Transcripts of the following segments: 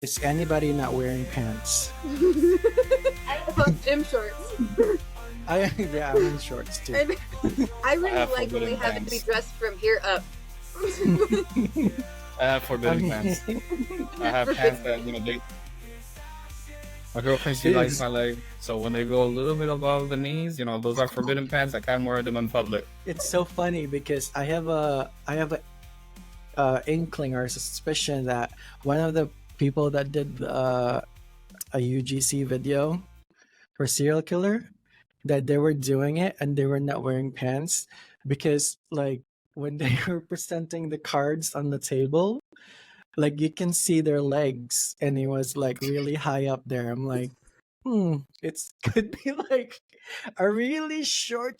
Is anybody not wearing pants? Gym shorts. Yeah, I'm in shorts too. And I really have like when they forbidden have it to be pants. dressed from here up. I have forbidden pants. I have pants that my girlfriend, she likes my leg, so when they go a little bit above the knees, those are forbidden pants. I can't wear them in public. It's so funny because I have a inkling or suspicion that one of the people that did a UGC video for serial killer, that they were doing it and they were not wearing pants because like when they were presenting the cards on the table, like you can see their legs and it was like really high up there. I'm like, it's could be like a really short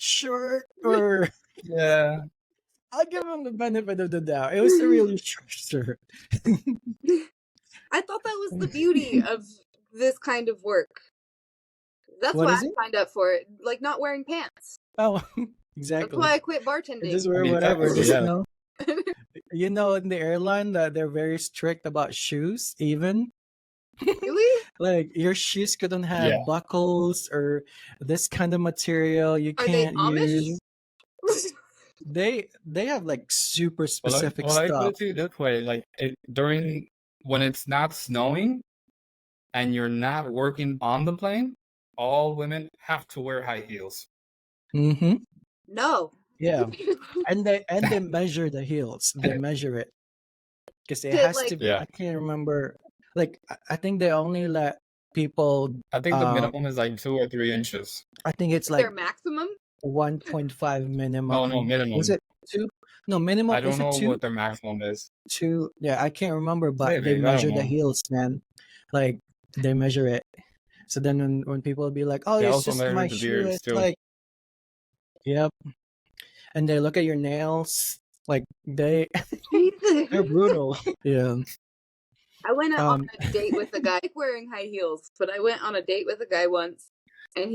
or Yeah. I'll give him the benefit of the doubt. It was a really short shirt. I thought that was the beauty of this kind of work. That's What why is I it? signed up for it. Like not wearing pants. Oh, That's exactly. why I quit I bartending. just wear I mean, whatever. technically, Just yeah. you know, in the airline that they're very strict about shoes, even. Really? Like your shoes couldn't have Yeah. buckles or this kind of material. You Are they can't Amish? use. They have like super specific Well, I put stuff. it to you this way: like when it's not snowing and you're not working on the plane, all women have to wear high heels. Mm-hmm. No. Yeah, and they measure the heels. They measure it because it Did, has like- to. Yeah. I can't remember. Like I think they only let people. I think the minimum is like 2 or 3 inches. I think it's like Their maximum? 1.5 minimum. No, minimum. Was it 2? No, minimum. I don't Is it know 2? what their maximum is. 2. Yeah, I can't remember, but Maybe, they I don't measure the know. heels, man. Like they measure it. So then when people be like, "Oh, They it's also just measure my the shoe," beards, it's too. like, yep. And they look at your nails. Like they're brutal. Yeah. I went out on a date with a guy wearing high heels, but I went on a date with a guy once, and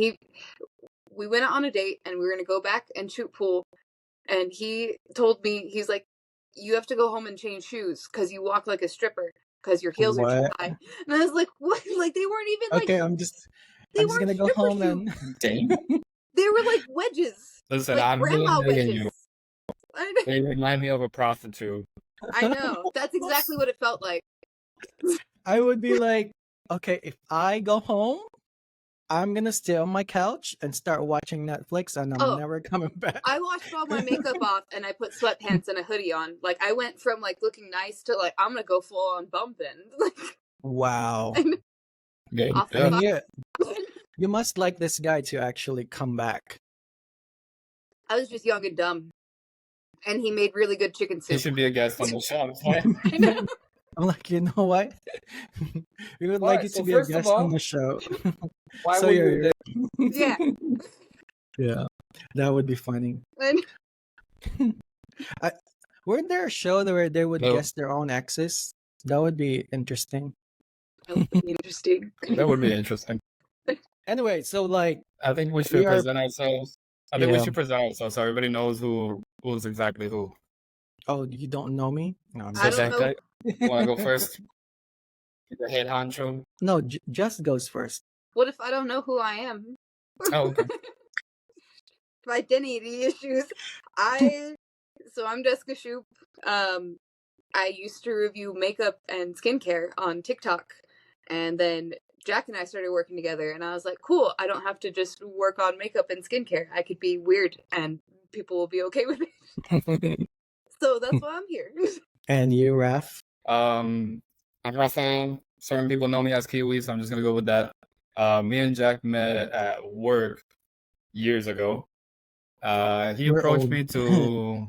we went out on a date, and we were gonna go back and shoot pool, and he told me, he's like, you have to go home and change shoes because you walk like a stripper because your heels are too What? high. And I was like, what? Like they weren't even like Okay, I'm just weren't gonna go stripper home shoes. and Dang. They were like wedges. Listen, like I'm grandma really digging you. wedges. They remind me of a prostitute. I know. That's exactly what it felt like. I would be like, okay, if I go home, I'm gonna stay on my couch and start watching Netflix, and I'm never coming back. I washed all my makeup off and I put sweatpants and a hoodie on. Like I went from like looking nice to like I'm gonna go full on bumping. Like Wow. Okay. off the I mean, top. you must like this guy to actually come back. I was just young and dumb, and he made really good chicken He soup. should be a guest on the show. I know. I'm like, you know what? We would like you to be a guest on the show. Why So would you're- you? Yeah. Yeah, that would be funny. And Weren't there a show where they would No. guess their own exes? That would be interesting. that would be interesting. That would be interesting. Anyway, so like, I think we should We are- present ourselves. I think Yeah. we should present ourselves so everybody knows who's exactly who. oh, you don't know me? No, I'm I just don't know. Want to go first? The head honcho. No, Just goes first. What if I don't know who I am? Oh, okay. Identity issues. So I'm Jessica Shoop. I used to review makeup and skincare on TikTok, and then Jack and I started working together, and I was like, cool, I don't have to just work on makeup and skincare. I could be weird, and people will be okay with it. So that's why I'm here. And you, Raf? I'm Russell. Certain people know me as Kiwi, so I'm just gonna go with that. Me and Jack met at work years ago. He We're approached old. me to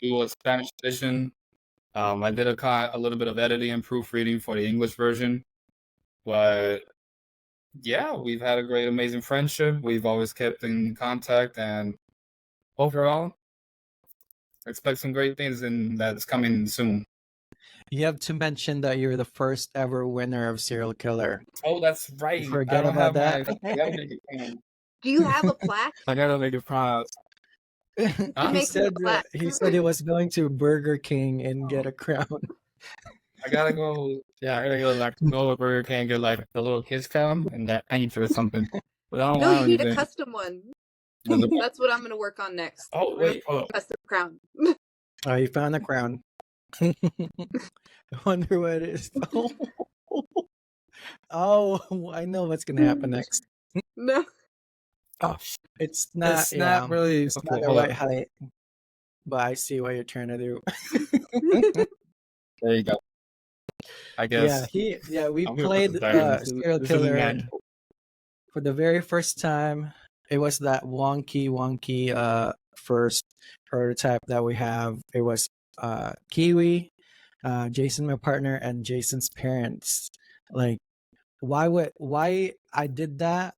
do a Spanish edition. I did a little bit of editing and proofreading for the English version, but yeah, we've had a great, amazing friendship. We've always kept in contact, and overall, expect some great things, and that's coming soon. You have to mention that you're the first ever winner of Serial Killer. Oh, that's right. Forget about that. I gotta make it proud. Do you have a plaque? I gotta make it proud. He Make me said a plaque. he said he was going to Burger King and get a crown. I gotta go. Yeah, I gotta go like go to Burger King and get like the little kids cam and that paint or something. But I don't No, want you need a anything. custom one. There's a- That's what I'm gonna work on next. Oh wait, hold on. Custom crown. Oh, you found a crown. I wonder what it is. Oh, I know what's gonna happen next. No. Oh, It's not. it's not really. It's Okay, not the hold right up. height. But I see what you're trying to do. There you go. I guess. We I'm gonna put played this back in. Serial This is Killer magical. for the very first time. It was that wonky first prototype that we have. It was Kiwi, Jason, my partner, and Jason's parents. Like, why I did that?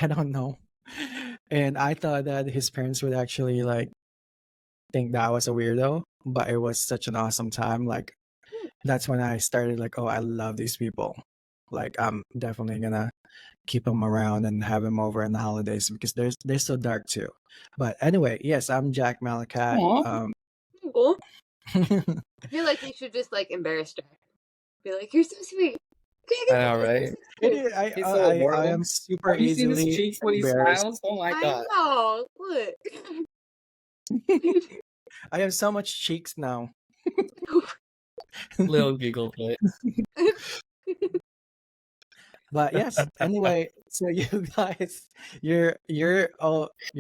I don't know. And I thought that his parents would actually like think that I was a weirdo, but it was such an awesome time. Like, that's when I started like, oh, I love these people. Like, I'm definitely gonna keep them around and have them over in the holidays because they're so dark too. But anyway, yes, I'm Jack Malakat. Aw. Cool. I feel like you should just like embarrass Jack. Be like, you're so sweet. I know, right? He's so I adorable. am super Have you seen his easily cheeks when he embarrassed. smiles? Oh my I god. know. Look. I have so much cheeks now. Little giggle foot. But yes, anyway, so you guys, you're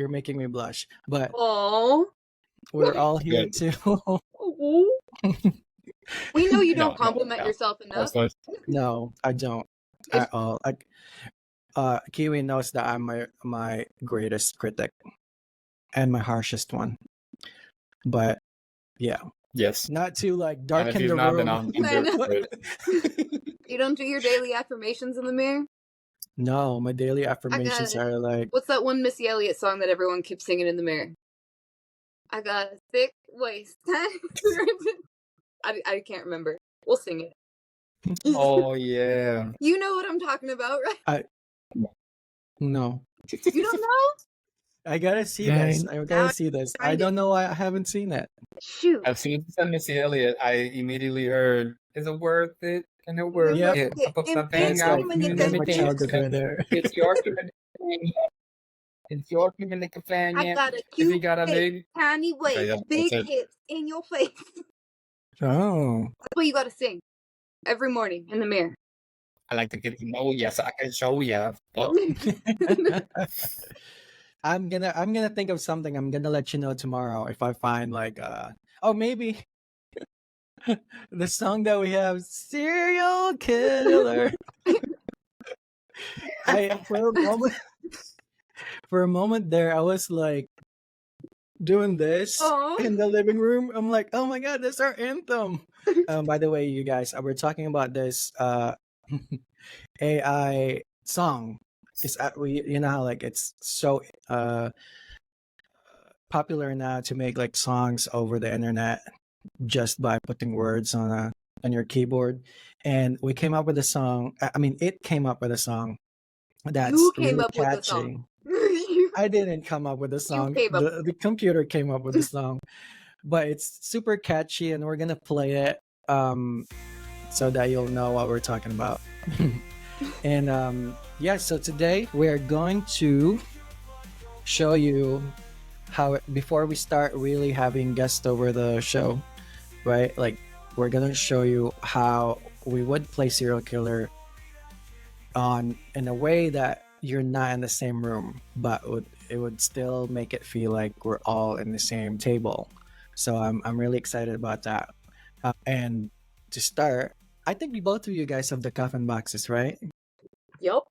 making me blush. But Oh. we're all here Good. to We know you don't No, compliment no. yourself enough. Also, No, I don't at all. Like Kiwi knows that I'm my greatest critic and my harshest one. But yeah, yes. not to like And if darken he's the not, then room. I'm I know. good. You don't do your daily affirmations in the mirror? No, my daily affirmations it. are like, What's that one Missy Elliott song that everyone keeps singing in the mirror? I got a thick waist. I can't remember. We'll sing it. Oh yeah. You know what I'm talking about, right? no. You don't know? I gotta see Dang. this. I gotta see this. I don't know why I haven't seen it. Shoot. As soon as you said Missy Elliott, I immediately heard, "Is it worth it? And it worth Yep. it? That's my childhood right there. It's your companion. It's your companion. I got a If you cute got a face, big, tiny waist, yeah, big that's it. hips in your face. Oh. That's what you gotta sing every morning in the mirror. I like to get to know you, so I can show you. Oh, I'm gonna think of something. I'm gonna let you know tomorrow if I find like maybe the song that we have, Serial Killer. For a moment there, I was like doing this Aw. in the living room. I'm like, oh my god, that's our anthem. By the way, you guys, we're talking about this AI song. It's you know how like it's so popular now to make like songs over the internet just by putting words on your keyboard, and we came up with a song. I mean, it came up with a song that's You came really up with the catchy. song. I didn't come up with the song. came up The computer came up with the song, but it's super catchy, and we're gonna play it so that you'll know what we're talking about. And so today we're going to show you how, before we start really having guests over the show, right? Like, we're gonna show you how we would play Serial Killer in a way that you're not in the same room, but it would still make it feel like we're all in the same table. So I'm really excited about that. And to start, I think both of you guys have the coffin boxes, right? Yup.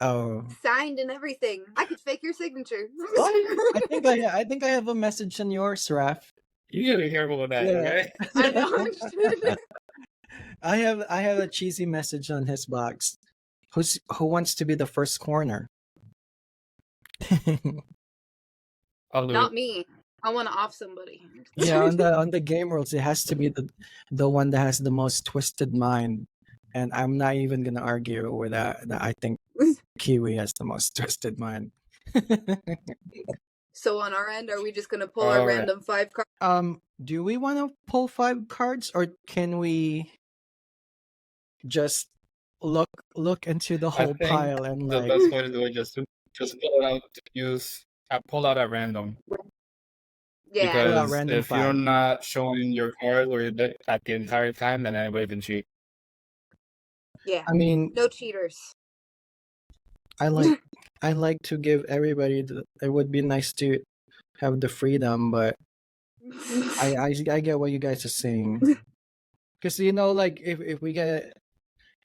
Oh, Signed and everything. I could fake your signature. I think I have a message on yours, Raph. you gotta be careful with that, Yeah. okay? I know. I have a cheesy message on his box. Who wants to be the first corner? I'll do Not it. me. I want to off somebody. Yeah, on the game rules, it has to be the one that has the most twisted mind, and I'm not even gonna argue with that. I think Kiwi has the most twisted mind. So on our end, are we just gonna pull our All right. random 5 cards? Do we want to pull 5 cards, or can we just look into the I whole think pile and the like best way to do it is just pull it out pull out at random. Yeah. pull out Because random if you're 5. not showing your card or your deck at the entire time, then anybody can cheat. Yeah. I mean, No cheaters. I like to give everybody it would be nice to have the freedom, but I get what you guys are saying. Because like if we get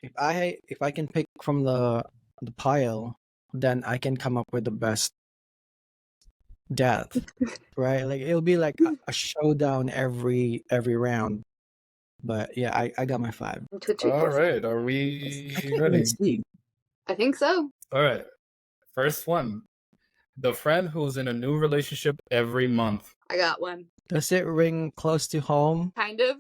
if I can pick from the pile, then I can come up with the best death, right? Like it'll be like a showdown every round. But yeah, I got my 5. All right, are we I can't even ready? see. I think so. All right, first one. The friend who's in a new relationship every month. I got one. Does it ring close to home? Kind of.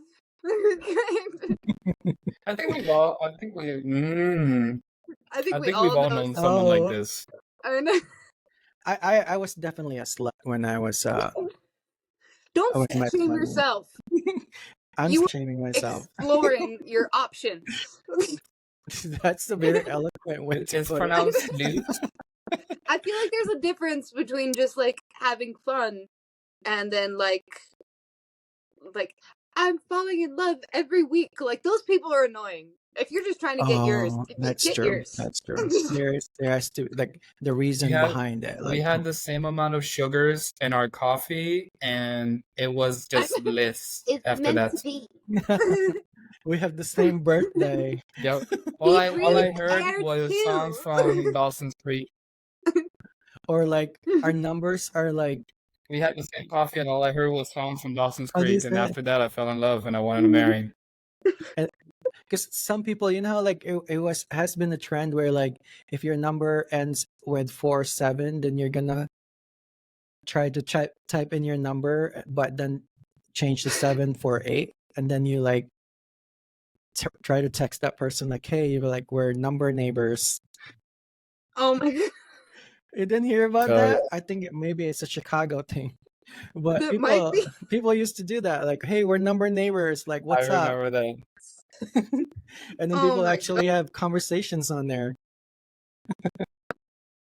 I think we've all. I think we. I think I we think all we've all know. known someone like Oh. this. I know. I was definitely a slut when I was Don't with my shame partner. yourself. I'm You were shaming myself. Exploring your options. That's a very eloquent way to It's put pronounced it. Lee. I feel like there's a difference between just like having fun and then like I'm falling in love every week. Like those people are annoying. If you're just trying to get yours, That's get true. yours. That's true. There has to like the reason behind it. We Like had the same amount of sugars in our coffee, and it was just bliss It's after meant that. to be. we have the same birthday. Yep. All I really heard cared was too. songs from Dawson's Creek. Or like our numbers are like We had the same coffee, and all I heard was songs from Dawson's What Creek. is And that? after that, I fell in love, and I wanted to marry. because some people, like it has been a trend where like if your number ends with 47, then you're gonna try to type in your number, but then change the 7 for 8, and then you like try to text that person like, "Hey, you're like we're number neighbors." Oh my god. You didn't hear about So- that? I think maybe it's a Chicago thing, but That might be. people used to do that. Like, "Hey, we're number neighbors." Like, what's I up? remember that. And then Oh people my actually have conversations on there.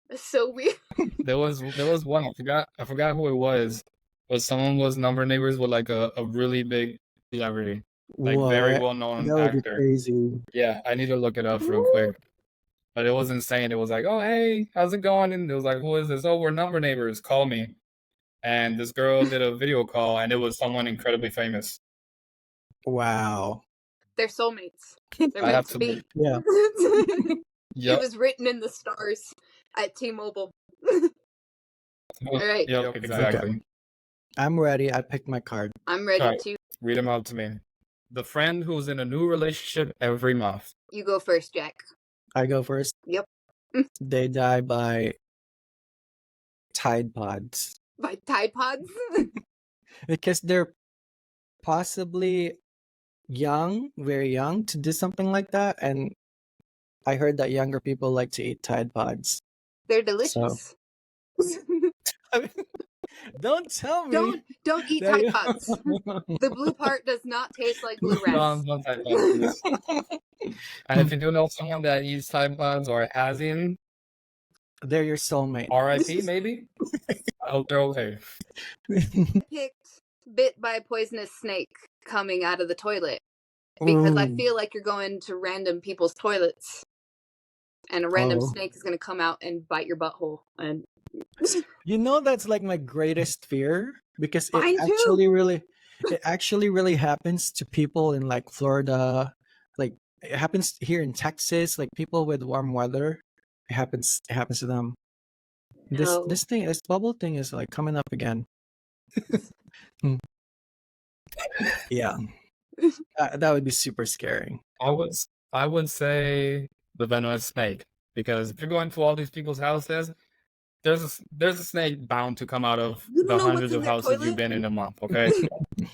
That's so weird. There was one. I forgot who it was. But someone was number neighbors with like a really big celebrity, like very What? well known That would be actor. crazy. Yeah, I need to look it up real quick. But it was insane. It was like, oh hey, how's it going? And it was like, who is this? Oh, we're number neighbors. Call me. And this girl did a video call, and it was someone incredibly famous. Wow. They're soulmates. They're I have meant to to be. Yeah. It was written in the stars at T-Mobile. All right. Yep, exactly. I'm ready. I picked my card. I'm ready Alright. to. Read them out to me. The friend who's in a new relationship every month. You go first, Jack. I go first. Yep. They die by Tide Pods By Tide Pods. because they're possibly young, very young, to do something like that. And I heard that younger people like to eat Tide Pods. They're delicious. Don't tell me. Don't eat that Tide you- Pods. The blue part does not taste like blue rats. Don't type that, please. And if you do know someone that eats Tide Pods or has eaten, They're your soulmate. RIP maybe? I hope they're okay. Picked bit by a poisonous snake coming out of the toilet because I Ooh. feel like you're going to random people's toilets and a random Oh. snake is going to come out and bite your butthole. And That's like my greatest fear because Mine it too. actually really happens to people in like Florida. Like it happens here in Texas, like people with warm weather. It happens to them. No. This bubble thing is like coming up again. Yeah. That would be super scary. I would say the venomous snake, because if you're going to all these people's houses, there's a snake bound to come out of You don't the know what's hundreds in of their houses toilet? you've been in a month, okay? You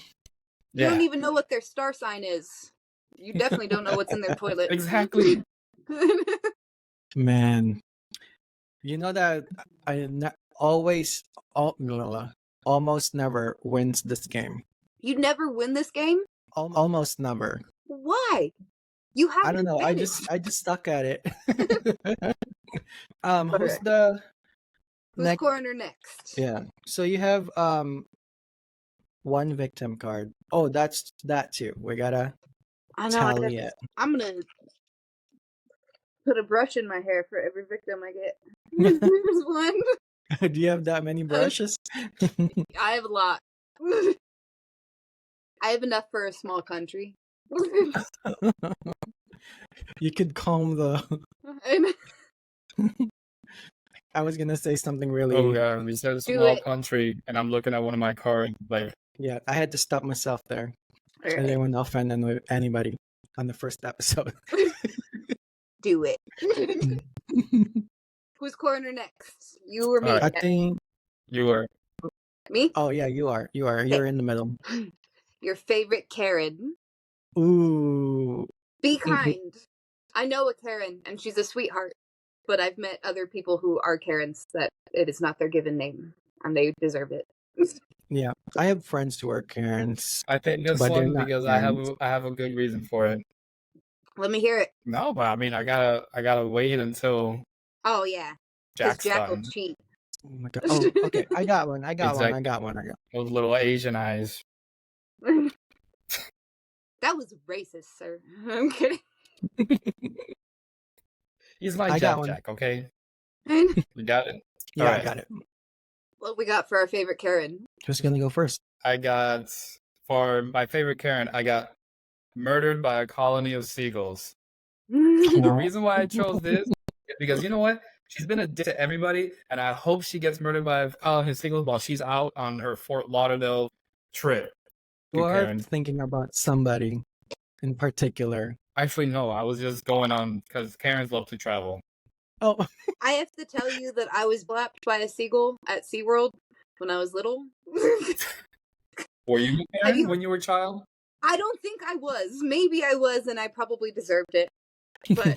Yeah, don't even know what their star sign is. You definitely don't know what's in their toilet. exactly. Man, you know that almost never wins this game. You never win this game? Almost never. Why? You have I don't know. I just stuck at it. Who's the Who's next? coroner next? Yeah. So you have one victim card. Oh, that's that too. We gotta I know. tally it. I'm gonna put a brush in my hair for every victim I get. There's one. Do you have that many brushes? I have a lot. I have enough for a small country. You could comb the. And I was gonna say something really. Oh yeah, we said a small country, and I'm looking at one of my cards. Like, yeah, I had to stop myself there. All I right. didn't want to offend anybody on the first episode. Do it. Who's coroner next? You or me? I think you are. Me? Oh yeah, you are. You're in the middle. Your favorite Karen. Ooh. Be kind. I know a Karen, and she's a sweetheart. But I've met other people who are Karens that it is not their given name, and they deserve it. Yeah, I have friends who are Karens. I think this one because I have a good reason for it. Let me hear it. No, but I mean, I gotta wait until. Oh yeah, Jack's Jack will done. cheat. Oh my god. Oh, okay. I got one. Those little Asian eyes. That was racist, sir. I'm kidding. He's my Jack, okay? We got it? Yeah, right. I got it. What we got for our favorite Karen? Who's gonna go first? For my favorite Karen, I got murdered by a colony of seagulls. The reason why I chose this is because, you know what? She's been a dick to everybody, and I hope she gets murdered by a colony of seagulls while she's out on her Fort Lauderdale trip. You are thinking about somebody in particular. Actually, no. I was just going on because Karens love to travel. Oh. I have to tell you that I was blapped by a seagull at SeaWorld when I was little. Were you a Karen when you were a child? I don't think I was. Maybe I was, and I probably deserved it. But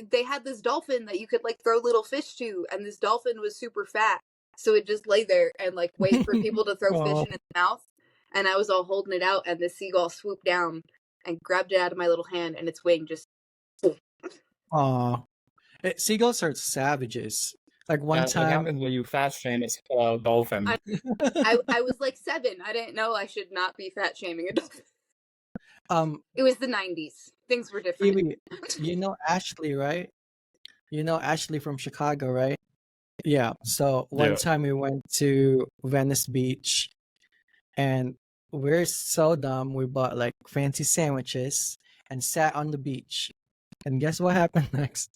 they had this dolphin that you could like throw little fish to, and this dolphin was super fat. So it just lay there and like wait for people to throw fish in its mouth. And I was all holding it out, and the seagull swooped down and grabbed it out of my little hand, and its wing just. Aw. Seagulls are savages. Like one time. What happens when you fat shame a dolphin? I was like 7. I didn't know I should not be fat shaming a dolphin. It was the 90s. Things were different. Kiwi, you know Ashley, right? You know Ashley from Chicago, right? Yeah. So one time we went to Venice Beach, and we're so dumb. We bought like fancy sandwiches and sat on the beach. And guess what happened next?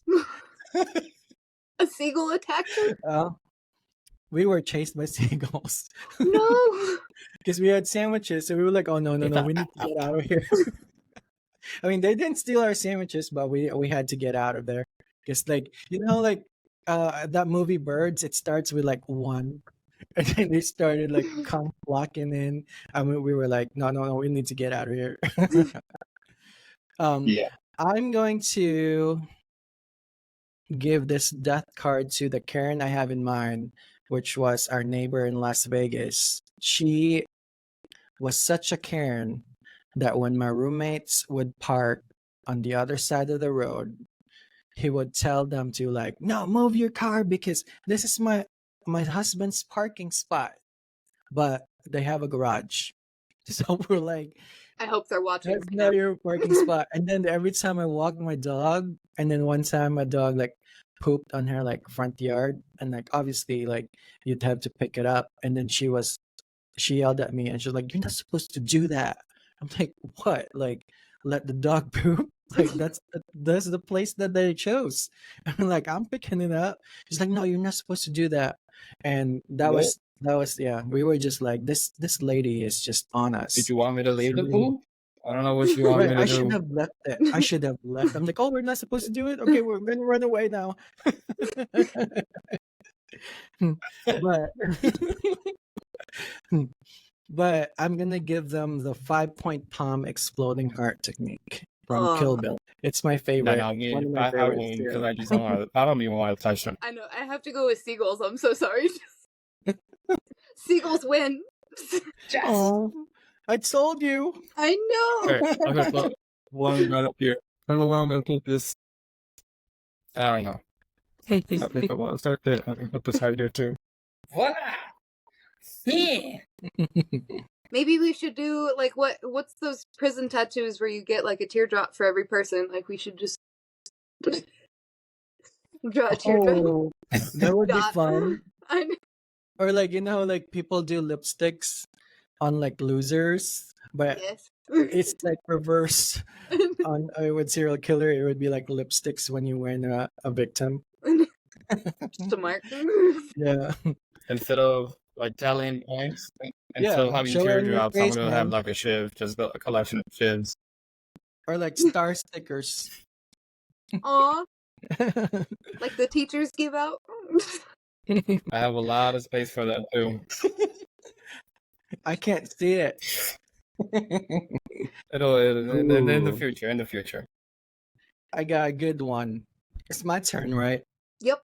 A seagull attacked her? We were chased by seagulls. No. Because we had sandwiches, so we were like, oh no, we need to get out of here. I mean, they didn't steal our sandwiches, but we had to get out of there. Because like, you know, like that movie Birds, it starts with like 1. And then they started like come flocking in. I mean, we were like, no, we need to get out of here. I'm going to give this death card to the Karen I have in mind, which was our neighbor in Las Vegas. She was such a Karen that when my roommates would park on the other side of the road, he would tell them to like, no, move your car because this is my husband's parking spot. But they have a garage. So we're like, I hope they're watching. That's not your parking spot. And then every time I walk my dog, and then one time my dog like pooped on her like front yard, and like obviously like you'd have to pick it up. And then she yelled at me and she's like, "You're not supposed to do that." I'm like, "What? Like let the dog poop?" Like that's the place that they chose. I'm like, I'm picking it up. She's like, "No, you're not supposed to do that." And that was we were just like, this lady is just on us. Did you want me to leave the pool? I don't know what you want me to do. I should have left it. I should have left. I'm like, oh, we're not supposed to do it? Okay, we're gonna run away now. But I'm gonna give them the 5-point palm exploding heart technique from Kill Bill. It's my favorite. I don't even want to touch them. I know. I have to go with seagulls. I'm so sorry. Seagulls win. Oh, I told you. I know. Okay, one right up here. I don't know why I'm gonna put this. I don't know. I think I want to start there. I can put this right here too. Voila! Yeah. Maybe we should do like what's those prison tattoos where you get like a teardrop for every person? Like we should just draw a teardrop. Oh, that would be Dot. fun. I know. Or like like people do lipsticks on like losers, but Yes. it's like reverse on with serial killer. It would be like lipsticks when you win a victim. Just a mark. Yeah, Instead of like tallying points, instead yeah. of having Show it in your teardrops, I'm face, gonna have man. like a shiv, just a collection of shivs. Or like star stickers. Aw, like the teachers give out. I have a lot of space for that too. I can't see it. It'll in the Ooh. future. In the future. I got a good one. It's my turn, right? Yep.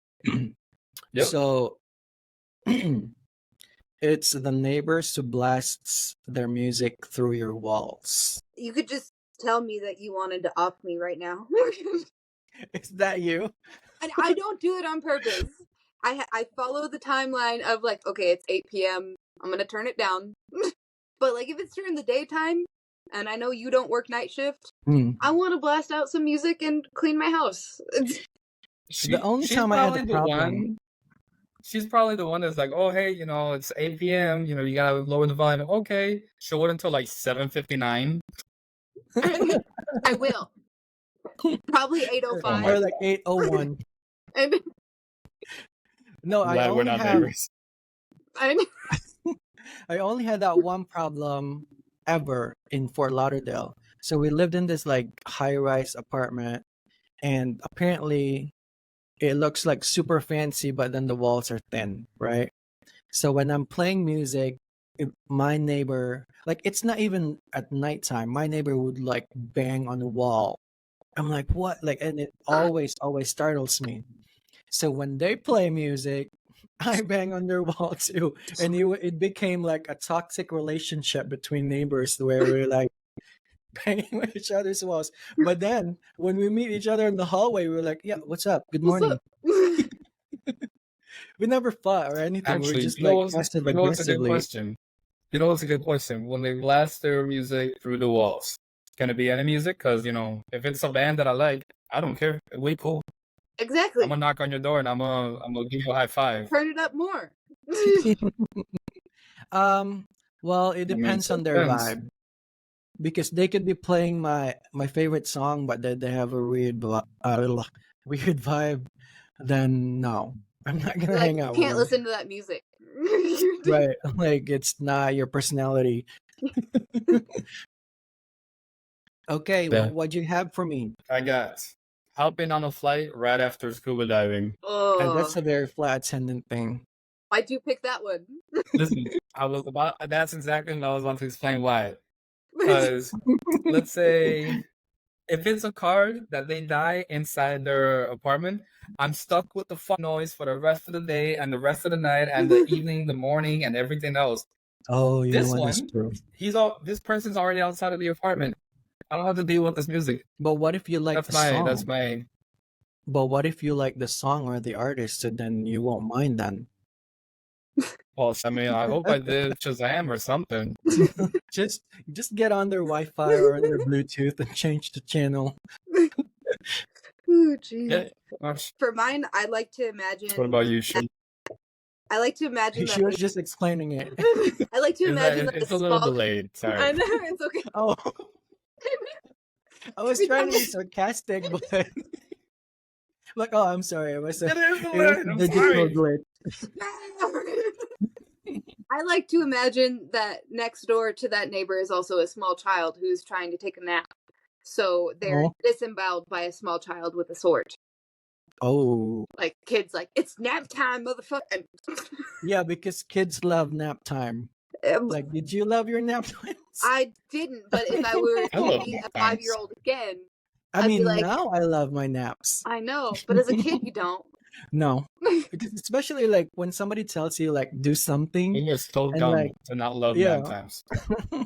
Yep. So it's the neighbors who blasts their music through your walls. You could just tell me that you wanted to off me right now. Is that you? And I don't do it on purpose. I follow the timeline of like, okay, it's 8 p.m. I'm gonna turn it down. But like if it's during the daytime and I know you don't work night shift, I want to blast out some music and clean my house. The only time I had a problem. She's probably the one that's like, oh hey, it's 8 p.m. You gotta lower the volume. Okay, show it until like 7:59. I will. Probably 8:05 or like 8:01. And no, Glad we're not neighbors. I only had that one problem ever in Fort Lauderdale. So we lived in this like high-rise apartment, and apparently it looks like super fancy, but then the walls are thin, right? So when I'm playing music, my neighbor, like it's not even at nighttime, my neighbor would like bang on the wall. I'm like, what? Like, and it always startles me. So when they play music, I bang on their wall too, and it became like a toxic relationship between neighbors where we're like banging on each other's walls. But then when we meet each other in the hallway, we're like, "Yeah, what's up? Good morning." We never fought or anything. Actually, we're just like passive what's a good aggressively. question? What's a good question? When they blast their music through the walls, can it be any music? Because if it's a band that I like, I don't care. We cool. Exactly. I'm gonna knock on your door and I'm gonna give you a high five. Turn it up more. Well, it depends on their vibe, because they could be playing my favorite song, but then they have a weird vibe. Then no, I'm not gonna hang out. You can't listen to that music. Right, like it's not your personality. Okay, Yeah. what do you have for me? I got hopping on a flight right after scuba diving. And that's a very flat attendant thing. Why'd you pick that one? Listen, that's exactly what I was about to explain why. Because let's say if it's a card that they die inside their apartment, I'm stuck with the fuck noise for the rest of the day and the rest of the night and the evening, the morning, and everything else. Oh, you This know what? That's one, true. this person's already outside of the apartment. I don't have to deal with this music. But what if you like the song? That's my. But what if you like the song or the artist, and then you won't mind then? Well, I mean, I hope I did Shazam or something. just get on their Wi-Fi or on their Bluetooth and change the channel. Oh, geez. Yeah. For mine, I like to imagine. What about you, Shay? I like to imagine She was just explaining it. I like to imagine that it's a little delayed. Sorry. I know, it's okay. Oh, I was trying to be sarcastic, but like, oh, I'm sorry. It was a digital glitch. I like to imagine that next door to that neighbor is also a small child who's trying to take a nap. So they're disemboweled by a small child with a sword. Oh. Like kids like, it's nap time, motherfucker. Yeah, because kids love nap time. Like, did you love your nap times? I didn't, but if I were to meet a 5-year-old again, I mean, like, now I love my naps. I know, but as a kid, you don't. No, because especially like when somebody tells you like do something, you're so dumb like, to not love nap times.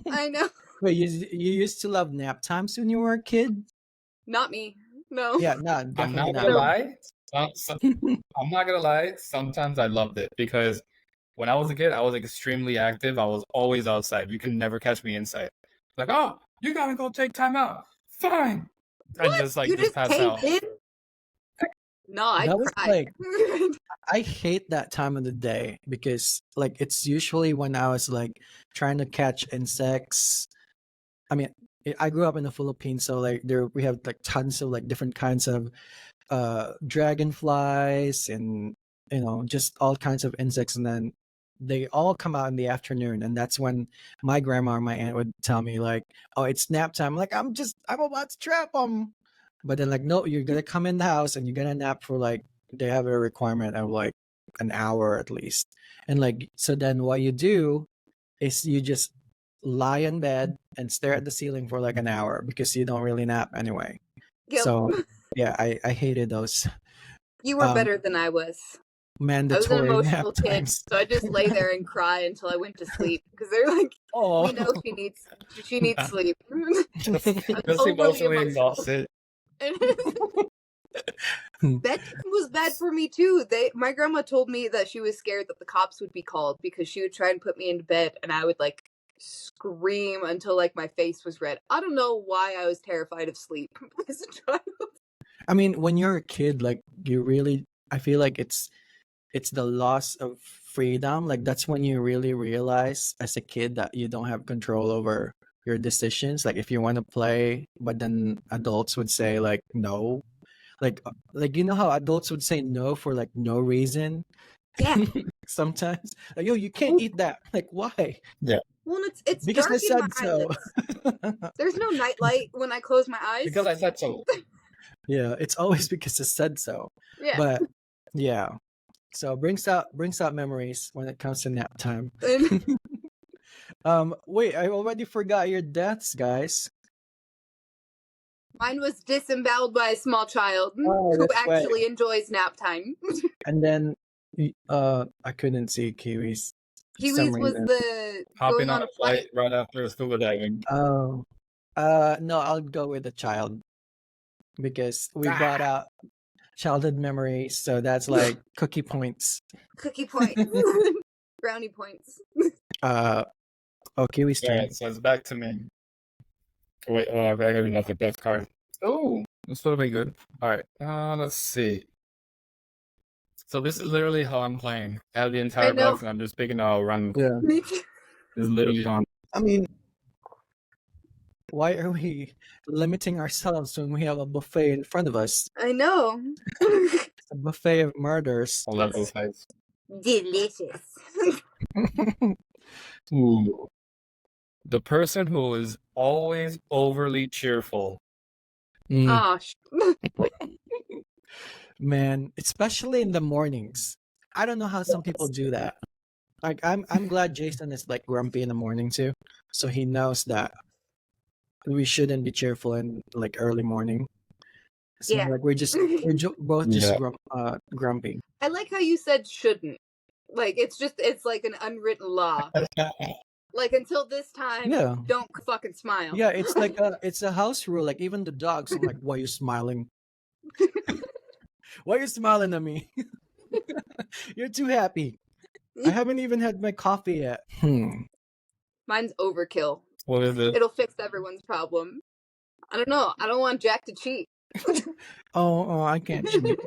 I know. Wait, you used to love nap times when you were a kid? Not me. No. Yeah, no, I'm definitely not not gonna No. lie. I'm not gonna lie. Sometimes I loved it because when I was a kid, I was extremely active. I was always outside. You can never catch me inside. Like, oh, you gotta go take time out. Fine. I What? just You just pass caved out. in? No, I'd That was cry. like, I hate that time of the day because like it's usually when I was like trying to catch insects. I mean, I grew up in the Philippines, so like there we have like tons of like different kinds of dragonflies and just all kinds of insects, and then they all come out in the afternoon, and that's when my grandma or my aunt would tell me like, oh, it's nap time. Like, I'm about to trap them, but then like, no, you're gonna come in the house and you're gonna nap for like, they have a requirement of like an hour at least. And like, so then what you do is you just lie in bed and stare at the ceiling for like an hour because you don't really nap anyway. Yep. So yeah, I hated those You were um better than I was. I was an mandatory nap emotional kid, times. so I just lay there and cry until I went to sleep because they're like, Oh, we know she needs sleep. Just overly emotionally emotional. exhausted. Bedtime was bad for me too. My grandma told me that she was scared that the cops would be called because she would try and put me into bed and I would like scream until like my face was red. I don't know why I was terrified of sleep as a child. I mean, when you're a kid, like I feel like it's the loss of freedom. Like that's when you really realize as a kid that you don't have control over your decisions. Like if you want to play, but then adults would say like no. Like you know how adults would say no for like no reason. Yeah. Sometimes like, yo, you can't eat that. Like why? Yeah. Well, it's Because dark I in my said so. eyelids. There's no nightlight when I close my eyes. Because I said so. Yeah, it's always because I said so. Yeah. But yeah. So brings out memories when it comes to nap time. Wait, I already forgot your deaths, guys. Mine was disemboweled by a small child Oh, who that's right. actually enjoys nap time. And then I couldn't see Kiwis. For some Kiwi's was reason. the Hopping going on a flight right after scuba diving. Oh. No, I'll go with a child because we brought out childhood memories, so that's like cookie points. cookie points, brownie points. Kiwi's turn. Alright, so it's back to me. Wait, I gotta get another death card. Oh, this will be good. Alright, let's see. So this is literally how I'm playing. I have the entire know. box and I'm just picking out a random. Yeah. This is literally on. I mean, why are we limiting ourselves when we have a buffet in front of us? I know. It's a buffet of murders. Level size. Delicious. Ooh. The person who is always overly cheerful. Mm. Oh, Man, especially in the mornings. I don't know how some people do that. Like I'm glad Jason is like grumpy in the morning too, so he knows that we shouldn't be cheerful in like early morning. So Yeah. like we're both just Yeah. grumpy. I like how you said shouldn't. Like it's like an unwritten law. Like until this time, Yeah. don't fucking smile. Yeah, it's like it's a house rule. Like even the dogs, I'm like, why are you smiling? Why are you smiling at me? You're too happy. I haven't even had my coffee yet. Mine's overkill. What is it? It'll fix everyone's problem. I don't know. I don't want Jack to cheat. Oh, I can't cheat.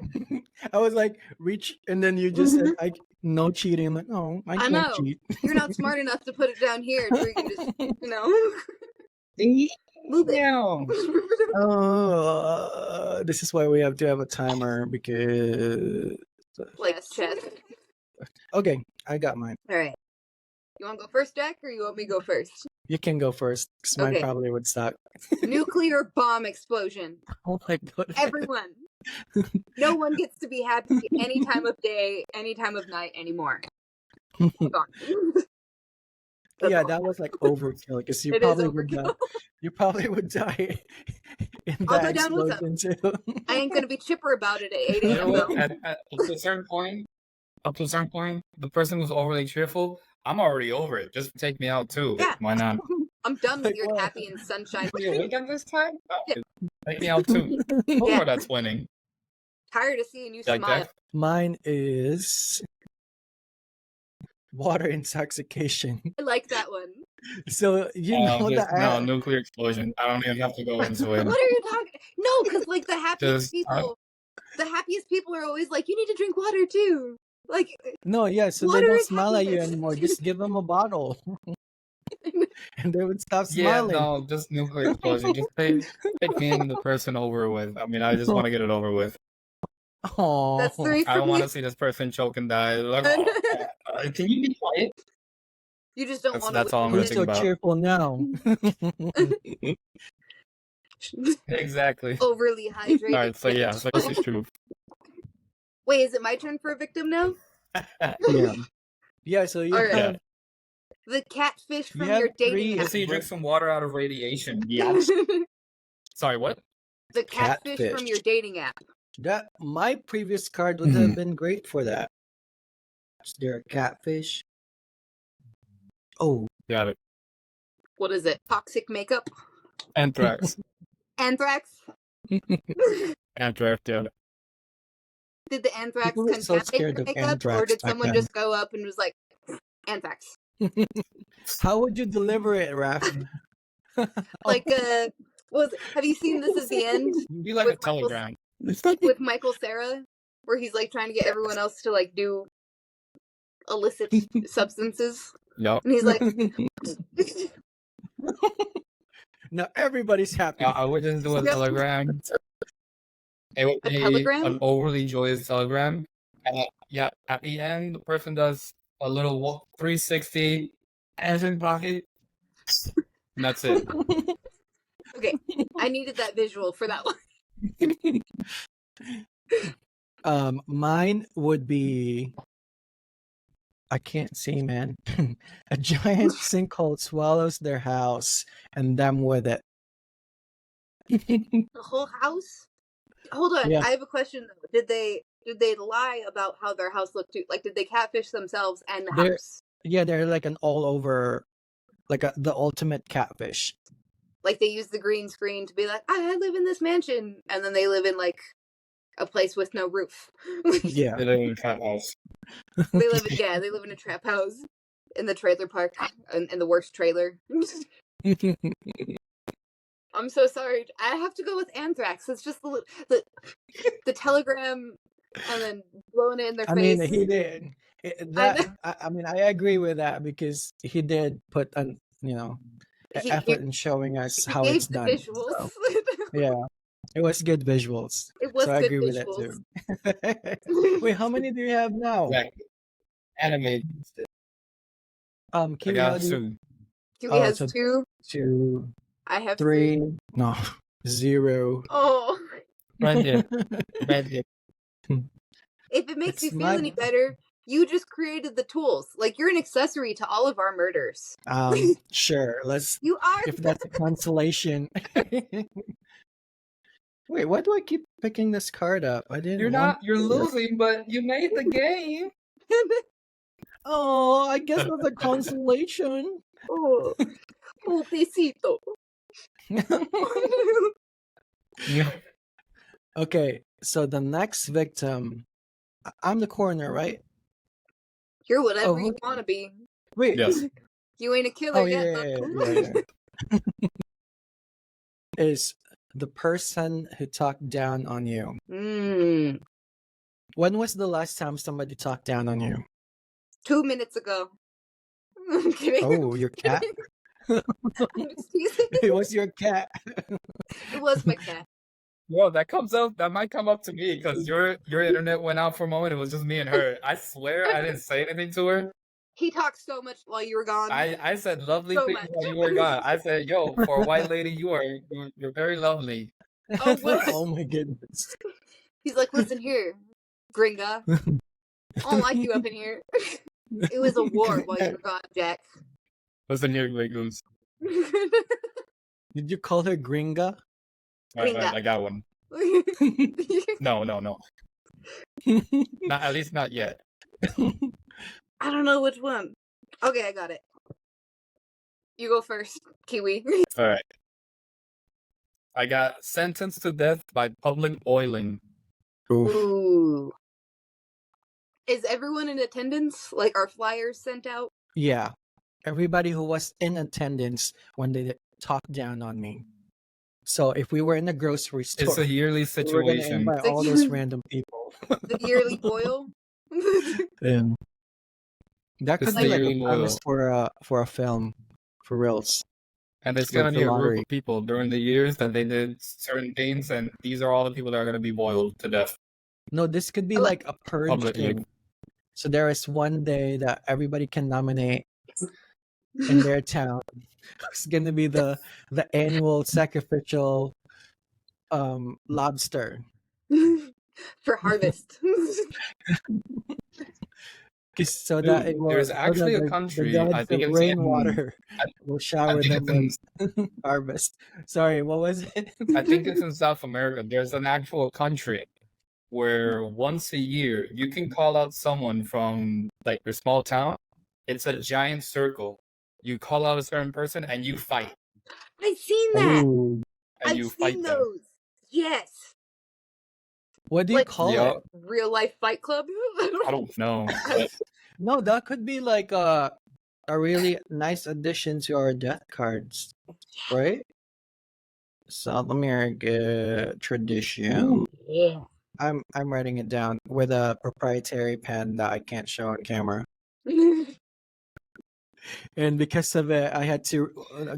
I was like, reach, and then you just said, no cheating. I'm like, oh, I can't know. cheat. You're not smart enough to put it down here where you can just, move it. No. This is why we have to have a timer because. Like chess. Okay, I got mine. All right. You want to go first, Jack, or you want me to go first? You can go first, because mine Okay. probably would suck. Nuclear bomb explosion. Oh my god. Everyone. No one gets to be happy any time of day, any time of night anymore. Gone. Yeah, that was like overkill because you It is probably would die. overkill. You probably would die in I'll that go down with explosion too. I ain't gonna be chipper about it at 8 You a.m. know though. what? Up to a certain point, the person who's overly cheerful, I'm already over it. Just take me out too. Yeah. Why not? I'm done with Like your what? happy and sunshine. You awake at this time? Yeah. Take me out too. Oh, Yeah. that's winning. Tired of seeing you Jack, smile. Jack? Mine is water intoxication. I like that one. So you know Just, that no, nuclear explosion. I don't even have to go into What it. are you talking? No, because like the happiest Just, people are always like, you need to drink water too. Like, no, yeah, so they water don't is smile at you happiness. anymore. Just give them a bottle, and they would stop yeah, smiling. no, just nuclear explosion. Just take me and the person over with. I mean, I just want to get it over with. Oh, That's 3 I for don't want me. to see this person choke and die. Like, can you be quiet? You just don't want That's to. all I'm who's gonna think so about. cheerful now? Exactly. Overly hydrated. All right, so yeah, so this is true. Wait, is it my turn for a victim now? Yeah, yeah. So you All right. have The catfish You from have your dating three- Let's see, you drink app. some water out of radiation. Yes. Sorry, what? The catfish from Catfish. your dating app. that. My previous card would have been great for that. Is there a catfish? Oh, Got it. What is it? Toxic makeup? Anthrax. Anthrax? Anthrax, yeah. Did the anthrax People are so contaminate scared your of makeup, or anthrax did back someone then. just go up and was like, anthrax? How would you deliver it, Raph? Like, have you seen This Is the End Be like With a telegram. with Michael Cera, where he's like trying to get everyone else to like do illicit substances, Yep. and he's like, Now everybody's happy. I would just do a Yep. telegram. It would A be telegram? an overly joyous telegram. And yeah, at the end, the person does a little 360 hands in pocket. And that's it. okay, I needed that visual for that one. Mine would be. I can't see, man. A giant sinkhole swallows their house and them with it. The whole house? Hold on, Yeah. I have a question though. Did they lie about how their house looked too? Like, did they catfish themselves and the They're- house? Yeah, they're like an all over, like the ultimate catfish. Like, they use the green screen to be like, I live in this mansion, and then they live in like a place with no roof. Yeah. They live in a cat house. They live in a trap house in the trailer park, in the worst trailer. I'm so sorry. I have to go with anthrax. It's just the telegram, and then blowing it in their I face. mean, he did I mean, I agree with that because he did put an He- effort in showing us he how gave it's the done. visuals. So, yeah, it was good visuals. It was So I good agree with that visuals. too. Wait, how many do you have now? Exactly. Animated. I Kiwi, how got do you? two. Kiwi has so 2. 2, I have 3. 3, no, 0. Oh, Right here. Right here. if it makes It's you feel any better, you just created the tools. Like, you're an accessory to all of our murders. Sure. Let's. You are. If that's a consolation. Wait, why do I keep picking this card up? I didn't. You're losing, but you made the game. Oh, I guess that's a consolation. Oh, besito. Yeah. Okay, so the next victim, I'm the coroner, right? You're whatever Oh, you okay. want to be. Wait. Yes. You ain't a killer Oh yet, yeah, though. yeah. Is the person who talked down on you? Mm, When was the last time somebody talked down on you? 2 minutes ago. I'm kidding. Oh, your cat. I'm just teasing. It was your cat. It was my cat. Yo, that might come up to me because your internet went out for a moment. It was just me and her. I swear I didn't say anything to her. He talked so much while you were gone. I said lovely So things much. while you were gone. I said, yo, for a white lady, you're very lovely. Oh, what? Oh my goodness. He's like, listen here, Gringa. I don't like you up in here. It was a war while you were gone, Jack. Listen here, Grey Goose. Did you call her Gringa? Gringa. I got one. No. Not at least not yet. I don't know which one. Okay, I got it. You go first, Kiwi. All right. I got sentenced to death by public boiling. Oof. Ooh. Is everyone in attendance? Like, are flyers sent out? Yeah. Everybody who was in attendance when they talked down on me. So if we were in a grocery It's store, a yearly we were gonna situation. invite all those random people. The yearly boil? Yeah. That It's could the be like a yearly premise boil. for a film, for reals, And there's like gonna the be a group lottery. of people during the years that they did certain things, and these are all the people that are gonna be boiled to death No, this could be I like- like a purge publicly. thing. So there is one day that everybody can nominate in their town. It's gonna be the annual sacrificial lobster. For harvest. So that it Dude, will, there's so that actually a the country, I gods of think it's rainwater I, will I shower think them it's with in harvest. Sorry, what was it? I think it's in South America. There's an actual country where once a year you can call out someone from like your small town. It's a giant circle. You call out a certain person and you fight. I've seen that. Ooh. And I've you seen fight them. those. Yes. What do you Like- call Yeah. it? Real life fight club? I don't know. But No, that could be like a really nice addition to our death cards, right? South America tradition. Yeah. I'm writing it down with a proprietary pen that I can't show on camera. And because of it, I had to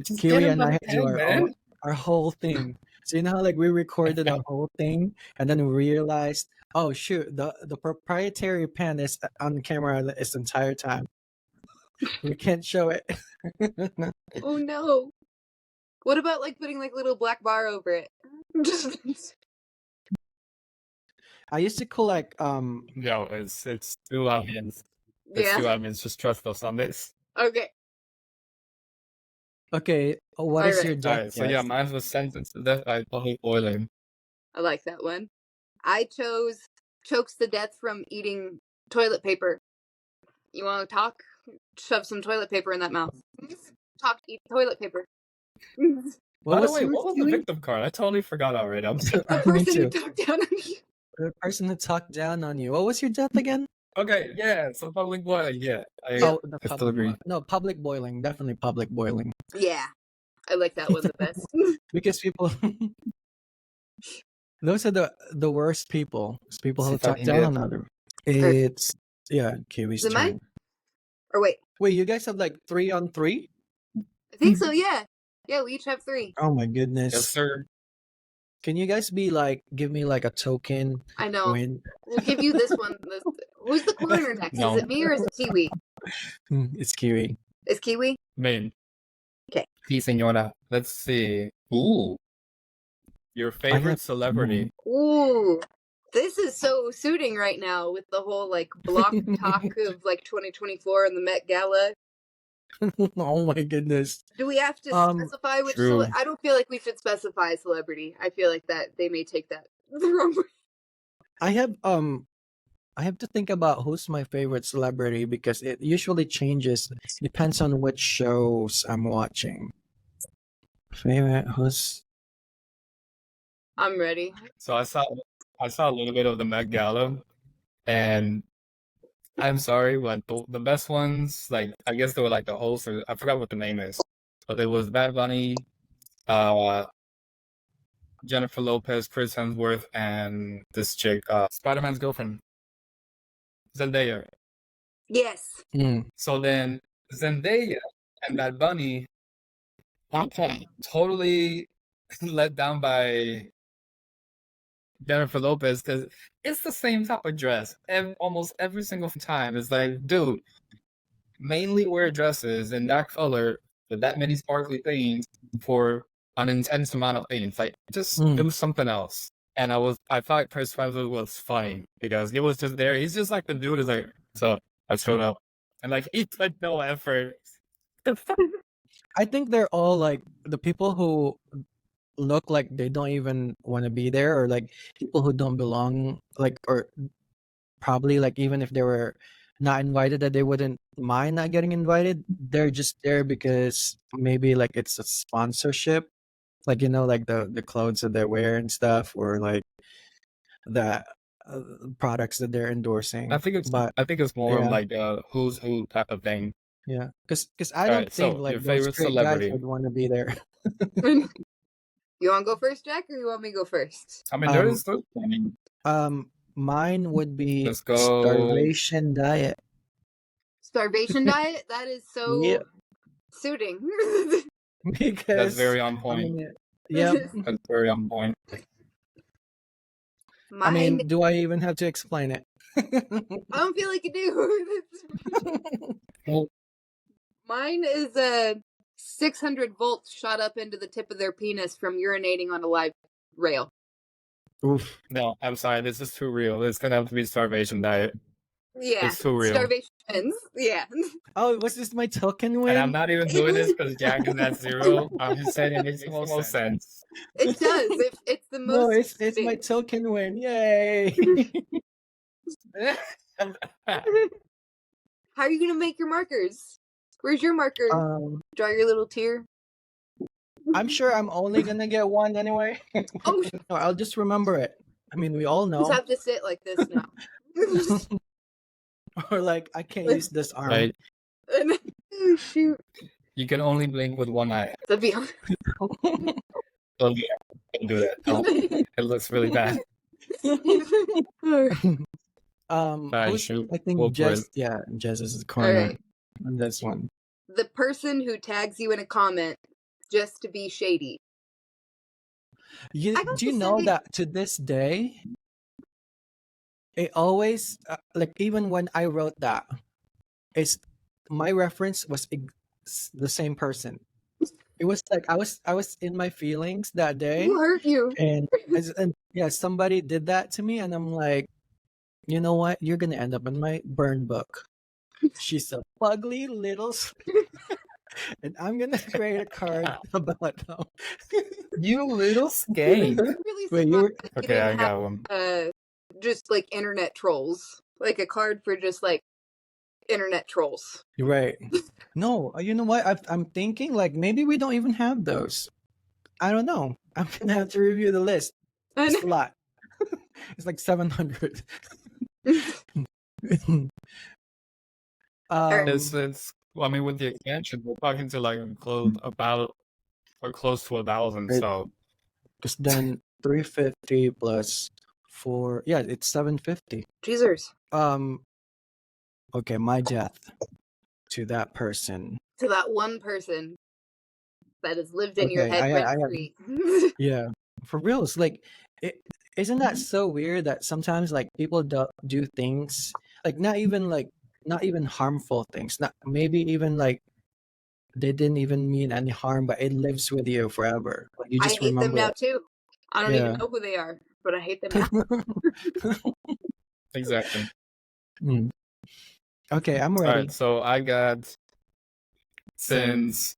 Just Kiwi get and I another had to do pen, man. our whole thing. So you know how like we recorded our whole thing and then we realized, oh shoot, the proprietary pen is on camera this entire time. We can't show it. Oh no. What about like putting like little black bar over it? I used to collect No, it's too obvious. It's too Yeah. obvious. Just trust us on this. Okay. okay, what is your Alright. death Alright, so yeah, guess? mine was sentenced to death by public boiling. I like that one. I chose chokes to death from eating toilet paper. You want to talk? Shove some toilet paper in that mouth. Talk, eat toilet paper. The What By the was way, yours, what was the Kiwi? victim card? I totally forgot already. I'm sorry. Me person too. who talked down on you. The person that talked down on you. What was your death again? Okay, yeah, so public boiling, yeah. Oh, the I still public agree. no, public boiling, definitely public boiling. Yeah. I like that one the best. Because people those are the worst people. It's people See who if I talk can down get- on other. It's Kiwi's Is it mine? turn. Or wait, Wait, you guys have like 3-on-3? I think so, yeah. Yeah, we each have 3. Oh my Yes, goodness. sir. Can you guys be like give me like a token I know. win? We'll give you this one. Who's the coroner next? No. Is it me or is it Kiwi? It's Kiwi. Is Kiwi? Main. 'Kay. Sí, señora. Let's see. Ooh. Your favorite have- celebrity. Ooh. This is so suiting right now with the whole like block talk of like 2024 and the Met Gala. Oh my goodness. Do we have to specify which True. I don't feel like we should specify a celebrity. I feel like that they may take that the wrong way. I have to think about who's my favorite celebrity because it usually changes. Depends on which shows I'm watching. Favorite who's I'm ready. So I saw a little bit of the Met Gala, and I'm sorry, but the best ones, like I guess they were like the host, or I forgot what the name is, but it was Bad Bunny, Jennifer Lopez, Chris Hemsworth, and this chick, Spider-Man's girlfriend, Zendaya. Yes. So then Zendaya and Bad Bunny, totally let down by Jennifer Lopez because it's the same type of dress almost every single time. It's like, dude, mainly wear dresses in that color with that many sparkly things for an intense amount of things. Like, just do something else. And I thought Chris Hemsworth was funny because he was just there. He's just like the dude is like, so I showed up, and like he put no effort. I think they're all like the people who look like they don't even want to be there, or like people who don't belong, like, or probably like even if they were not invited, that they wouldn't mind not getting invited. They're just there because maybe like it's a sponsorship, like like the clothes that they wear and stuff, or like the products that they're endorsing. I think it's more yeah, like who's who type of thing. yeah, because I All don't right, think so your like those favorite straight guys celebrity. would want to be there. You want to go first, Jack, or you want me to go first? I mean, Um, I mean, mine would be let's go. starvation diet. Starvation diet? That is Yeah, so suiting. That's because very on I point. mean, yep. That's very on point. I Mine, mean, do I even have to explain it? I don't feel like you do. Well, Mine is 600 volts shot up into the tip of their penis from urinating on a live rail. Oof. no, I'm sorry. This is too real. It's gonna have to be starvation diet. Yeah, It's too real. starvation wins. Yeah. Oh, was this my token And I'm win? not even doing this because Jack is at 0. I'm just saying it makes the most sense. It does. It's the most. No, it's my suiting. token win. Yay! How are you gonna make your markers? Where's your marker? Draw your little tear. I'm sure I'm only gonna get one anyway. Oh, No, I'll just remember it. I mean, we all just know. have to sit like this now. Or like, I can't use this arm. Right? Oh shoot! You can only blink with one eye. That'd be. Oh, yeah, don't do that. No, it looks really bad. Alright, Who's, shoot. I think Go for Jess. it. Yeah, Jess is the corner Alright. on this one. The person who tags you in a comment just to be shady. Do got you to know say- that to this day, it always like even when I wrote that, it's my reference was the same person. It was like I was in my feelings that day, Who hurt you? and yeah, somebody did that to me, and I'm like, you know what? You're gonna end up in my burn book. She's a ugly little, and I'm gonna create a card about them. You little skank. Really Wait, you surprised were you Okay, didn't I have, got one. just like internet trolls, like a card for just like internet trolls. right. No, you know what? I'm thinking like maybe we don't even have those. I don't know. I'm gonna have to review the list. It's a lot. It's like 700. It's well, I mean, with the expansion, we're talking to like close to 1,000. Right. So because then 350 plus 4, yeah, it's 750. Jesus. Okay, my death to that person. To that one person that has lived in your Okay, head I have- rent free. Yeah, for real. It's like, isn't that so weird that sometimes like people do things like not even harmful things, not maybe even like they didn't even mean any harm, but it lives with you forever. Like you I just hate them remember now it. too. I don't Yeah. even know who they are, but I hate them now. exactly. Mm. Okay, I'm All ready. right, so I got since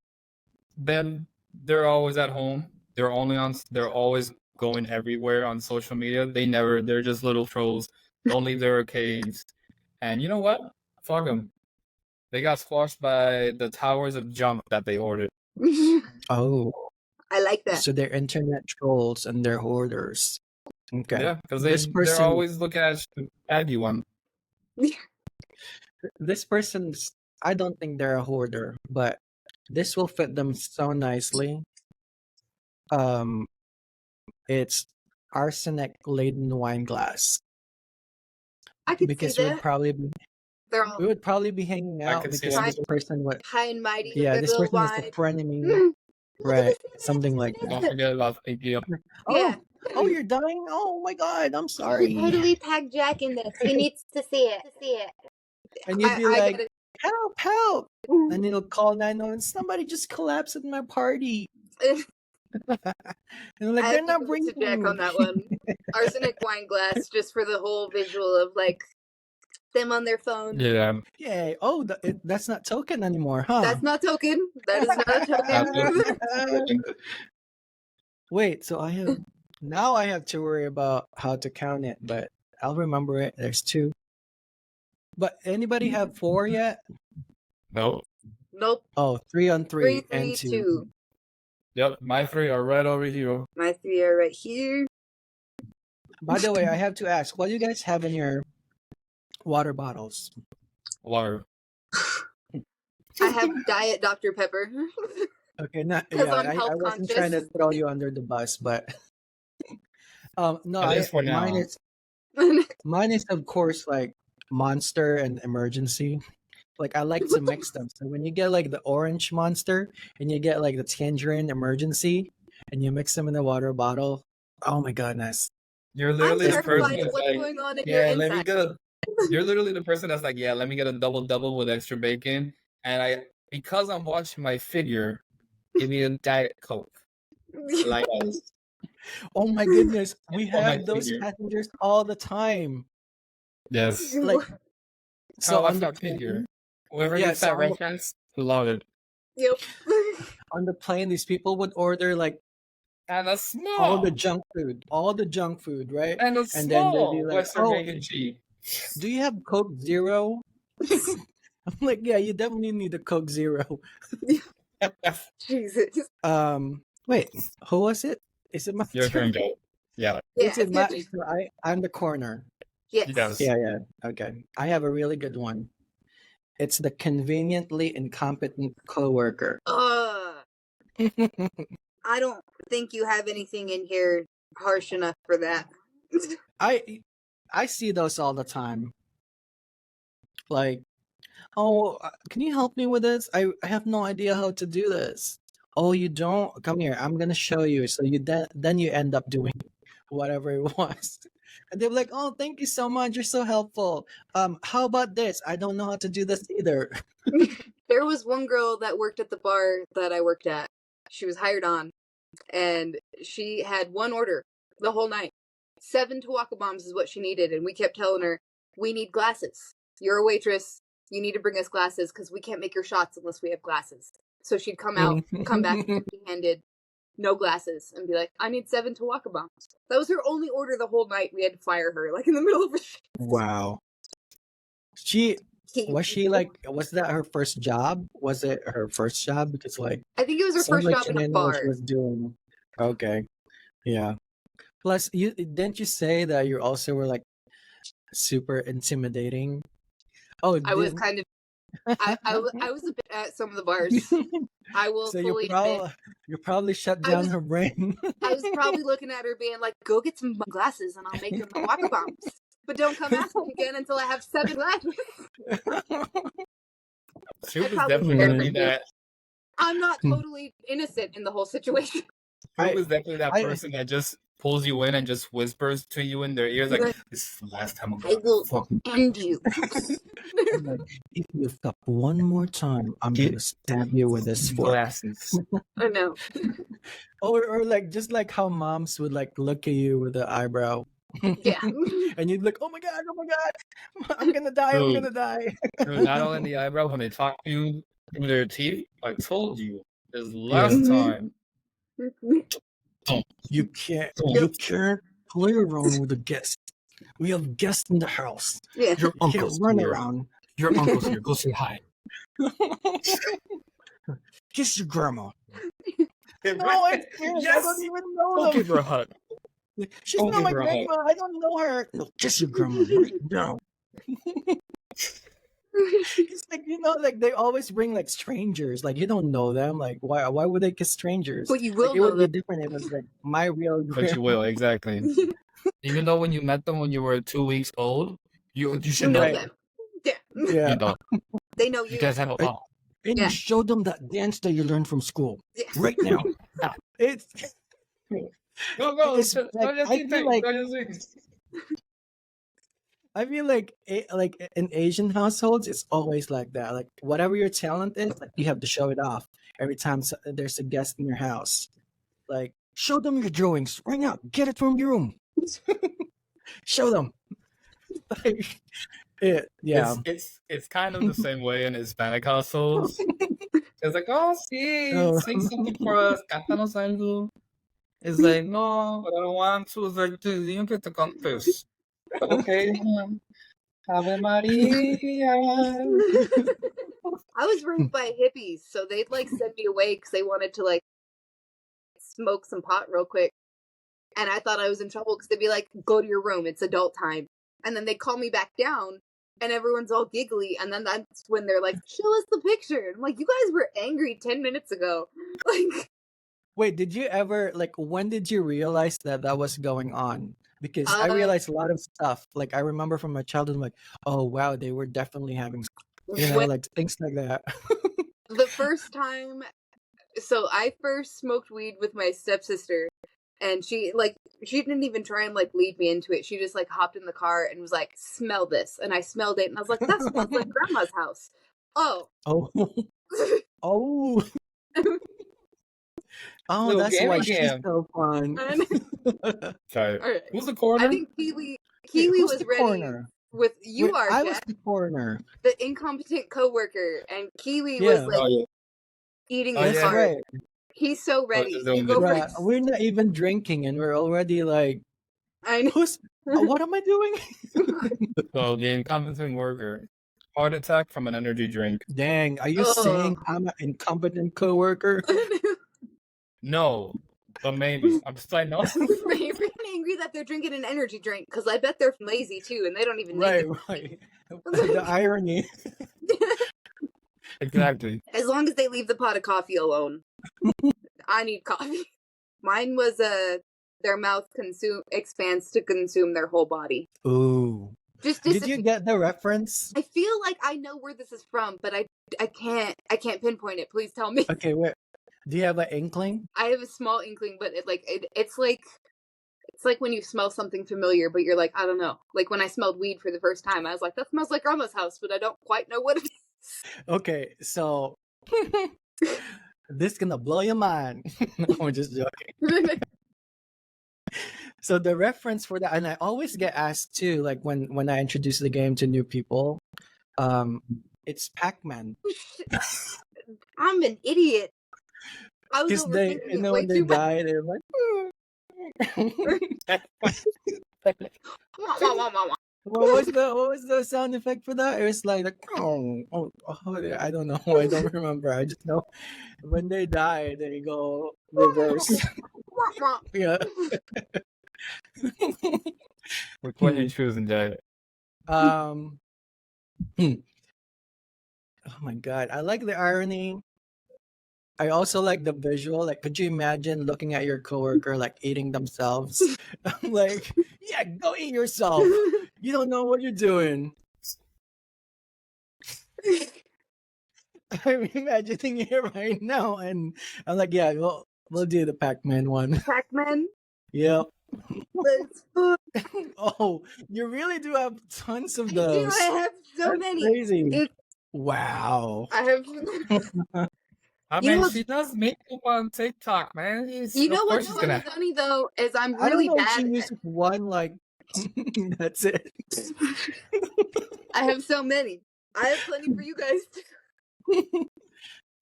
then they're always at home. They're always going everywhere on social media. They're just little trolls. Don't leave their arcades. And you know what? Fuck them. They got squashed by the towers of junk that they ordered. Oh, I like that. so they're internet trolls and they're hoarders. Okay. Yeah, because This they're person- always looking at you one. This person's, I don't think they're a hoarder, but this will fit them so nicely. It's arsenic laden wine glass I could because see we that. would probably be hanging I out could see because that. this person would, High and mighty. yeah, with this their person little is a wine. frenemy, right? Something like Don't that. forget about APM. Yeah. Oh, you're dying. Oh my God, I'm sorry. Totally tag Jack in this. He needs to see it. And you'd be I like, gotta- help, help. And it'll call 911. Somebody just collapsed at my party. And I'm like, I they're have to not go bringing to Jack on that one. Arsenic wine glass, just for the whole visual of like them on their phone. Yeah. Yay. Oh, that's not token anymore, huh? That's not token. That is not a token. Absolutely. Wait, so now I have to worry about how to count it, but I'll remember it. There's 2. But anybody have 4 yet? No. Nope. Oh, 3 on 3 3, and 3, 2. 2. Yep, my 3 are right over here. My 3 are right here. By the way, I have to ask, what do you guys have in your water bottles? Water. I have Diet Dr. Pepper. Okay, Because yeah, I'm health I wasn't conscious. trying to throw you under the bus, but no, At least for mine now. is of course like Monster and Emergency. Like I like to mix them. So when you get like the orange Monster and you get like the tangerine Emergency, and you mix them in a water bottle, oh my goodness! You're I'm literally the person terrified of that's what's like, going on in your yeah, let me inside. get a. You're literally the person that's like, yeah, let me get a double with extra bacon, and because I'm watching my figure, give me a Diet Coke. Like us. Oh my goodness, we On my have those figure. passengers all the time. Yes. Like so Oh, I on the forgot figure. plane, Whoever yeah. gets So that reference, love it. Yep. on the plane, these people would order like And a all the small. junk food, right? And a And then they'd be small like, Western "Oh, mac and cheese. do you have Coke Zero?" I'm like, "Yeah, you definitely need a Coke Zero." Jesus. Wait, who was it? Is it my Your turn? turn, go. Yeah. Yeah. So I'm the corner. Yes. Yes. Yeah. Okay, I have a really good one. It's the conveniently incompetent coworker. I don't think you have anything in here harsh enough for that. I see those all the time. Like, oh, can you help me with this? I have no idea how to do this. Oh, you don't? Come here. I'm gonna show you. So then you end up doing whatever it was. And they're like, "Oh, thank you so much. You're so helpful. How about this? I don't know how to do this either." There was one girl that worked at the bar that I worked at. She was hired on, and she had one order the whole night. 7 Tawaka bombs is what she needed, and we kept telling her, "We need glasses. You're a waitress. You need to bring us glasses because we can't make your shots unless we have glasses." So she'd come back empty-handed, no glasses, and be like, "I need 7 Tawaka bombs." That was her only order the whole night. We had to fire her, like in the middle of a shift. Wow. Was that her first job? Was it her first job? Because like I think it was her sounds first like job she in a didn't know what bar. she was doing. Okay. Yeah. Plus, didn't you say that you also were like super intimidating? Oh, I was kind of. I was a bit at some of the bars. I will so fully admit. you probably shut down her brain. I was probably looking at her being like, "Go get some glasses and I'll make your Tawaka bombs. But don't come ask me again until I have 7 glasses." Soup is definitely gonna be that. I'm not totally innocent in the whole situation. Soup is definitely that person that just pulls you in and just whispers to you in their ears like, "This is the last time I'm I will fucking end you." Like, if you fuck one more time, I'm gonna stab you with this fork. glasses." I know. Or like just like how moms would like look at you with the eyebrow. Yeah. And you'd look, oh my god, I'm gonna die, I'm gonna die. Not only in the eyebrow, when they talk to you through their teeth, I told you this last time. You can't play around with a guest. We have guests in the house. Yeah. Your uncle's run here. around. Your uncle's here. Go say hi. Kiss your grandma. No, I don't even know Don't them. give her a hug. She's Don't not give my her a hug. grandma. I don't know her. No, kiss your grandma right now. It's like, like they always bring like strangers. Like you don't know them. Like why would they kiss strangers? But you will like, it know would be them. different. It was like my real grandma. But you will, exactly. Even though when you met them when you were 2 weeks old, you should know them. Yeah. You know. They know you. You guys have a ball. And you show them that dance that you learned from school. Yeah. Right now. It's Go. It's like, I feel like in Asian households, it's always like that. Like whatever your talent is, like you have to show it off every time there's a guest in your house. Like show them your drawings right now. Get it from your room. Show them. Like, yeah. It's kind of the same way in Hispanic households. It's like, oh, sí, sing something for us. Cántanos algo. It's like, no, but I don't want to. It's like, dude, you get to contest. Okay. Ave Maria. I was raised by hippies, so they'd like send me away because they wanted to like smoke some pot real quick. And I thought I was in trouble because they'd be like, go to your room, it's adult time. And then they call me back down and everyone's all giggly. And then that's when they're like, show us the picture. And I'm like, you guys were angry 10 minutes ago. Like, Wait, did you ever, like, when did you realize that that was going on? Because I realized a lot of stuff. Like, I remember from my childhood, like, oh, wow, they were definitely having, when like things like that. the first time, so I first smoked weed with my stepsister. And she didn't even try and like lead me into it. She just like hopped in the car and was like, smell this. And I smelled it and I was like, that smells like grandma's house. Oh. Oh. Oh. Oh, Little that's game why she's again. so fun. Sorry. All right. Who's the coroner? I think Kiwi Who's was the ready coroner? with you Wait, are I was Jack, the coroner. the incompetent coworker, and Kiwi Yeah. was like Oh, yeah. eating Oh, the That's yeah. car. right. He's so Oh, ready. just You doing go the- Bruh, first. we're not even drinking and we're already like, I know. what am I doing? So the incompetent worker. Heart attack from an energy drink. Dang, are you Oh. saying I'm an incompetent coworker? No, but maybe. I'm just like, no. You're getting angry that they're drinking an energy drink because I bet they're lazy too and they don't even Right, need right. The irony. it. Exactly. As long as they leave the pot of coffee alone. I need coffee. Mine was their mouth expands to consume their whole body. Ooh. Just Did you get the reference? I feel like I know where this is from, but I can't pinpoint it. Please tell me. Okay, wait. Do you have an inkling? I have a small inkling, but it's like when you smell something familiar, but you're like, I don't know. Like when I smelled weed for the first time, I was like, that smells like grandma's house, but I don't quite know what it is. Okay, so this gonna blow your mind. I'm just joking. So the reference for that, and I always get asked too, like when I introduce the game to new people, it's Pac-Man. I'm an idiot. I was Because they, overthinking you it know, way when they too much. die, they're like, what was the sound effect for that? It was like, I don't know. I don't remember. I just know when they die, they go reverse. Yeah. Which one you choosing, Jay? Oh my god, I like the irony. I also like the visual. Like, could you imagine looking at your coworker like eating themselves? I'm like, yeah, go eat yourself. You don't know what you're doing. I'm imagining it right now, and I'm like, yeah, we'll do the Pac-Man one. Pac-Man. Yep. Let's fun. Oh, you really do have tons of I do. those. I have so That's many. crazy. Wow. I have. I You mean, know- she does makeup on TikTok, man. You know of course what's she's really gonna. funny though is I'm I don't really know if she bad. uses one, like, that's it. I have so many. I have plenty for you guys.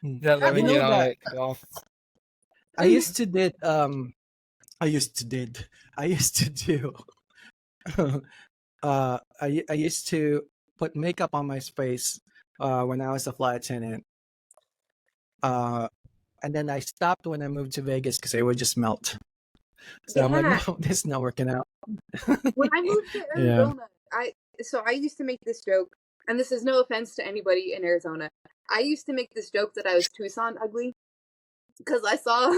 Yeah, let me You know get on that- it. Y'all. I used to do I used to put makeup on my face when I was a flight attendant. And then I stopped when I moved to Vegas because it would just melt. So I'm like, Yeah. no, this is not working out. When I moved to Yeah. Arizona, I used to make this joke, and this is no offense to anybody in Arizona. I used to make this joke that I was Tucson ugly because I saw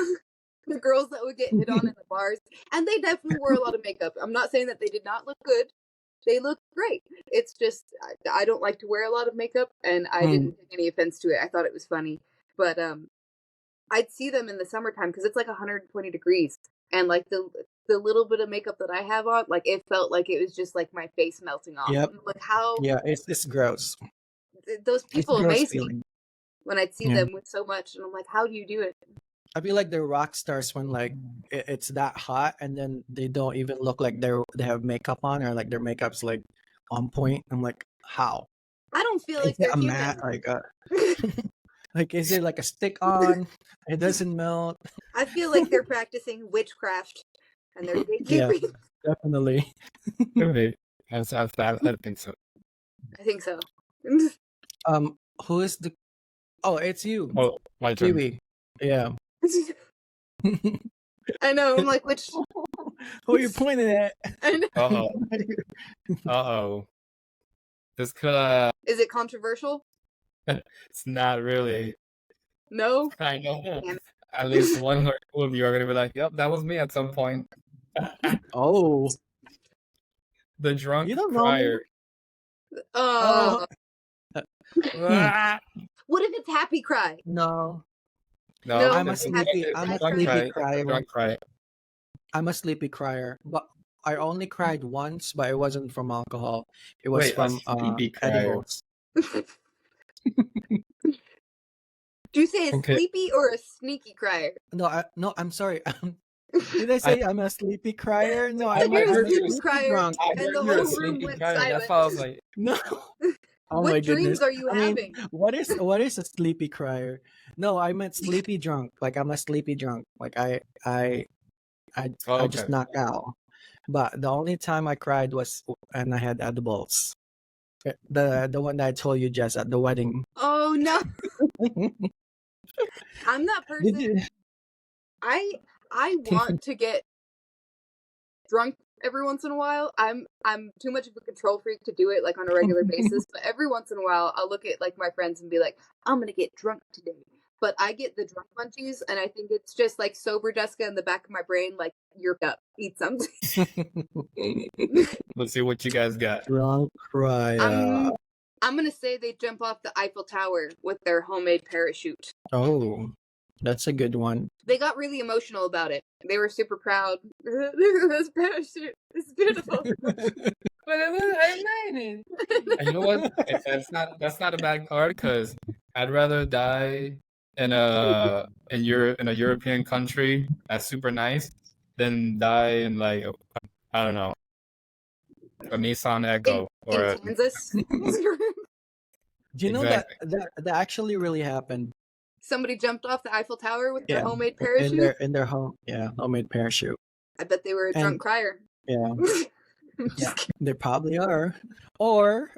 the girls that would get hit on in the bars, and they definitely wore a lot of makeup. I'm not saying that they did not look good. They look great. It's just I don't like to wear a lot of makeup, and I didn't take any offense to it. I thought it was funny, but I'd see them in the summertime because it's like 120 degrees, and like the little bit of makeup that I have on, like it felt like it was just like my face melting off. Yep. Like how Yeah, it's gross. those It's people a gross amaze me feeling. when I'd see Yeah. them with so much, and I'm like, how do you do it? I feel like they're rock stars when like it's that hot and then they don't even look like they have makeup on or like their makeup's like on point. I'm like, how? I don't feel like Is it they're a human. matte? Like is it like a stick on? It doesn't melt. I feel like they're practicing witchcraft, and they're Yeah, gatekeeping. definitely. Really? I think so. I think so. Who is the? Oh, it's you, Oh, my turn. Kiwi. Yeah. I know. I'm like, which? Who are you pointing at? I know. Uh-oh. This could Is it controversial? it's not really. No. I know. Damn it. At least one or two of you are gonna be like, "Yep, that was me at some point." Oh, The drunk you don't know me. crier. Oh. Ah! What if it's happy cry? No, No, I'm a this is- sleepy. it's I'm a drunk sleepy cry. crier. Drunk cry. I'm a sleepy crier, but I only cried once, but it wasn't from alcohol. It was Wait, a from sleepy crier. edibles. Do you say a Okay. sleepy or a sneaky crier? No, I'm sorry. Did I say I'm a sleepy crier? No, I I'm heard a a sleepy sleepy crier. drunk. I And heard the you're a whole room sleepy went crier. That's silent. why I was like, No. Oh What my dreams goodness. are you I mean, having? what is a sleepy crier? No, I meant sleepy drunk. Like I'm a sleepy drunk. Like I oh, just okay. knocked out. But the only time I cried was when I had edibles. The one that I told you, Jess, at the wedding. Oh no, I'm that Did person. you? I want to get drunk every once in a while. I'm too much of a control freak to do it like on a regular basis, but every once in a while I'll look at like my friends and be like, I'm gonna get drunk today. But I get the drunk munchies, and I think it's just like sober Jessica in the back of my brain, like, you're up, eat something. Let's see what you guys got. Drunk crier. I'm gonna say they jump off the Eiffel Tower with their homemade parachute. Oh, that's a good one. They got really emotional about it. They were super proud. This parachute is beautiful. But I made it. And you know what? That's not a bad card because I'd rather die in a European country that's super nice than die in like I don't know, a Nissan Echo or in Kansas. Do you know exactly. that actually really happened? Somebody jumped off the Eiffel Tower with their Yeah, homemade parachute. in their home, homemade parachute. I bet they were a drunk And crier. yeah, I'm just kidding. they probably are, or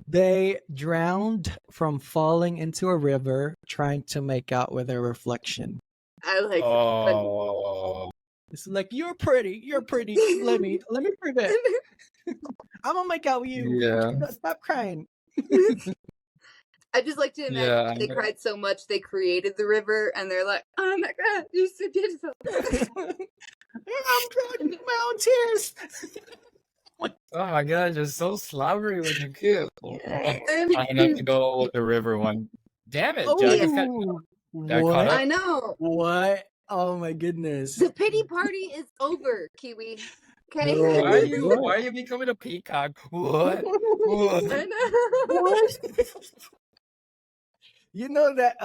they drowned from falling into a river trying to make out with their reflection. I like that. Oh, It's like you're pretty. Let me prove it. I'm gonna make out with you. yeah, Stop crying. I just like to imagine yeah. they cried so much they created the river, and they're like, "Oh my god, you're so beautiful." I'm drowning my own tears. Oh my god, you're so slobbery when you kill. And- I'm gonna have to go with the river one. Damn it, Oh, Jack. Got caught what? up. I know. What? Oh my goodness. The pity party is over, Kiwi. Okay. No. Why are you becoming a peacock? What? What? I know. What? You know that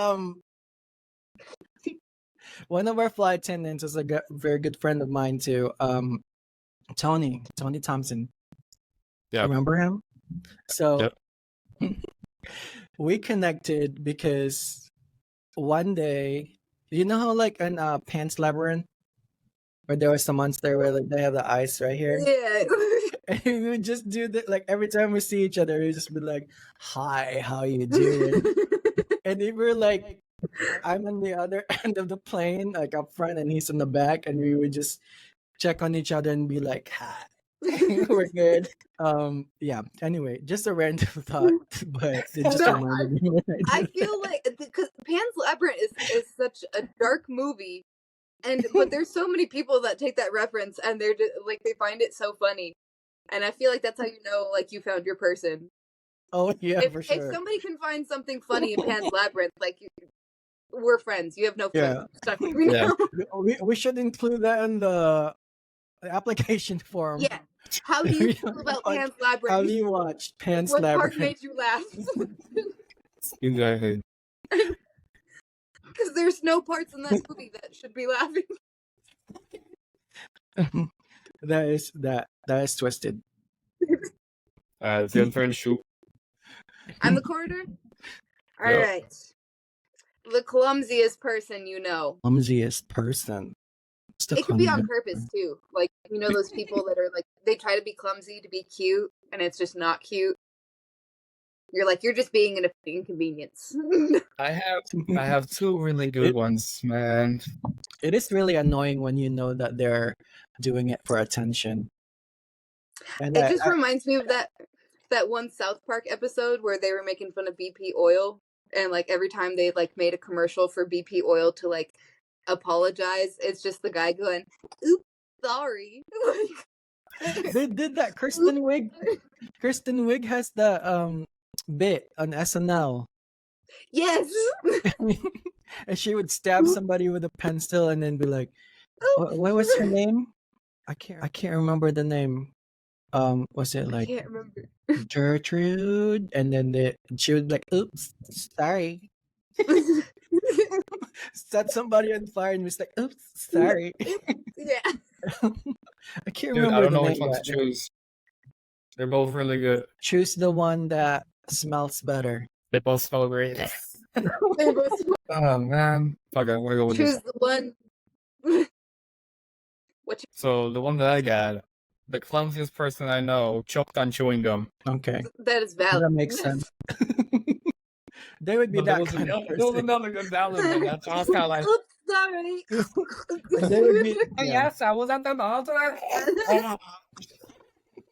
one of our flight attendants is a very good friend of mine too. Tony Thompson. Yeah. Remember him? So Yep. we connected because one day, you know how like in Pan's Labyrinth, where there was the monster where like they have the ice right here, Yeah. and we would just do that. Like every time we see each other, we just be like, "Hi, how you doing?" And if we're like, I'm on the other end of the plane, like up front, and he's in the back, and we would just check on each other and be like, "Hi, we're good." Yeah. Anyway, just a random thought, but it just No, reminded me. When I did feel like because Pan's Labyrinth is such a dark movie, but there's so many people that take that reference and they're just, like they find it so funny, and I feel like that's how you know like you found your person. Oh yeah, If for sure. if somebody can find something funny in Pan's Labyrinth, like we're friends. You have no friends. Yeah. Stuck with me Yeah. now. We should include that in the application form. Yeah. How do you feel about Like, Pan's How Labyrinth? do you watch Pan's What part Labyrinth? made you laugh? Exactly. Because there's no parts in that movie that should be laughing. That is twisted. It's your turn. Shoot. I'm the corridor. All Yep. right. The clumsiest person you know. Clumsiest person. What's the It could be on clumsiest purpose too. Like you know those people that are like they try to be clumsy to be cute, and it's just not cute. You're like, you're just being an inconvenience. I have two really good ones, man. It is really annoying when you know that they're doing it for attention. And It just reminds me of that one South Park episode where they were making fun of BP oil, and like every time they like made a commercial for BP oil to like apologize, it's just the guy going, "Oops, sorry." they did that. Kristen Wiig has the bit on SNL. Yes. And she would stab somebody with a pencil and then be like, what was her name? I can't remember the name. Was it like I can't remember. Gertrude? And then she would be like, oops, sorry. Set somebody on fire and was like, oops, sorry. Yeah. I can't Dude, remember I don't the know name. which one to choose. They're both really good. Choose the one that smells better. They both smell great. They both Oh man, fuck! I want to go with choose this. the one. What So the one that I got, the clumsiest person I know choked on chewing gum. Okay, that is valid. that makes sense. They would be But there that was kind of another, there was person. another good valid one. That's why I was kind of like, Oops, sorry. They would be, yeah. yes, I was at the altar.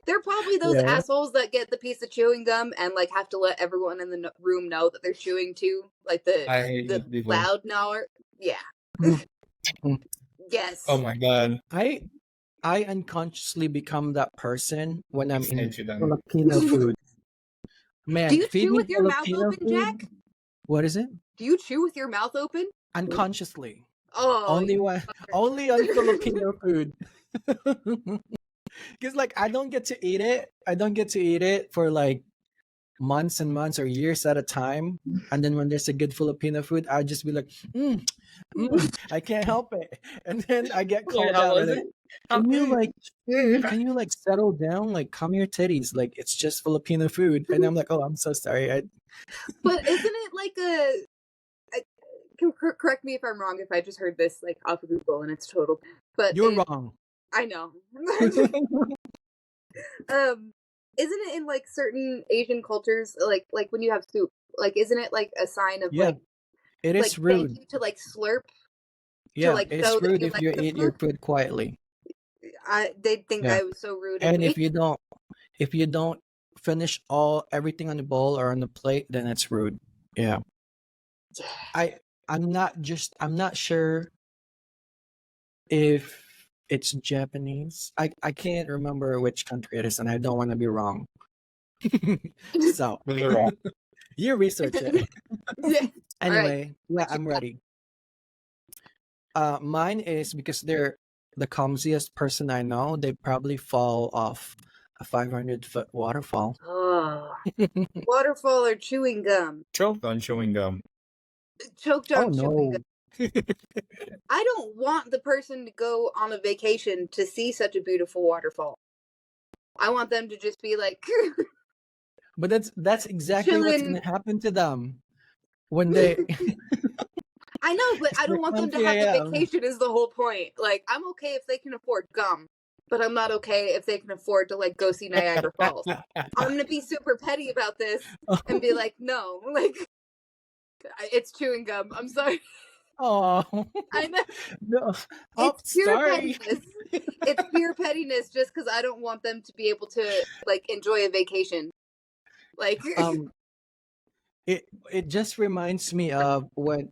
They're probably those Yeah. assholes that get the piece of chewing gum and like have to let everyone in the room know that they're chewing too, like I hate the those people. loud gnawer. Yeah. Mm. Yes. Oh my god. I unconsciously become that person when I'm in Hate you then. Filipino food. Man, Do you feed chew me with your mouth Filipino open, food. Jack? What is it? Do you chew with your mouth open? Unconsciously. Oh, Only on Filipino food. Because like I don't get to eat it. I don't get to eat it for like months and months or years at a time. And then when there's a good Filipino food, I'll just be like, I can't help it. And then I get called how out. was Like, it? can you like settle down? Like, calm your titties. Like, it's just Filipino food. And I'm like, oh, I'm so sorry. but isn't it like correct me if I'm wrong if I just heard this like off of Google and it's total. But You're wrong. I know. Isn't it in like certain Asian cultures like when you have soup, like isn't it like a sign of Yeah, like it is like rude. thank you to like slurp? Yeah, like, it's show that rude you if like you the eat your food? food quietly. They'd think Yeah. I was so rude. And if you don't finish everything on the bowl or on the plate, then it's rude. Yeah. I'm not sure if it's Japanese. I can't remember which country it is, and I don't want to be wrong. So You're wrong. you research it. Yeah. Anyway, yeah, I'm ready. Mine is because they're the clumsiest person I know. They probably fall off a 500-foot waterfall. Oh, waterfall or chewing gum? Choked on chewing gum. Choked Oh on chewing no. gum. I don't want the person to go on a vacation to see such a beautiful waterfall. I want them to just be like, But that's exactly what's chilling. gonna happen to them when they. I know, but I don't want them to have a 1 p.m. vacation is the whole point. Like, I'm okay if they can afford gum, but I'm not okay if they can afford to like go see Niagara Falls. I'm gonna be super petty about this and be like, no, like it's chewing gum. I'm sorry. Oh, I know. no. Oh, It's pure sorry. pettiness. It's pure pettiness just because I don't want them to be able to like enjoy a vacation. Like It just reminds me of when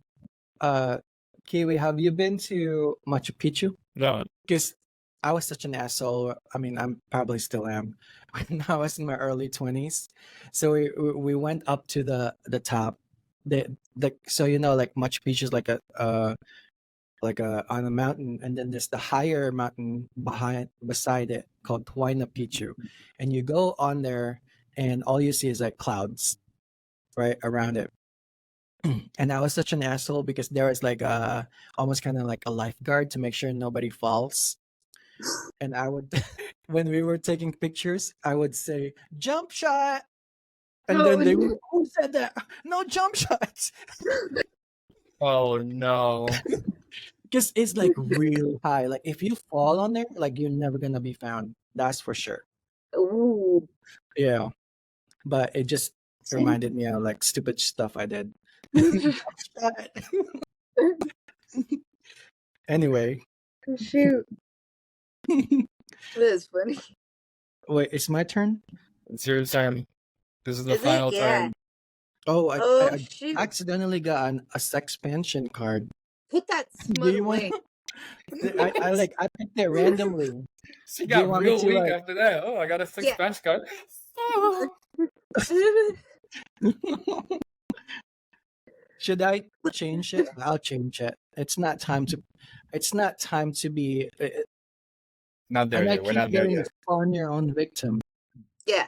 Kiwi, have you been to Machu Picchu? No. Because I was such an asshole. I mean, I'm probably still am when I was in my early 20s. So we went up to the top. So like Machu Picchu is like on a mountain, and then there's the higher mountain beside it called Huayna Picchu, and you go on there, and all you see is like clouds, right around it. And I was such an asshole because there was like almost kind of like a lifeguard to make sure nobody falls. And I would, when we were taking pictures, I would say jump shot, and then they would, who said that? No jump shots. Oh no. Because it's like real high. Like if you fall on there, like you're never gonna be found. That's for sure. ooh. Yeah. But it just It reminded me of like stupid stuff I did. Anyway. Shoot. That is funny. Wait, it's my turn? It's your turn. This is the Is it? final Yeah. turn. Oh, Oh, I shoot. accidentally got a sexpansion card. Put that Do smut you want? away. I picked it randomly. She Do you got want me real to, weak like- after that. Oh, I got a six Yeah. bench card. Should I change it? I'll change it. It's not time to be. Not there And I yet. We're keep not there getting yet. spawn your own victim. Yeah.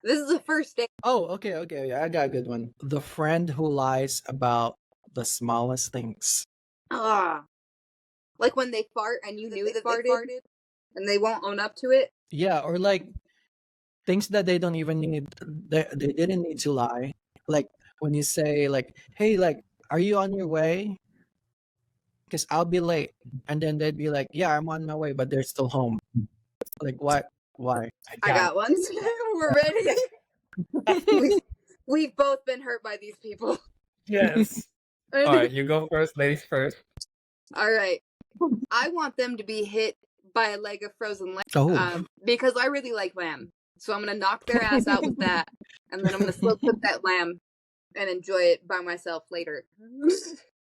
This is the first day. Oh, okay. Yeah, I got a good one. The friend who lies about the smallest things. Ah. Like when they fart and you knew that they farted and they won't own up to it. Yeah, or like things that they don't even need. They didn't need to lie. Like when you say like, "Hey, like, are you on your way? Because I'll be late," and then they'd be like, "Yeah, I'm on my way," but they're still home. Like, what? Why? I got one. We're ready. We've both been hurt by these people. Yes. All right, you go first, ladies first. All right. I want them to be hit by a leg of frozen lamb Oh, because I really like lamb. So I'm going to knock their ass out with that. And then I'm going to slow cook that lamb and enjoy it by myself later.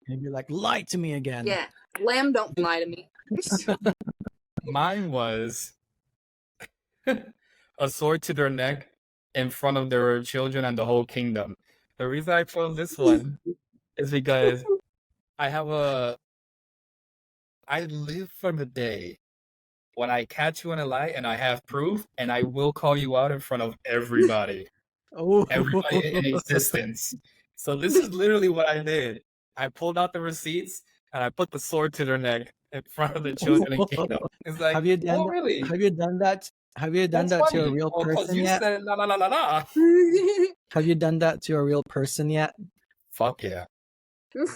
and you're like, lie to me again. Yeah. Lamb don't lie to me. Mine was a sword to their neck in front of their children and the whole kingdom. The reason I chose this one is because I live for the day when I catch you in a lie and I have proof and I will call you out in front of everybody. Oh, Everybody in existence. So this is literally what I did. I pulled out the receipts and I put the sword to their neck in front of the children and kingdom. It's like, Have you done? oh, really? Have you done that? Have you done That's that to a funny. real Well, 'cause person you yet? said la la la la la. Have you done that to a real person yet? Fuck yeah. Dude,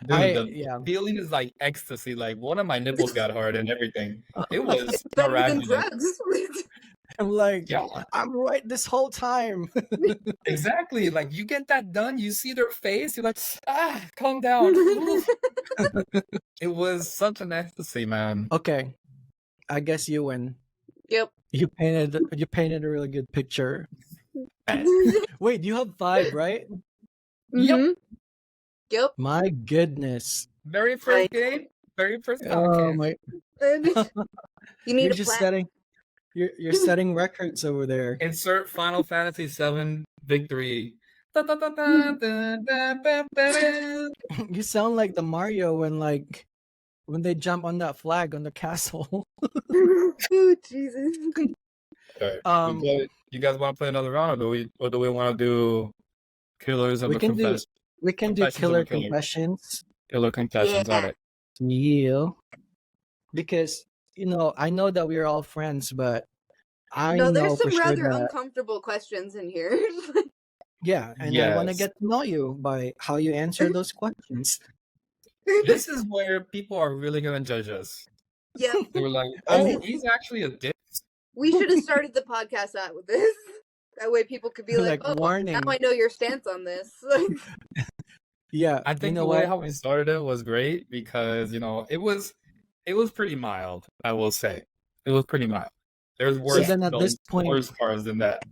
Yeah. the feeling is like ecstasy. Like one of my nipples got hard and everything. It was It's better than miraculous. drugs. I'm like, Yeah, I'm right this whole time. exactly. Like you get that done, you see their face, you're like, calm down. It was such an ecstasy, man. Okay, I guess you win. Yep. You painted a really good picture. Wait, you have 5, right? Mhm. Yep. My goodness. Very first game, very first Oh podcast. my! You need You're a just plat- setting. You're setting records over there. Insert Final Fantasy VII victory. You sound like the Mario when they jump on that flag on the castle. Oh, Jesus. Okay. You guys want to play another round, or do we want to do killers of we the can do confession? Confessions of killer a killer. confessions. Killer confessions. Yeah. All right. Yeah. Because I know that we're all friends, but I No, know there's for some sure rather that uncomfortable questions in here. yeah, and I want to Yes. get to know you by how you answer those questions. This is where people are really gonna judge us. Yep. They were like, I "Oh, mean- he's actually a dick." We should have started the podcast out with this. That way people could be like, Like, oh, warning. now I know your stance on this. Yeah, I think you know the way what? how we started it was great because it was pretty mild. I will say it was pretty mild. There's worse, then at this point- worse parts than that.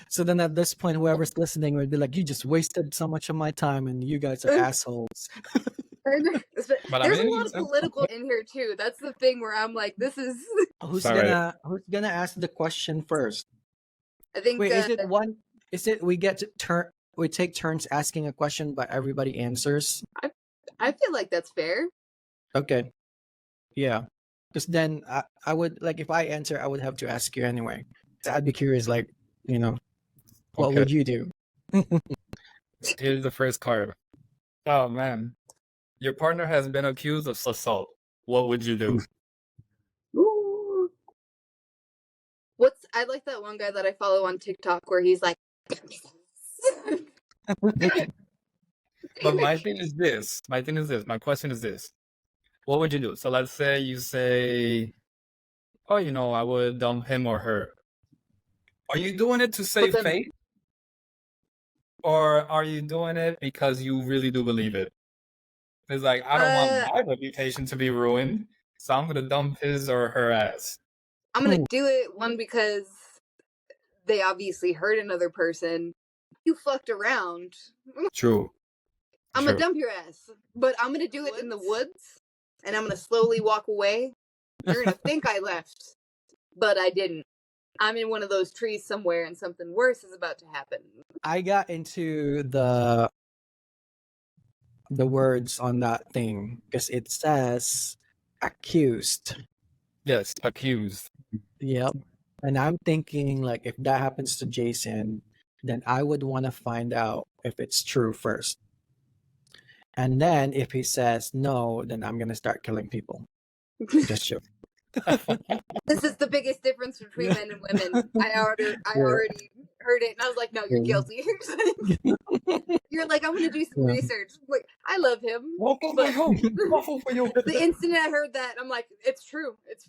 So then at this point, whoever's listening would be like, "You just wasted so much of my time, and you guys are assholes." But I There's a mean, lot of political in here too. That's the thing where I'm like, this is. Who's Sorry. gonna ask the question first? I think. Wait, is it one? Is it we get to we take turns asking a question, but everybody answers? I feel like that's fair. Okay. Yeah. Because then I would like if I answer, I would have to ask you anyway. So I'd be curious, like, what Okay. would you do? Here's the first card. Oh man, your partner has been accused of assault. What would you do? Ooh. I like that one guy that I follow on TikTok where he's like. But my thing is this. My question is this. What would you do? So let's say you say, oh, I would dump him or her. Are you doing it to save then- face? or are you doing it because you really do believe it? It's like, I don't want my reputation to be ruined, so I'm gonna dump his or her ass. I'm gonna do it, one, because they obviously hurt another person. You fucked around. True. I'm gonna dump your ass, but I'm gonna do it in the woods, and I'm gonna slowly walk away. You're gonna think I left, but I didn't. I'm in one of those trees somewhere, and something worse is about to happen. I got into the words on that thing because it says accused. Yes, accused. Yep. And I'm thinking, like, if that happens to Jason, then I would want to find out if it's true first. And then if he says no, then I'm gonna start killing people. Just joking. This is the biggest difference between men and women. I already heard it, and I was like, "No, you're guilty." You're like, "I'm gonna do some research." I'm like, I love him. The instant I heard that, I'm like, "It's true. It's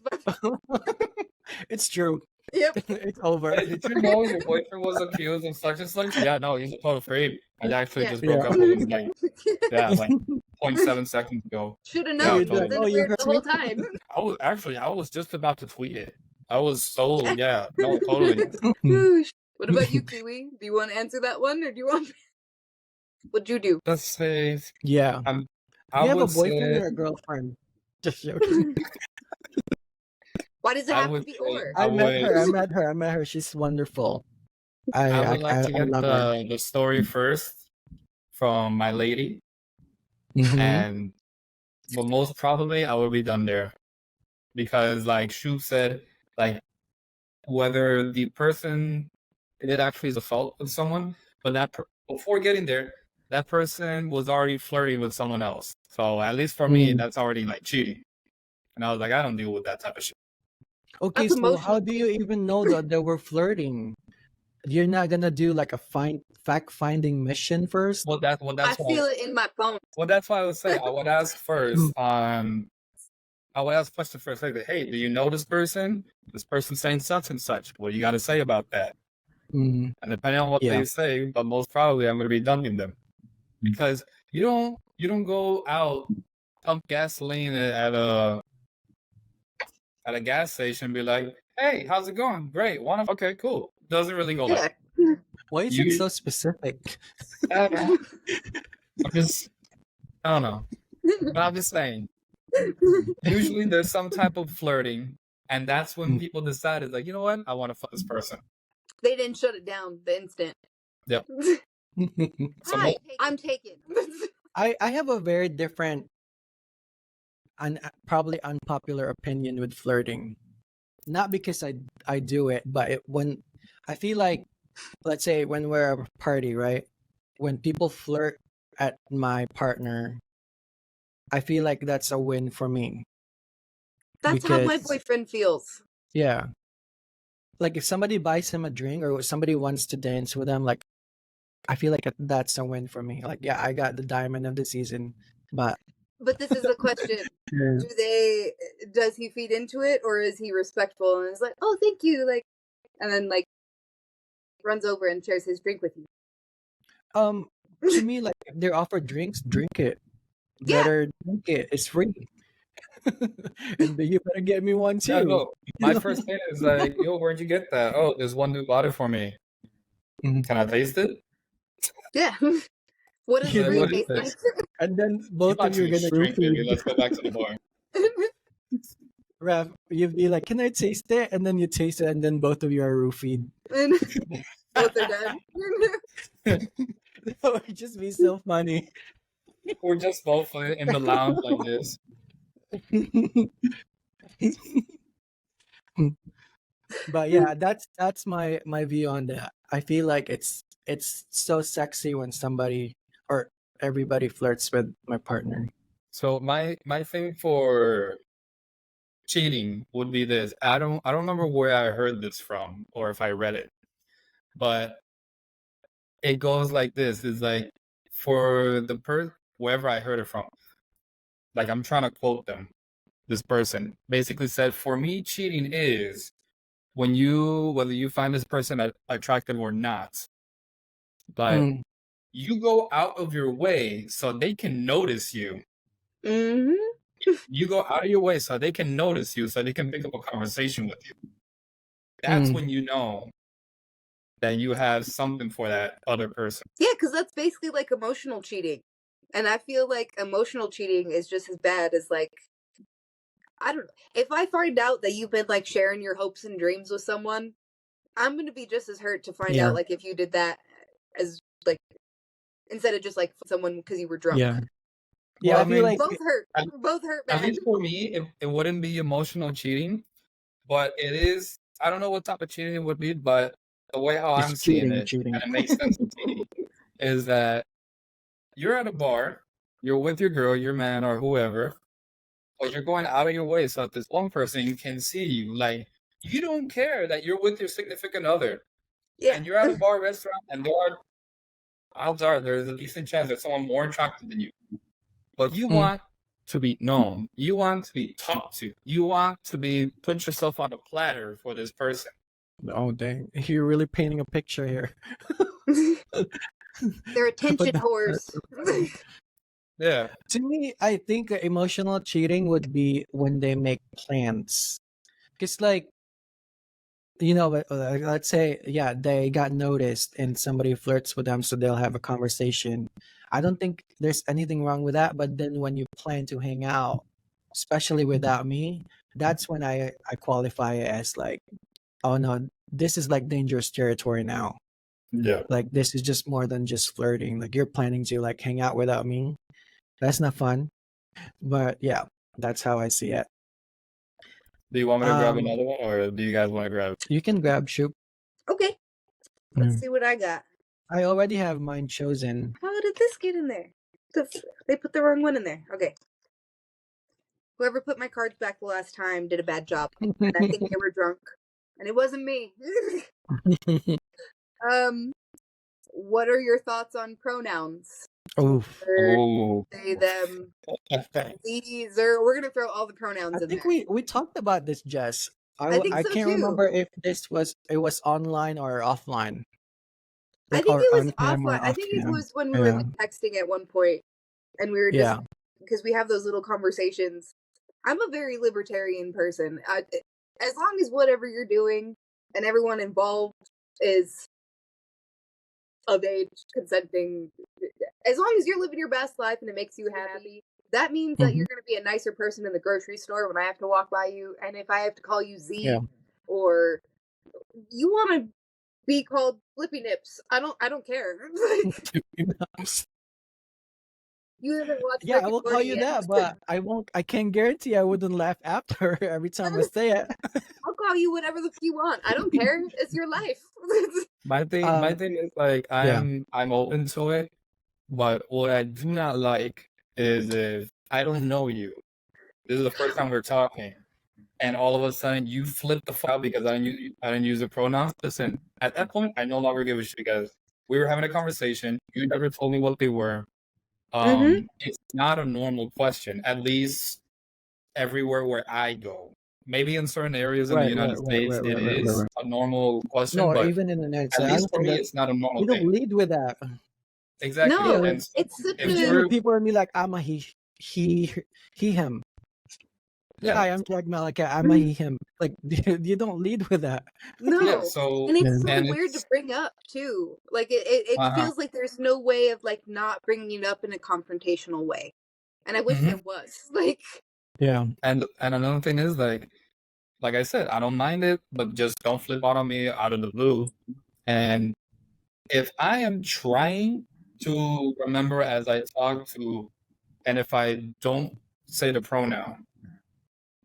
It's true. Yep. It's over. Hey, did you know your boyfriend was accused of such and such? Yeah, no, he's a total freak. I actually just broke up with him like 0.7 seconds ago. Should have known. Yeah, totally. You heard the whole time. I was just about to tweet it. I was so no, totally. What about you, Kiwi? Do you want to answer that one, or do you want? What'd you do? Let's say, Yeah. I Do you have a would boyfriend say, or a girlfriend? Just joking. Why does it I have to would be say, or? I met her. She's wonderful. I would like to get love her. the story first from my lady, Mhm. but most probably I will be done there because, like Shu said, like whether the person did actually assault with someone, but before getting there, that person was already flirting with someone else. So at least for me, that's already like cheating. And I was like, I don't deal with that type of shit. Okay, That's so how do you emotional. even know that they were flirting? You're not gonna do like a fact-finding mission first? Well, that's I feel it in my bones. Well, that's why I would say I would ask first. I would ask question first, like, hey, do you know this person? This person's saying such and such. What do you got to say about that? Mhm. And depending on what Yeah. they say, but most probably I'm going to be done with them because you don't go out pump gasoline at a gas station and be like, hey, how's it going? Great. Okay, cool. Doesn't really go like Yeah. Why is it so specific? I don't know. But I'm just saying. Usually there's some type of flirting, and that's when people decide, it's like, you know what? I want to fuck this person. They didn't shut it down the instant. Yep. So Hi, I'm taken. I have a very different and probably unpopular opinion with flirting. Not because I do it, but when I feel like, let's say when we're at a party, right? When people flirt at my partner, I feel like that's a win for me. That's how my Because boyfriend feels. yeah, like if somebody buys him a drink or somebody wants to dance with him, like I feel like that's a win for me. Like, yeah, I got the diamond of the season, but this is the question: Does he feed into it, or is he respectful and is like, "Oh, thank you," like, and then like runs over and shares his drink with you? To me, like if they're offered drinks, drink it. Yeah. Better drink it. It's free. And you better get me one too. yeah, no. My first thing is like, yo, where'd you get that? Oh, there's one who bought it for me. Can I taste it? Yeah. What does Yeah, free what taste is like? And then both of you are gonna drink, baby. roofie. Let's go back to the bar. Raph, you'd be like, "Can I taste it?" And then you taste it, and then both of you are roofied. And both are done. That would just be so funny. We're just both in the lounge like this. But yeah, that's my view on that. I feel like it's so sexy when somebody or everybody flirts with my partner. So my thing for cheating would be this. I don't remember where I heard this from or if I read it, but it goes like this. It's like for the wherever I heard it from. Like I'm trying to quote them. This person basically said, for me, cheating is whether you find this person attractive or not, but you go out of your way so they can notice you. Mm-hmm. You go out of your way so they can notice you, so they can pick up a conversation with you. That's when you know that you have something for that other person. Yeah, because that's basically like emotional cheating. And I feel like emotional cheating is just as bad as like, I don't know. If I find out that you've been like sharing your hopes and dreams with someone, I'm gonna be just as hurt to find Yeah. out like if you did that as like instead of just like someone because you were drunk. Yeah. Well, I I feel mean, like Both hurt, at man. least for me, it wouldn't be emotional cheating, but it is. I don't know what type of cheating it would be, but the way how it's I'm seeing it, cheating. and it makes sense to me, is that you're at a bar, you're with your girl, your man, or whoever, but you're going out of your way so that this one person can see you. Like, you don't care that you're with your significant other, Yeah. and you're at a bar, restaurant, and odds are there's a decent chance there's someone more attractive than you. But you want to be known. You want to be talked to. You want to be put yourself on a platter for this person. Oh dang! You're really painting a picture here. They're attention But whores. Yeah. to me, I think emotional cheating would be when they make plans. Because like, let's say, yeah, they got noticed and somebody flirts with them, so they'll have a conversation. I don't think there's anything wrong with that. But then when you plan to hang out, especially without me, that's when I qualify it as like, oh no, this is like dangerous territory now. Yeah. Like this is just more than just flirting. Like you're planning to like hang out without me. That's not fun. But yeah, that's how I see it. Do you want me to grab another one, or do you guys want to grab? You can grab Shoop. Okay. Let's see what I got. I already have mine chosen. How did this get in there? They put the wrong one in there. Okay. Whoever put my cards back the last time did a bad job. And I think they were drunk. And it wasn't me. What are your thoughts on pronouns? Oh, They, them, these, or we're gonna throw all the pronouns I in think there. we talked about this, Jess. I think so can't too. remember if it was online or offline. I Like, think or it was on cam or offline. I off think it cam. was when we were like texting at one point, and we were just Yeah. because we have those little conversations. I'm a very libertarian person. As long as whatever you're doing and everyone involved is of age, consenting, as long as you're living your best life and it makes you happy, that means that you're going to be a nicer person in the grocery store when I have to walk by you, and if I have to call you Z, or you want to be called Flippy Nips, I don't care. Like, you haven't watched Yeah, Rick I and will call Morty you yet. that, but I won't. I can't guarantee I wouldn't laugh after every time I say it. I'll call you whatever the f you want. I don't care. It's your life. My thing is like I'm open to it, but what I do not like is if I don't know you. This is the first time we're talking, and all of a sudden you flip the file because I didn't use the pronouns. Listen, at that point, I no longer give a shit because we were having a conversation. You never told me what they were. It's not a normal question, at least everywhere where I go. Maybe in certain areas in the United States, it is a normal question, No, or but even in the United at States, least for me, it's not a normal we don't thing. lead with that. Exactly. No, And it's such if a you're, People are me like, I'm a he, him. yeah, Hi, I'm Greg Malika. I'm a he, him. Like, you don't lead with that. no, yeah. So and it's so and weird to it's bring up too. Like it feels like there's no way of like not bringing it up in a confrontational way, and I wish there was. Like, Yeah. and another thing is like I said, I don't mind it, but just don't flip out on me out of the blue. And if I am trying to remember as I talk to, and if I don't say the pronoun,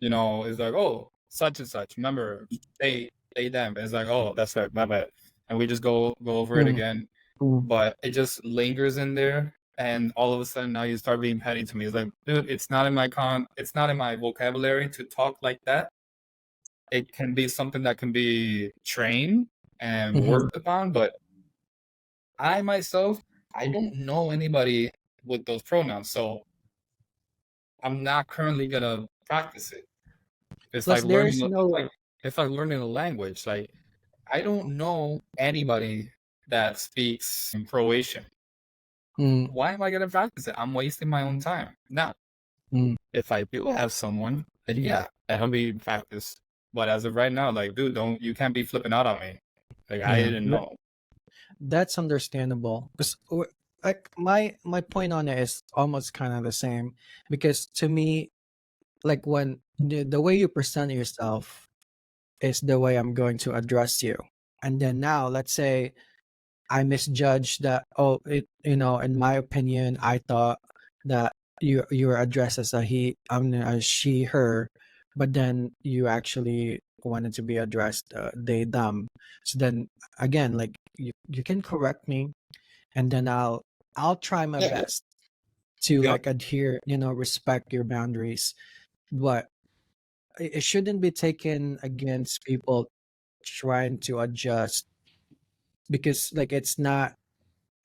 it's like, oh, such and such. Remember, they them. It's like, oh, that's right, my bad. And we just go over it again. But it just lingers in there, and all of a sudden now you start being petty to me. It's like, dude, it's not in my vocabulary to talk like that. It can be something that can be trained and worked upon, but I myself, I don't know anybody with those pronouns, so I'm not currently gonna practice it. It's Plus, like learning. there's no. It's like learning a language. Like I don't know anybody that speaks Croatian. Mm, Why am I gonna practice it? I'm wasting my own time. Now, mm, if I do have someone, then yeah, that'll be practice. But as of right now, like, dude, you can't be flipping out on me. Like, I yeah. didn't know. That's understandable. Because like my point on it is almost kind of the same. Because to me, like when the way you present yourself is the way I'm going to address you. And then now, let's say I misjudged that. Oh, in my opinion, I thought that you were addressed as a he, a she, her, but then you actually wanted to be addressed they, them. So then again, like you can correct me, and then I'll try my Yeah. best to Yep. like adhere, respect your boundaries, but it shouldn't be taken against people trying to adjust, because like it's not,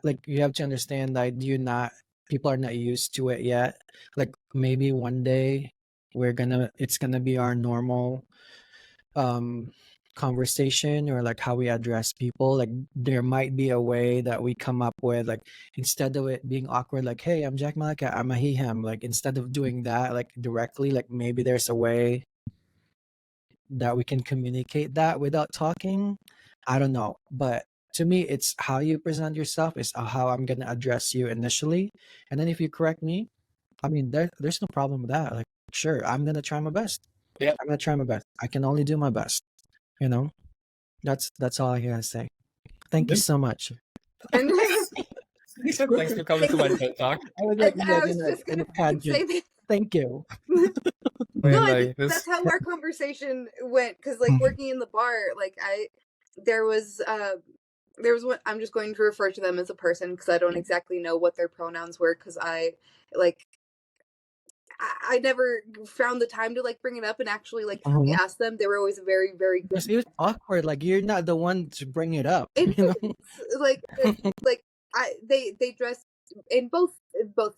like you have to understand that you not people are not used to it yet. Like maybe one day it's gonna be our normal um conversation, or like how we address people. Like there might be a way that we come up with, like instead of it being awkward, like, hey, I'm Jack Malika, I'm a he, him, like instead of doing that like directly, like maybe there's a way that we can communicate that without talking. I don't know, but to me, it's how you present yourself is how I'm gonna address you initially, and then if you correct me, I mean, there's no problem with that. Like, sure, I'm gonna try my best. Yep. I'm gonna try my best. I can only do my best. You know, that's all I gotta say. Thank you Yep. so much. And Thanks for coming to my TED Talk. I was like, I was just in a gonna say pageant. that. Thank you. I No, mean, I like think this. that's how our conversation went. Because like working in the bar, like there was one. I'm just going to refer to them as a person because I don't exactly know what their pronouns were. Because like I never found the time to like bring it up and actually like truly ask them. They were always very, very good. Because it was awkward. Like you're not the one to bring it up. It You know. is like they dress in both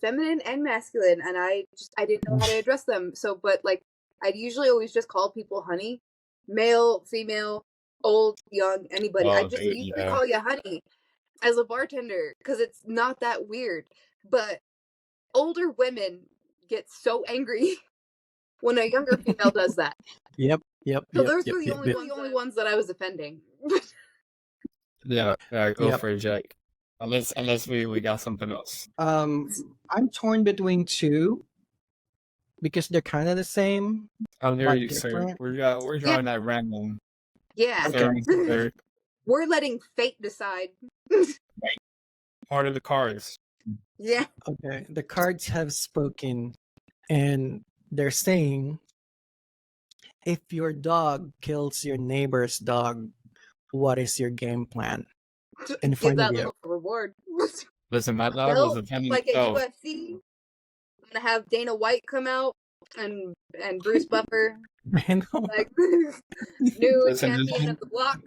feminine and masculine, and I didn't know how to address them. So, but like I'd usually always just call people honey, male, female, old, young, anybody. I Oh, just dude, usually yeah. call you honey as a bartender because it's not that weird. But older women get so angry when a younger female does that. Yep. So those were the only ones that I was offending. Yeah, go Yep. for it, Jack. Unless we got something else. I'm torn between two because they're kind of the same I'm but very sir. different. We're drawing that random. Yeah. Third We're letting fate decide. part of the cards. Yeah. Okay, the cards have spoken, and they're saying, if your dog kills your neighbor's dog, what is your game plan in Give front that of you? little reward. Listen, my dog was Bill, offending like at himself. UFC, I'm gonna have Dana White come out and Bruce Buffer, I know. like new Listen, champion of the block.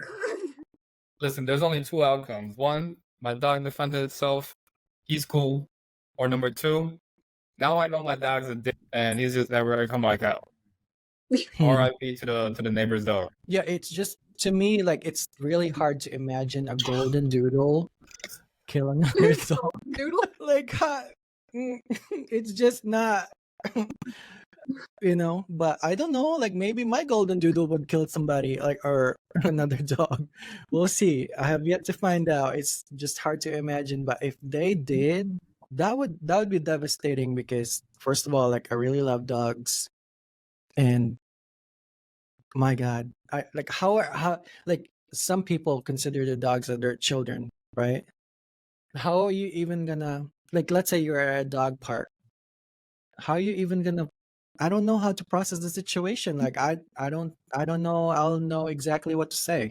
Listen, there's only two outcomes. One, my dog defended itself. He's cool. Or number two, now I know my dog's a dick and he's just never gonna come back out. R.I.P. to the neighbor's dog. Yeah, it's just, to me, like it's really hard to imagine a golden doodle killing another dog. Noodle. Like, it's just not, But I don't know. Like maybe my golden doodle would kill somebody, like, or another dog. We'll see. I have yet to find out. It's just hard to imagine. But if they did, that would be devastating because first of all, like I really love dogs, and my God, I like how like some people consider the dogs as their children, right? How are you even gonna, like, let's say you're at a dog park. How are you even gonna, I don't know how to process the situation. Like I don't know. I'll know exactly what to say.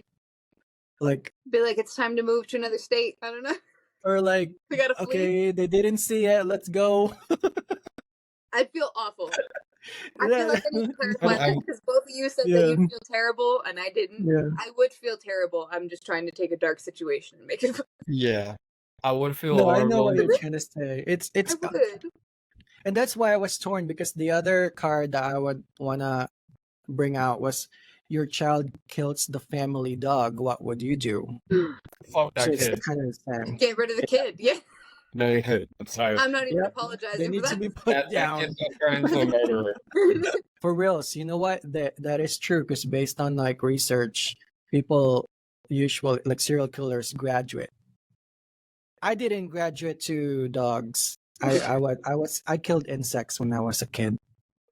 Like, Be like, it's time to move to another state. I don't know. or like, We gotta flee. okay, they didn't see it. Let's go. I'd feel awful. I feel like I need to clarify that because both of you said that Yeah. you feel terrible and I didn't. Yeah. I would feel terrible. I'm just trying to take a dark situation and make it. Yeah. I would feel No, I know horrible. what you're trying to say. It's I would. and that's why I was torn, because the other card that I would wanna bring out was, your child kills the family dog. What would you do? Fuck So that it's kid. kind of the same. Get rid of the kid. Yeah. Very good. I'm sorry. I'm not even Yep. They apologizing need for to that. be put That down. kid got turned into a murderer. For reals, you know what? That is true because based on like research, people usually like serial killers graduate. I didn't graduate to dogs. I killed insects when I was a kid.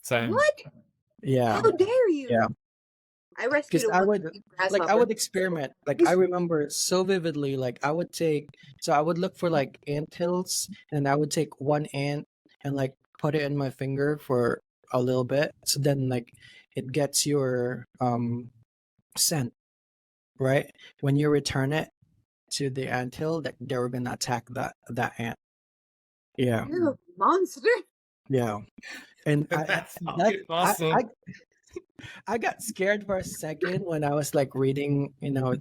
Same. What? Yeah. How dare you? Yeah. I rescued Because a I one would like I would experiment. Like I remember so vividly. Like I would look for like ant hills, and I would take one ant and like put it in my finger for a little bit. So then like it gets your scent, right? When you return it to the ant hill, that they were gonna attack that ant. Yeah, You're a monster. yeah. And That's that awesome. I got scared for a second when I was like reading,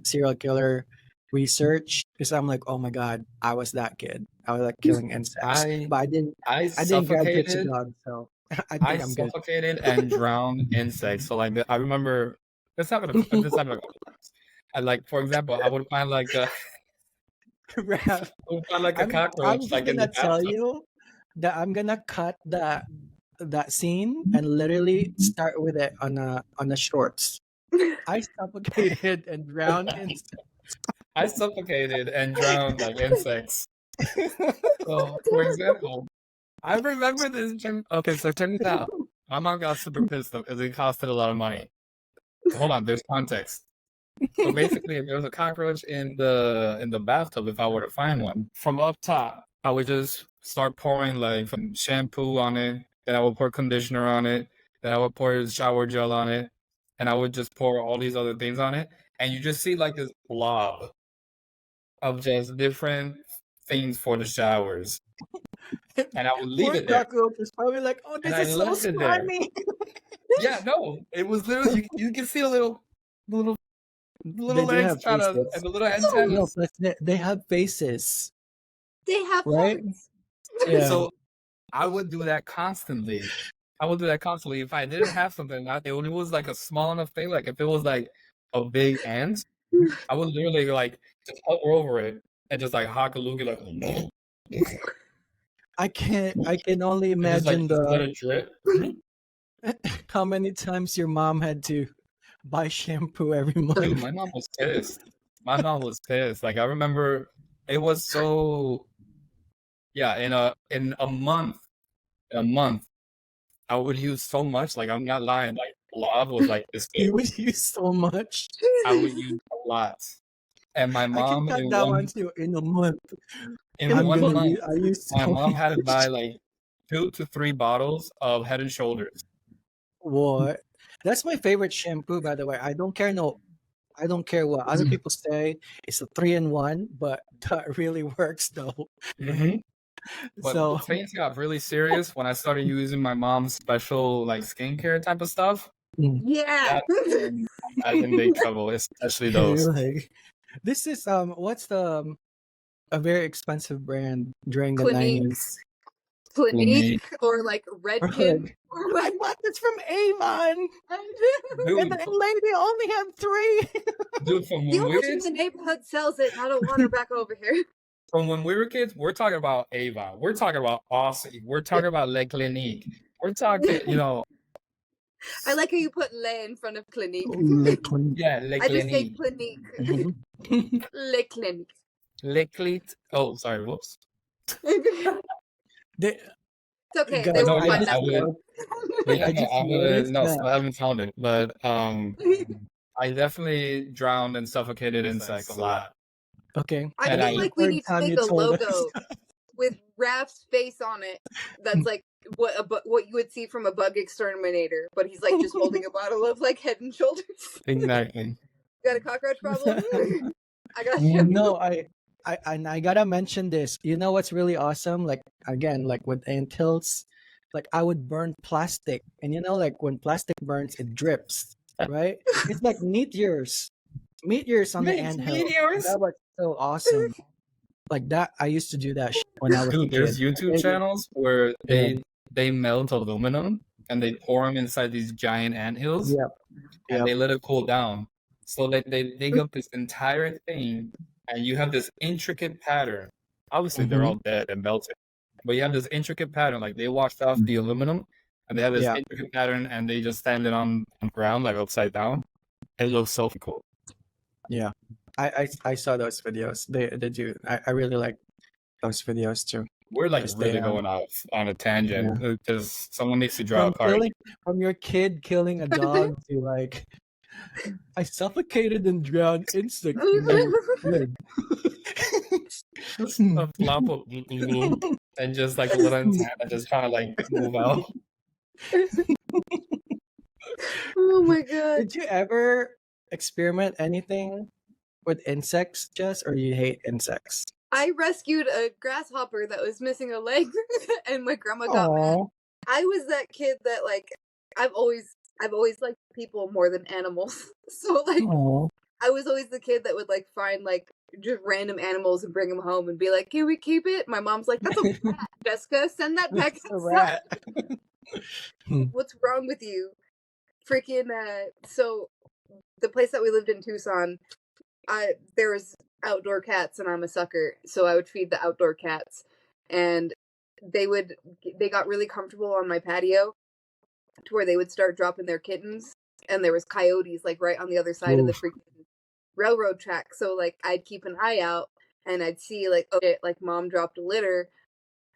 serial killer research because I'm like, oh my god, I was that kid. I was like killing insects, I but I I didn't graduate to suffocated. dogs, so I I think I'm good. suffocated and drowned insects. So like I remember this happened. This happened a couple times. And like for example, I would find like Raph, I would find like a I'm cockroach just like in the gonna tell bathtub. you that I'm gonna cut that scene and literally start with it on a shorts. I suffocated and drowned insects. I suffocated and drowned like insects. So for example, I remember this. Okay, so check this out. My mom got super pissed because it costed a lot of money. Hold on, there's context. So basically, if there was a cockroach in the bathtub, if I were to find one, from up top, I would just start pouring like some shampoo on it. Then I would pour conditioner on it. Then I would pour shower gel on it, and I would just pour all these other things on it. And you just see like this blob of just different things for the showers. And I would leave Poor it there. cockroach is probably like, oh, And this I is so left it there. slimy. Yeah, no, it was literally you can see a little They do legs have trying to faces. and the little No, antennas. but they have faces, They have right? hearts. Yeah. So I would do that constantly. I would do that constantly. If I didn't have something, it was like a small enough thing, like if it was like a big ant, I would literally like just hover over it and just like hock a loogie like I can only and just like imagine just let it drip. how many times your mom had to buy shampoo every Dude, month. my mom was pissed. My mom was pissed. Like I remember it was so yeah, in a month, I would use so much, like I'm not lying, like love was like this You big. would use so much. I would use a lot. And my I can mom cut in that one one too in a month. in one month, I use my so mom had to buy much. like 2 to 3 bottles of Head and Shoulders. What? That's my favorite shampoo, by the way. I don't care what other people say. It's a 3-in-1, but that really works though. Mhm. But So things got really serious when I started using my mom's special like skincare type of stuff. Yeah. I was in big trouble, especially those. like this is what's the a very expensive brand during the Clinique. 90s. Clinique or like Or Redken. like, Or I like, bought this from Avon, and Dude, the lady only had 3. dude, from the when we only were thing kids, the neighborhood sells it, and I don't want her back over here. we're talking about Avon. We're talking about Aussie. We're talking about Le Clinique. We're talking, I like how you put Le in front of Clinique. yeah, Le I just say Clinique. Clinique. Le Clinique. Le Clit. Oh, sorry, whoops. They- It's okay. guys, They No, won't yeah, find I that would. one. But yeah, I no, just I would. noticed No, that. so I haven't found it. But I definitely drowned and suffocated insects a lot. Okay, I And feel I- like we third need to time make you a told us. logo with Raph's face on it. That's like what you would see from a bug exterminator, but he's like just holding a bottle of like Head and Shoulders. Exactly. Got a cockroach problem? I got No, I gotta mention this. You know what's really awesome? Like again, like with anthills, like I would burn plastic, and like when plastic burns, it drips, right? It's like meteors on the anthill. Meteors? That was so awesome. Like that, I used to do that when I was a Dude, there's kid. YouTube channels where Yeah. they melt aluminum and they pour them inside these giant anthills Yep. and Yep. they let it cool down. So they dig up this entire thing and you have this intricate pattern obviously they're all dead and melted. But you have this intricate pattern, like they washed off the aluminum and they have this Yeah. intricate pattern and they just stand it on the ground like upside down. It looks so cool. Yeah. I saw those videos. They do. I really like those videos too. We're like 'Cause really they, going off on a tangent because someone needs to draw From a card. killing, from your kid killing a dog to like, I suffocated and drowned insects in my fridge. Just a flop of glue and just like a little antenna just trying to like move out. Oh my god. Did you ever experiment anything with insects, Jess, or you hate insects? I rescued a grasshopper that was missing a leg, and my grandma got mad. Aw. I was that kid that like I've always liked people more than animals. So like Aw. I was always the kid that would like find like just random animals and bring them home and be like, "Can we keep it?" My mom's like, "That's a rat, Jessica. Send that back It's a outside. rat. What's wrong with you?" Freaking so the place that we lived in Tucson, there was outdoor cats and I'm a sucker, so I would feed the outdoor cats, and they got really comfortable on my patio to where they would start dropping their kittens, and there was coyotes like right on the other side of the Oof. freaking railroad track. So like I'd keep an eye out and I'd see like, okay, like mom dropped a litter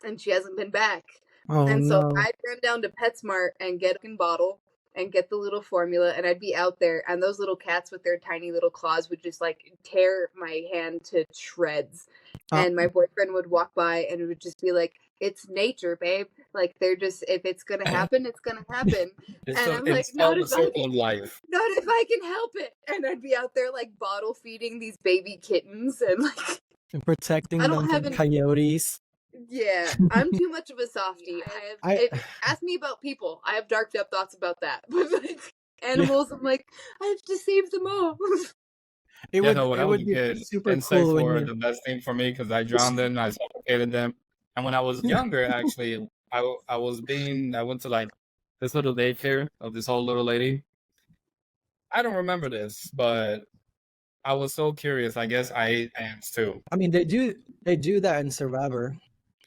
and she hasn't been back. Oh And so no. I'd run down to PetSmart and get a bottle and get the little formula, and I'd be out there, and those little cats with their tiny little claws would just like tear my hand to shreds. And my boyfriend would walk by and it would just be like, "It's nature, babe. Like they're just, if it's gonna happen, it's gonna happen." And I'm like, It's all the circle of life. not if I can help it. And I'd be out there like bottle feeding these baby kittens and like And protecting I don't them have from an- coyotes. yeah, I'm too much of a softie. Ask me about people. I have darked up thoughts about that. But like animals, I'm like, I have to save them all. It When I would was a be kid, super insects cool when were you the best thing for me because I drowned them, I suffocated them. And when I was younger, actually, I went to like this little daycare of this old little lady. I don't remember this, but I was so curious. I guess I ate ants too. I mean they do that in Survivor.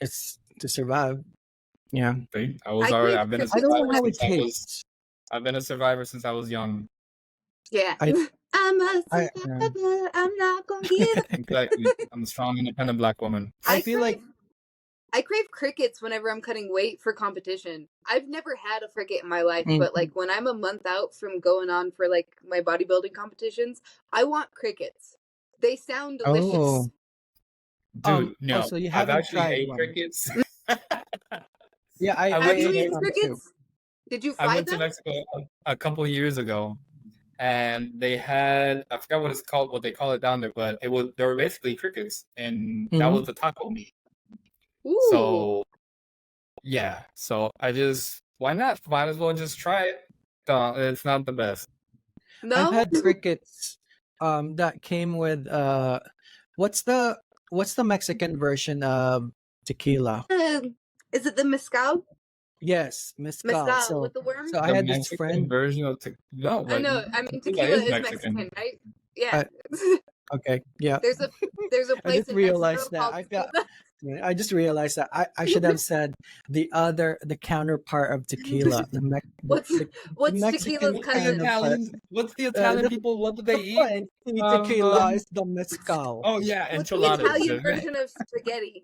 It's to survive. Yeah. See? I've been a I don't know survivor how it since I was tastes. I've been a survivor since I was young. Yeah. I- I'm a I- survivor. I'm not gonna give up. Exactly. I'm a strong, independent black woman. I feel like I crave crickets whenever I'm cutting weight for competition. I've never had a cricket in my life, Mm. but like when I'm a month out from going on for like my bodybuilding competitions, I want crickets. They sound delicious. oh Dude, no. so you I've haven't actually tried ate one. crickets. Yeah, I Have you went to eaten some crickets? too. Did you I fry went to them? Mexico a couple of years ago, and they had, I forgot what they call it down there, but they were basically crickets, and that was the taco meat. Ooh. So yeah, so why not? Might as well just try it. It's not the best. No? I've had crickets that came with what's the Mexican version of tequila? Is it the mezcal? Yes, mezcal. Mezcal with the worm? So I The had this Mexican friend. version of no, I but know. I mean, tequila tequila is Mexican, right? Yeah. Okay, yeah. There's a I place just in realized Mexico that. called I just realized that I should have said the counterpart of tequila. What's Mexican tequila's what's the cousin? Italian? What's the Italian the- people? What do they The eat? fancy tequila is the mezcal. Oh yeah, What's the enchiladas. Italian version of spaghetti?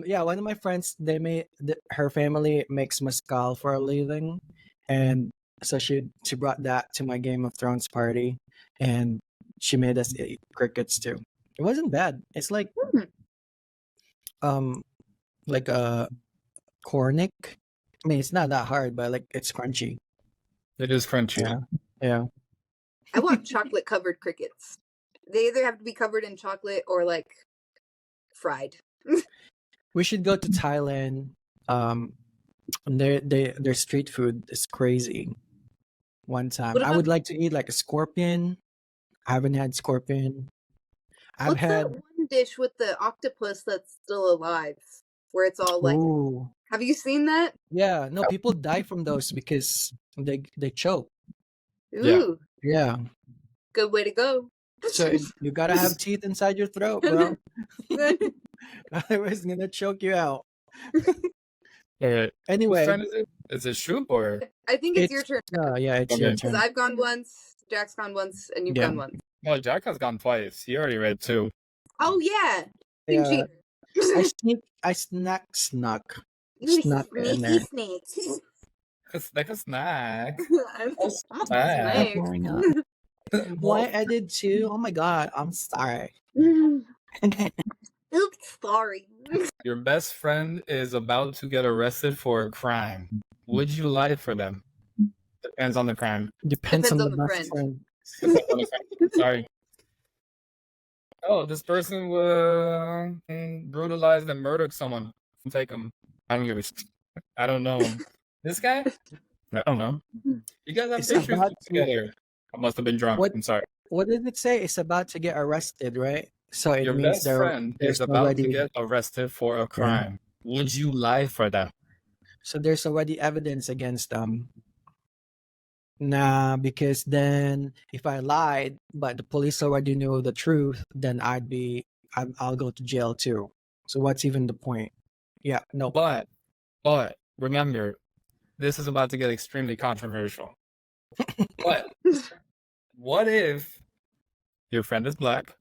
Yeah, one of my friends, her family makes mezcal for a living, and so she brought that to my Game of Thrones party, and she made us eat crickets too. It wasn't bad. It's like a cornic. I mean, it's not that hard, but like it's crunchy. It is crunchy. Yeah. I want chocolate covered crickets. They either have to be covered in chocolate or like fried. We should go to Thailand. Their street food is crazy. One time, What I about- would like to eat like a scorpion. I haven't had scorpion. I've What's had. that one dish with the octopus that's still alive? Where it's all like, Ooh. have you seen that? Yeah, no, people die from those because they choke. Ooh, Yeah. Yeah. good way to go. So you gotta have teeth inside your throat, bro. Otherwise, it's gonna choke you out. Whose Anyway, turn is it? Is it Shoop or? I think it's your it's turn yeah, it's your Okay. because turn. I've gone once, Jack's gone once, and you've Yeah. gone once. Well, Jack has gone twice. He already read 2. Oh yeah, Yeah, cheater. I snuck You in sneaky there. snake. It's like a snack. I'm A a snack. Oh my God. Why I did 2? Oh my God, I'm sorry. Oops, sorry. Your best friend is about to get arrested for a crime. Would you lie for them? Depends on the crime. Depends on Depends the on the best friend. friend. Depends on the crime. Sorry. Oh, this person was brutalized and murdered someone. Take him. I don't give a shit. I don't know him. This guy? I don't know. You guys have It's pictures about to. together. I must have been drunk. What I'm sorry. What did it say? It's about to get arrested, right? So it Your means best friend is there's about to already get arrested for a crime. Would you lie for them? so there's already evidence against them. Nah, because then if I lied, but the police already knew the truth, then I'll go to jail too. So what's even the point? Yeah, no. But remember, this is about to get extremely controversial. But what if your friend is black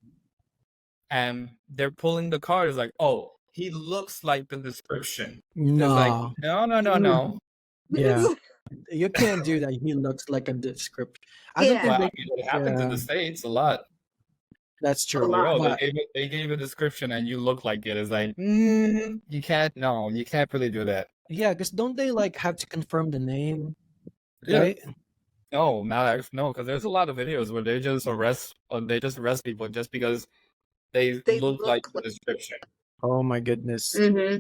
and they're pulling the card? It's like, oh, he looks like the description. It's like, No. no. Yeah. You can't do that. He looks like a description. I don't Yeah. think Well, they it happens in the States a lot. that's true. Like, oh, But they gave a description and you look like it. It's like, you can't really do that. yeah, because don't they like have to confirm the name? Yeah. Right? No, because there's a lot of videos where they just arrest people just because they look like the description. Oh my goodness. Mm-hmm.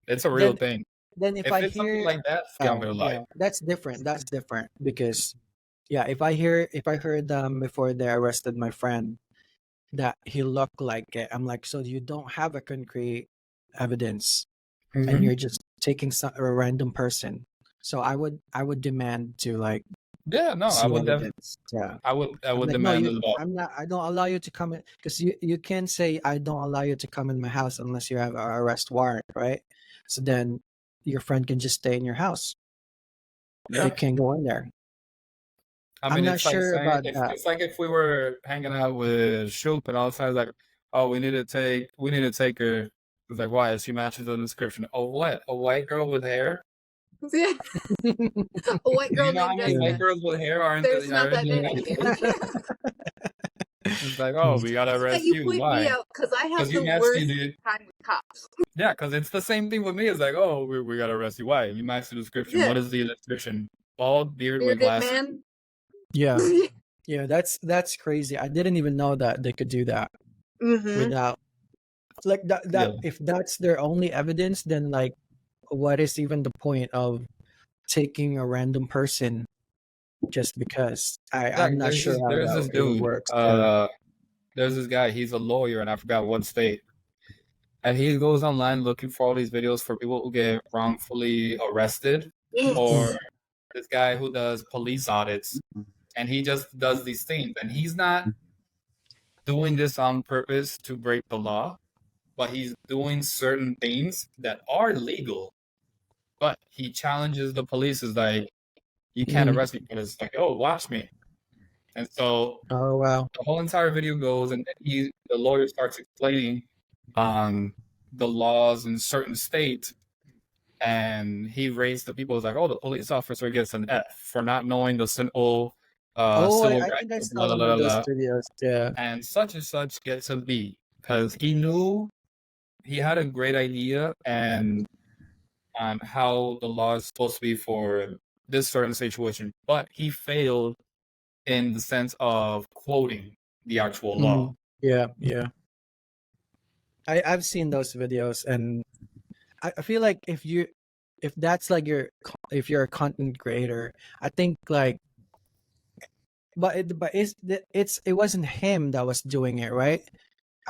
It's a real thing. Then if If I it's something hear like that, I'm gonna lie. yeah, that's different. That's different because yeah, if I heard before they arrested my friend that he looked like it, I'm like, so you don't have a concrete evidence and you're just taking a random person. So I would demand to like Yeah, no, I see would definitely. evidence. Yeah. I would I'm like, no, demand as well. I don't allow you to come in because you can't say I don't allow you to come in my house unless you have an arrest warrant, right? So then your friend can just stay in your house. Yeah. You can't go in there. I mean, I'm not it's like sure saying, about that. it's like if we were hanging out with Shoop and all of a sudden like, oh, we need to take her. It's like, why? She matches the description. Oh, what? A white girl with hair? Yeah. A white girl You know how named many Jessica. white girls with hair aren't There's not that there? many. It's like, oh, we gotta arrest You you. point Why? me out because I have you the matched worst the time with cops. Yeah, because it's the same thing with me. It's like, oh, we gotta arrest you. Why? You match the description. Yeah. What is the description? Bald, beard with Bearded glasses. man. Yeah, yeah, that's crazy. I didn't even know that they could do that Mm-hmm. without like that. Yeah. If that's their only evidence, then like, what is even the point of taking a random person just because? I'm not sure how There's this that dude. works. There's this guy. He's a lawyer, and I forgot what state. And he goes online looking for all these videos for people who get wrongfully arrested, or this guy who does police audits, and he just does these things. And he's not doing this on purpose to break the law, but he's doing certain things that are legal. But he challenges the police. Is like, you can't arrest me, but it's like, oh, watch me. And so Oh wow. the whole entire video goes, and then the lawyer starts explaining the laws in certain states, and he raised the people. It's like, oh, the police officer gets an F for not knowing the simple civil I rights. think I of saw one of those videos. Yeah. And such gets a B because he knew he had a great idea and on how the law is supposed to be for this certain situation, but he failed in the sense of quoting the actual law. Yeah. I've seen those videos, and I feel like if that's like if you're a content creator, I think like, but it wasn't him that was doing it, right?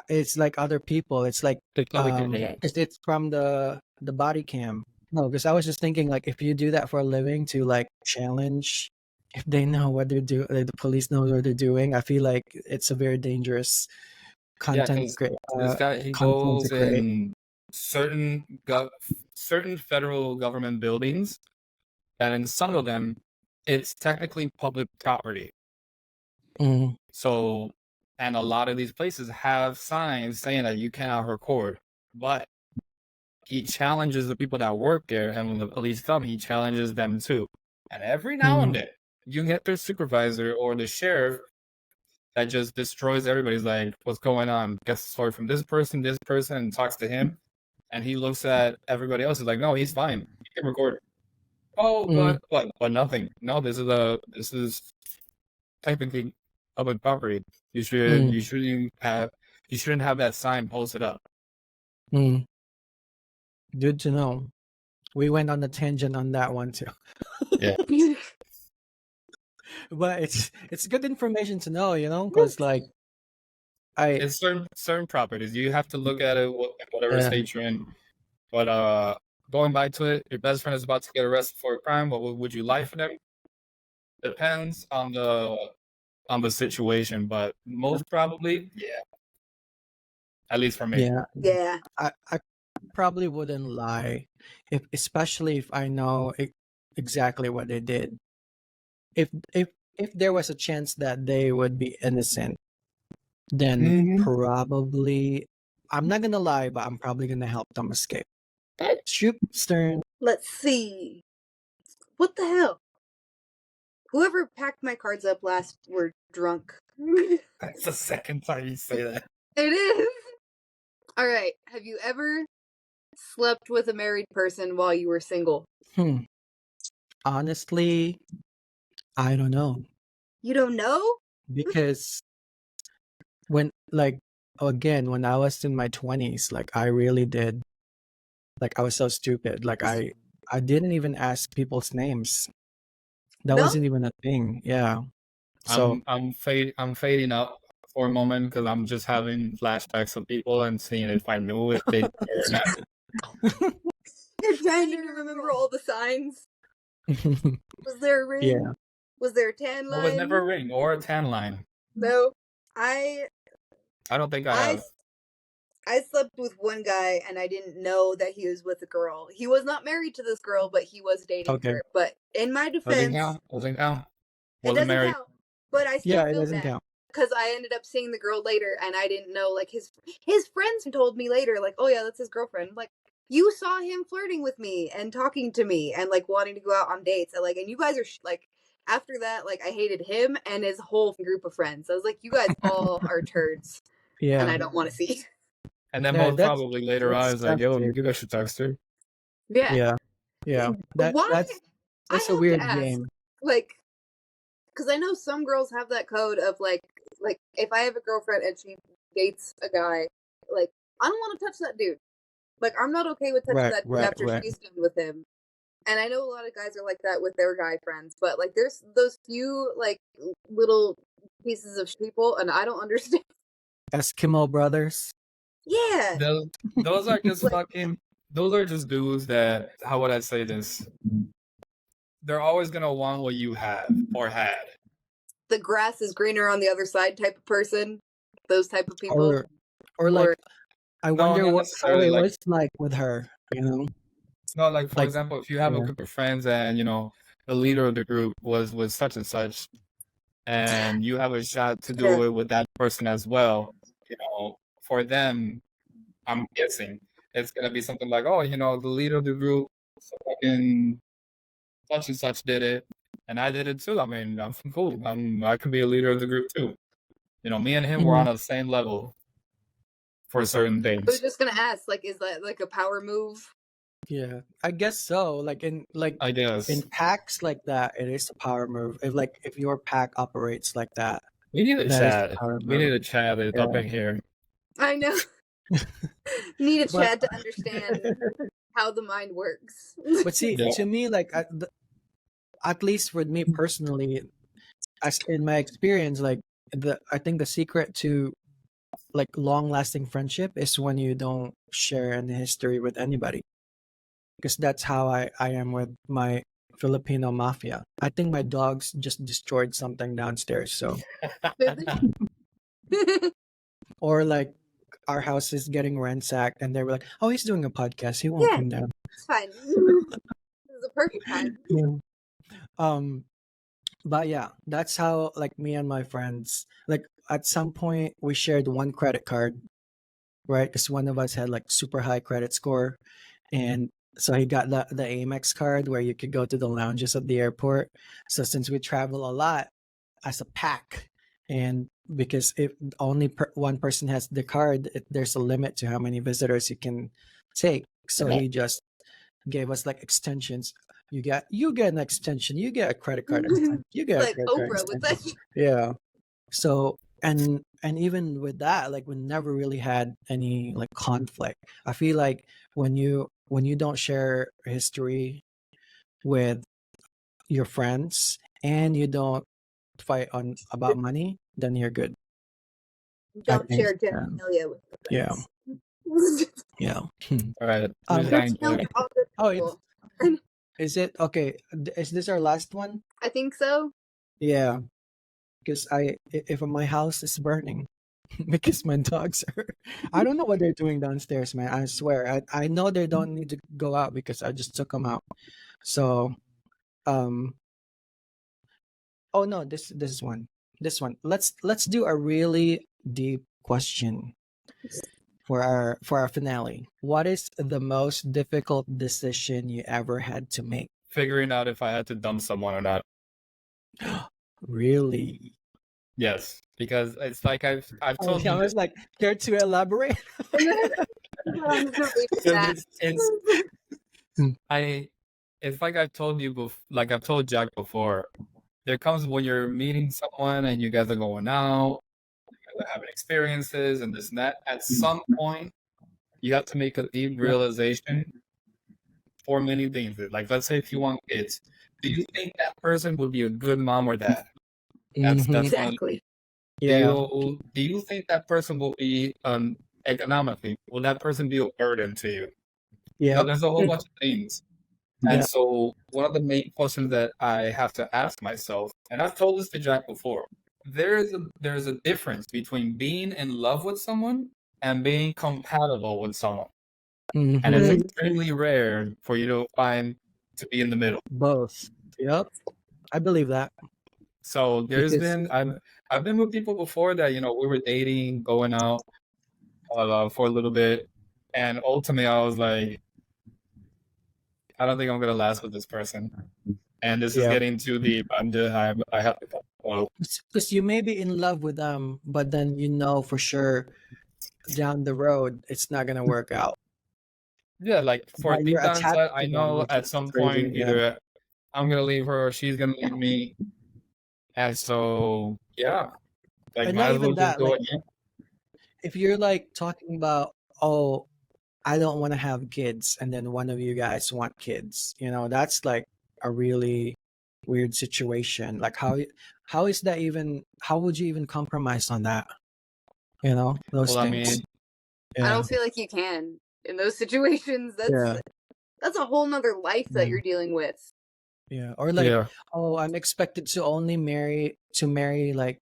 It's like other people. It's like it's from the body cam. No, because I was just thinking like if you do that for a living to like challenge if they know what they're doing, the police knows what they're doing, I feel like it's a very dangerous Yeah, content because this guy he content to goes create. in certain federal government buildings, and in some of them, it's technically public property. Mm, So, and a lot of these places have signs saying that you cannot record, but he challenges the people that work there, and when the police come, he challenges them too. And every now and mm, then, you get their supervisor or the sheriff that just destroys everybody's like, what's going on? Gets the story from this person, and talks to him, and he looks at everybody else. Is like, no, he's fine. He can record. Oh, mm, but nothing. No, this is technically public property. mm, You shouldn't have that sign posted up. mm. Good to know. We went on a tangent on that one too. Yeah. But it's good information to know, because like It's certain properties. You have to look at it whatever yeah, state you're in. But going back to it, your best friend is about to get arrested for a crime. What would you lie for them? Depends on the situation, but most probably, yeah. At least for me. yeah. Yeah. I probably wouldn't lie, especially if I know exactly what they did. If there was a chance that they would be innocent, then Mhm. probably I'm not gonna lie, but I'm probably gonna help them escape. Shoot, Stern. Let's see. What the hell? Whoever packed my cards up last were drunk. That's the second time you say that. It is. All right. Have you ever slept with a married person while you were single? Honestly, I don't know, You don't know? because when when I was in my 20s, like I really did, like I was so stupid. Like I didn't even ask people's names. That No? wasn't even a thing. Yeah. So I'm fading out for a moment because I'm just having flashbacks of people and seeing if I knew if they did or not. You're trying to remember all the signs. Was there a ring? yeah. Was there a tan line? There was never a ring or a tan line. No. I don't think I have. I slept with one guy and I didn't know that he was with a girl. He was not married to this girl, but he was dating Okay. her. But in my Doesn't defense, count. Doesn't count. it Wasn't doesn't married. count. But I still Yeah, it feel doesn't bad count. because I ended up seeing the girl later and I didn't know. Like his friends told me later, like, oh yeah, that's his girlfriend. I'm like, you saw him flirting with me and talking to me and like wanting to go out on dates. And, like, and you guys are like, after that, like I hated him and his whole group of friends. I was like, you guys all are turds, Yeah. and I don't want to see. And then Yeah, most probably later on, that's it's like, yo, tough, dude. you guys should text her. Yeah. Yeah. Why? That's I a have to weird ask, game. like, because I know some girls have that code of like if I have a girlfriend and she dates a guy, like I don't want to touch that dude. Like I'm not okay with touching that dude after she's done with him. And I know a lot of guys are like that with their guy friends, but like there's those few like little pieces of people, and I don't understand. Eskimo brothers. Yeah. Those are just those are just dudes that, how would I say this? They're always going to want what you have or had. The grass is greener on the other side type of person. Those type of people. Or like, I wonder not how necessarily, it like- was like with her, No, like, for Like, example, if you have a group of friends and, the leader of the group was such and such, and you have a shot to do it with that person as well, for them, I'm guessing it's going to be something like, oh, the leader of the group, fucking such and such did it, and I did it too. I mean, I'm cool. I can be a leader of the group too. Me and him were on the same level for certain things. I was just gonna ask, like, is that like a power move? Yeah, I guess so. Like I guess in packs like that, it is a power move. If your pack operates like that, we need a that is chat. a power We move. need a chat up in here. I know. Need a chat to understand how the mind works. But see, to me, like at least with me personally, as in my experience, like I think the secret to like long-lasting friendship is when you don't share any history with anybody, because that's how I am with my Filipino mafia. I think my dogs just destroyed something downstairs. So, or like our house is getting ransacked, and they were like, "Oh, he's doing a podcast. He won't Yeah. come down." It's fine. This is a perfect time. Yeah. Um, but yeah, that's how like me and my friends like at some point we shared one credit card, right? Because one of us had like super high credit score, and so he got the Amex card where you could go to the lounges at the airport. So since we travel a lot as a pack, and because if only one person has the card, there's a limit to how many visitors you can take. So he just gave us like extensions. You get an extension. You get a credit card extension. You get a Like credit card Oprah would extension. say. Yeah. So and even with that, like we never really had any like conflict. I feel like when you don't share history with your friends and you don't fight on about money, then you're good. I Don't think share genitalia with the yeah. friends. Yeah. All right. Genitalia, all good Oh, people. is it okay? Is this our last one? I think so. Yeah, because if my house is burning because my dogs are, I don't know what they're doing downstairs, man. I swear, I know they don't need to go out because I just took them out. So, um, oh no, this one, this one. Let's do a really deep question for our finale. What is the most difficult decision you ever had to make? Figuring out if I had to dump someone or not. Really? Yes, because it's like I've told I you was like, care to elaborate? I'm just gonna leave it at because that. it's like I've told you like I've told Jack before. There comes when you're meeting someone and you guys are going out, you guys are having experiences and this and that. At some point, you have to make a deep realization for many things. Like, let's say if you want kids, do you think that person would be a good mom or dad? That's Mhm. one. Exactly. Yeah. Do you think that person will be economically? Will that person be a burden to you? Yeah. There's a whole bunch of things. Yeah. And so one of the main questions that I have to ask myself, and I've told this to Jack before, there's a difference between being in love with someone and being compatible with someone. And it's Mhm. extremely rare for you to find to be in the middle. Both. Yep. I believe that. So there's Because been I've been with people before that, we were dating, going out for a little bit, and ultimately I was like, I don't think I'm gonna last with this person. And this is yeah, getting too deep. I have to cut. Well, because you may be in love with them, but then you know for sure down the road it's not gonna work out. yeah, like for But deep you're down attached inside, I to them, know which at is some crazy. point Yeah. either I'm gonna leave her or she's gonna leave me. And so yeah, like And might not as well even just that. do Like it. if you're like talking about, oh, I don't want to have kids, and then one of you guys want kids, that's like a really weird situation. Like how is that even? How would you even compromise on that? Those Well, I things. mean, I Yeah. don't feel like you can in those situations. Yeah. That's a whole nother life that you're dealing with. Yeah. Or like, yeah. oh, I'm expected to only marry like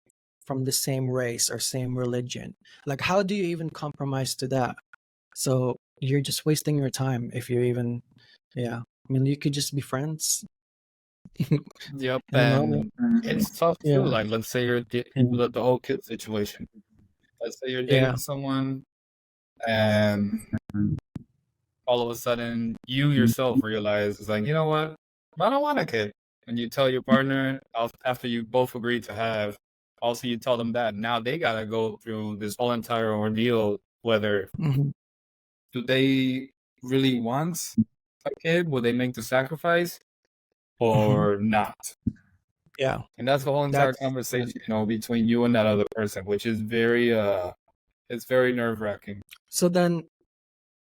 from the same race or same religion. Like, how do you even compromise to that? So you're just wasting your time if you even, yeah. I mean, you could just be friends Yep. in a moment. And it's tough too. Yeah. Like let's say you're Yeah. the whole kid situation. Let's say you're Yeah. dating someone and all of a sudden you yourself realize it's like, you know what? I don't want a kid. And you tell your partner after you both agree to have, also you tell them that now they gotta go through this whole entire ordeal, whether Mhm. do they really want a kid? Will they make the sacrifice or not? Yeah. And that's the whole entire That's conversation, between you and that other person, which is it's very nerve wracking. so then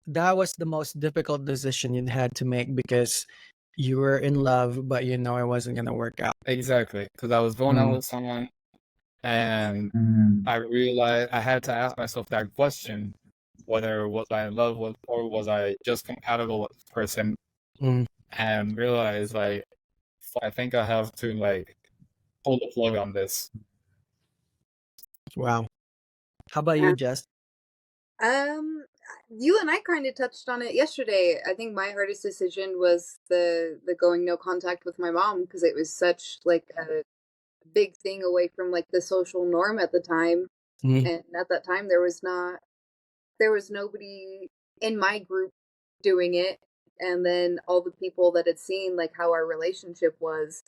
that was the most difficult decision you had to make because you were in love, but it wasn't gonna work out. Exactly. Because I was going out with someone and I realized I had to ask myself that question, whether was I in love with or was I just compatible with this person, Mm. and realize like I think I have to like pull the plug on this. Wow. How about you, Jess? You and I kind of touched on it yesterday. I think my hardest decision was the going no contact with my mom, because it was such like a big thing away from like the social norm at the time. Mhm. And at that time there was nobody in my group doing it. And then all the people that had seen like how our relationship was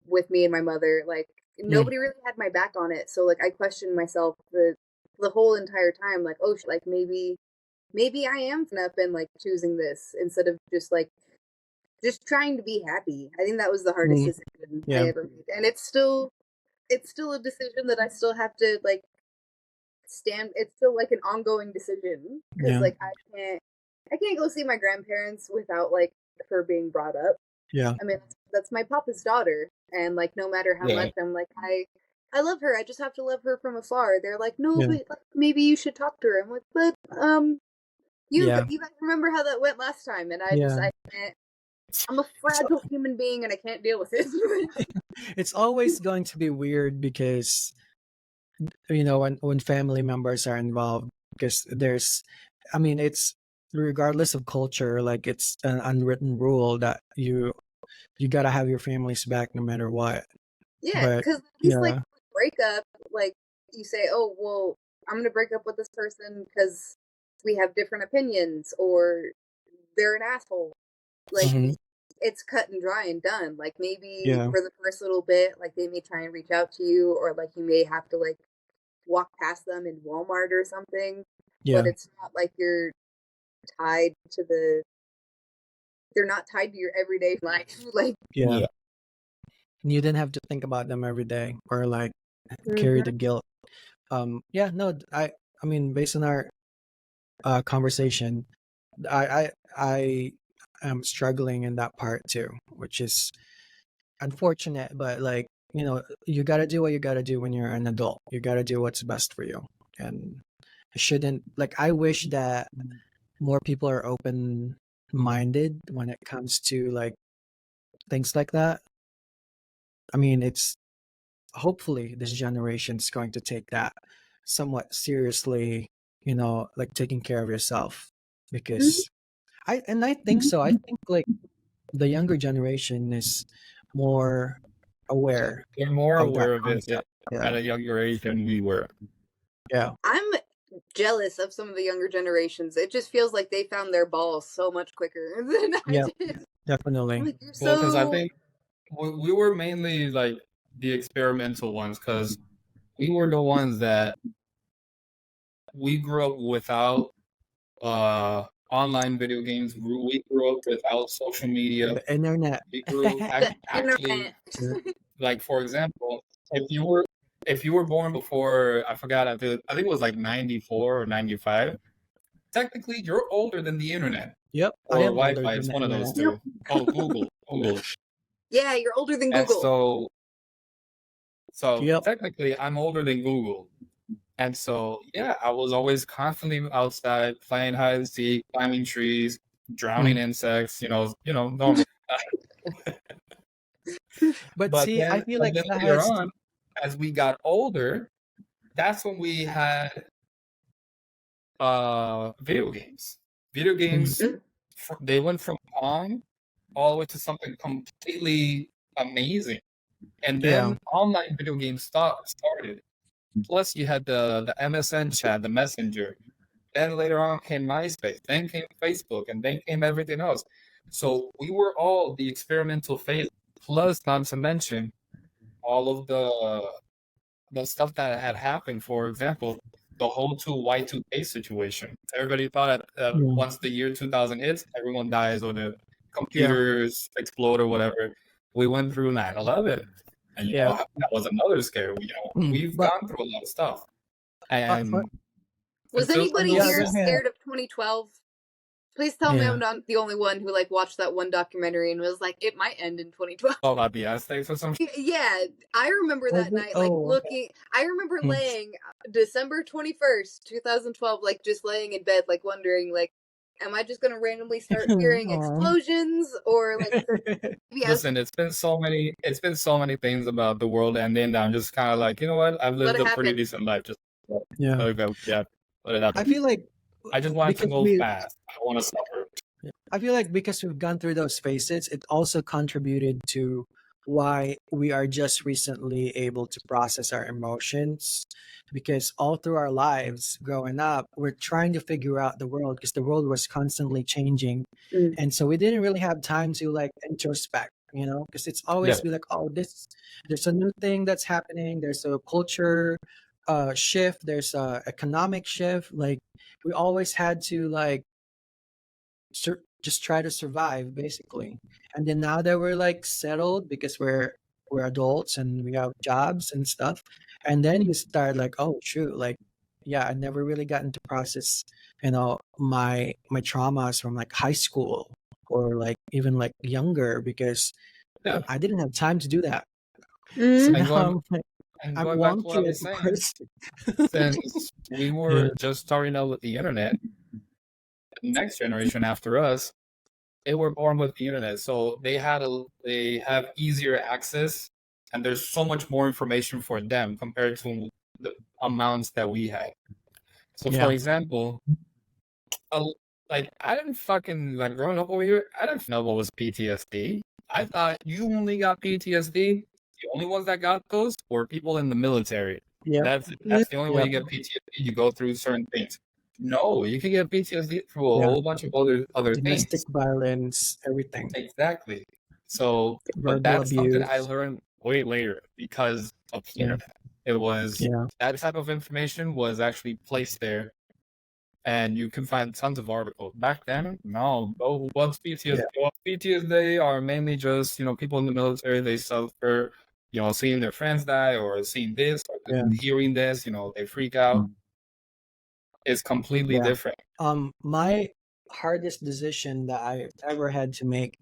with me and my mother, like nobody really had my back on it. So like I questioned myself the whole entire time, like, oh, like maybe I am up and like choosing this instead of just trying to be happy. I think that was the hardest decision I Yeah. ever made, and it's still a decision that I still have to like stand. It's still like an ongoing decision, because Yeah. like I can't go see my grandparents without like her being brought up. Yeah. I mean, that's my papa's daughter, and like no matter how much I'm like I love her, I just have to love her from afar. They're like, no, Yeah. but like, maybe you should talk to her. I'm like, but you Yeah. guys remember how that went last time, and I Yeah. can't. I'm a fragile human being, and I can't deal with it. It's always going to be weird because when family members are involved, because I mean, it's regardless of culture, like it's an unwritten rule that you gotta have your family's back no matter what. Yeah, But because at least like yeah, break up, like you say, oh well, I'm gonna break up with this person because we have different opinions, or they're an asshole. Like Mhm. it's cut and dry and done. Like maybe Yeah. for the first little bit, like they may try and reach out to you, or like you may have to like walk past them in Walmart or something. Yeah. But it's not like you're tied to they're not tied to your everyday life. Like Yeah. Yeah. You didn't have to think about them every day or like carry the guilt. Yeah, no, I mean, based on our conversation, I am struggling in that part too, which is unfortunate, but like, you got to do what you got to do when you're an adult. You got to do what's best for you. And I shouldn't, like, I wish that more people are open minded when it comes to like things like that. I mean, it's hopefully this generation's going to take that somewhat seriously, like taking care of yourself, because I think so. I think like the younger generation is more aware They're more of that aware of it concept. at Yeah. a younger age than we were. Yeah. I'm jealous of some of the younger generations. It just feels like they found their balls so much quicker than I Yeah, did. I'm definitely. like, you're Well, because I so think we were mainly like the experimental ones, because we were the ones that we grew up without online video games. We grew up without social media. The internet. We grew the actually, internet. like, for example, if you were born before, I forgot, I think it was like 94 or 95, technically you're older than the internet Yep, I or am older Wi-Fi. than It's the one of those internet. Yep. two. Oh, Google. Yeah, you're older than And Google. so Yep. technically I'm older than Google. And so, yeah, I was always constantly outside playing hide and seek, climbing trees, drowning insects, normal. But But see, I then, feel but like then that later has. on, as we got older, that's when we had video games. Video games, they went from Pong all the way to something completely amazing. And Yeah. then online video games started. Plus, you had the MSN chat, the Messenger. Then later on came MySpace. Then came Facebook, and then came everything else. So we were all the experimental phase. Plus, not to mention all of the stuff that had happened. For example, the whole Y2K situation. Everybody thought that Yeah. once the year 2000 hits, everyone dies or the Yeah. computers explode or whatever. We went through 9/11, and Yeah. that was another scare. We've But gone through a lot of stuff, for, and Was until on anybody the here other until hand, scared of 2012? Please tell me yeah. I'm not the only one who like watched that one documentary and was like, it might end in 2012. oh, about the Aztecs or some. Yeah, I remember Was that it? night, like Oh. looking. I remember Hmm. laying December 21st, 2012, like just laying in bed, like wondering, like, am I just gonna randomly start hearing Aw. explosions or like maybe Listen, it's been so many things about the world ending that I'm just kind of like, you know what? I've Let lived it a pretty happen. decent life. Just Yeah. let it go. Yeah, let it I happen. feel like I just want it to because go we fast. I want to suffer. I feel like because we've gone through those phases, it also contributed to why we are just recently able to process our emotions. Because all through our lives growing up, we're trying to figure out the world because the world was constantly changing. Mm. And so we didn't really have time to like introspect, because it's Yeah, always be like, oh, there's a new thing that's happening. There's a culture shift. There's a economic shift. Like we always had to like just try to survive basically. And then now that we're like settled because we're adults and we have jobs and stuff, and then you start like, oh shoot, like yeah, I never really gotten to process my traumas from like high school or like even like younger because yeah. I didn't have time to do that. So Mm. And now going I'm and going back to what I wonky was as a saying, person. since we Yeah. were just starting out with the internet, the next generation after us, they were born with the internet, so they have easier access, and there's so much more information for them compared to the amounts that we had. So, for Yeah. example, uh, like I didn't fucking like growing up over here, I didn't know what was PTSD. I thought you only got PTSD. The only ones that got those were people in the military. Yeah. That's the only way Yeah. you get PTSD. You go through certain things. No, you can get PTSD through a Yeah. whole bunch of other Domestic things. violence, everything. Exactly. So, but Verbal that's something I abuse. learned way later because of the Yeah. internet. It was Yeah. that type of information was actually placed there, and you can find tons of articles. Back then, no. Oh, what's PTSD? Yeah. Well, PTSD are mainly just people in the military. They suffer, seeing their friends die or seeing this or Yeah. hearing this. They freak out. It's completely Yeah. different. My hardest decision that I ever had to make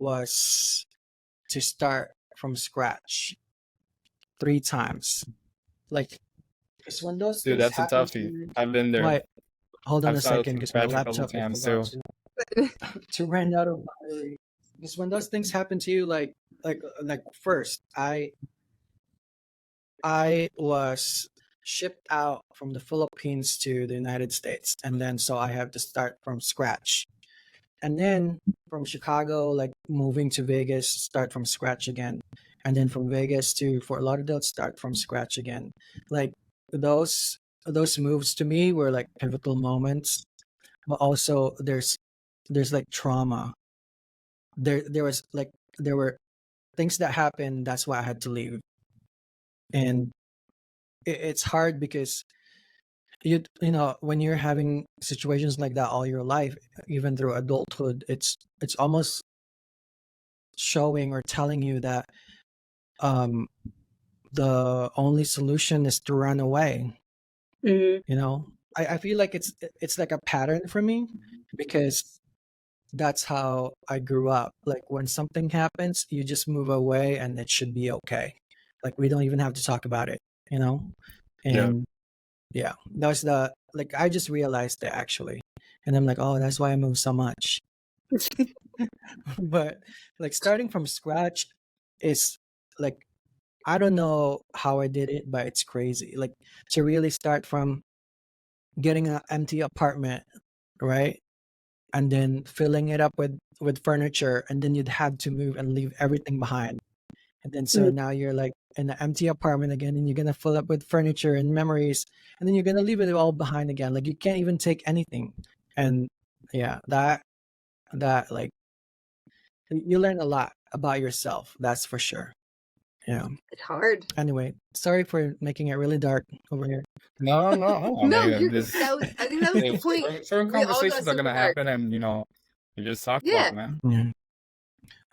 was to start from scratch 3 times. Like, it's when those Dude, things that's a happen to toughie. you. I've been there. Wait, hold on I've a started second from because my scratch a couple laptop I times forgot too. to run out of battery. Because when those things happen to you, like first, I was shipped out from the Philippines to the United States, and then so I have to start from scratch. And then from Chicago, like moving to Vegas, start from scratch again. And then from Vegas to Fort Lauderdale, start from scratch again. Like those moves to me were like pivotal moments, but also there's like trauma. There were things that happened. That's why I had to leave, and it's hard because you know when you're having situations like that all your life, even through adulthood, it's almost showing or telling you that um the only solution is to run away. Mm. I feel like it's like a pattern for me because that's how I grew up. Like when something happens, you just move away and it should be okay. Like we don't even have to talk about it, you know? Yeah. And yeah, that's the like I just realized that actually. And I'm like, oh, that's why I move so much. But like starting from scratch is like I don't know how I did it, but it's crazy. Like to really start from getting an empty apartment, right? And then filling it up with furniture, and then you'd have to move and leave everything behind. And then so Mm. now you're like in an empty apartment again, and you're gonna fill up with furniture and memories, and then you're gonna leave it all behind again. Like you can't even take anything. And yeah, that like you learn a lot about yourself. That's for sure. Yeah. It's hard. Anyway, sorry for making it really dark over here. No, no. I No, mean, I think that was the point. certain We all got conversations are super gonna dark. happen, and you just talk Yeah. about it, man.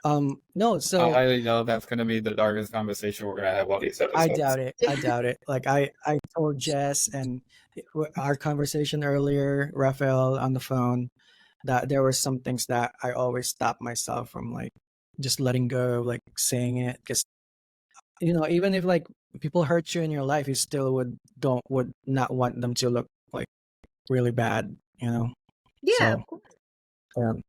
Yeah. No, I so highly know that's gonna be the darkest conversation we're gonna have on these I episodes. doubt it. I doubt it. Like I told Jess and our conversation earlier, Raphael on the phone, that there were some things that I always stop myself from like just letting go, like saying it, because even if like people hurt you in your life, you still would not want them to look like really bad. Yeah, So, of course. um,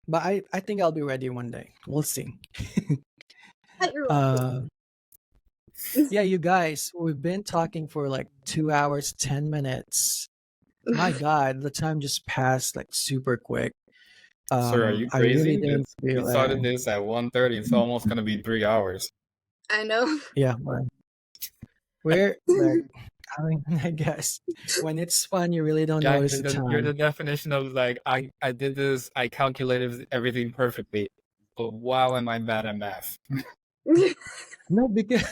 but I think I'll be ready one day. We'll see. At your own Uh, yeah, you guys, we've been talking for like 2 hours, 10 minutes. My pace. God, the time just passed like super quick. Sir, are you I really crazy? didn't We feel started this at 1:30. It's almost gonna be 3 hours. I know. yeah, we're like, I mean, I guess when it's fun, you really don't Jack, notice the you're the time. definition of like I did this, I calculated everything perfectly. But wow, am I bad at math? No, because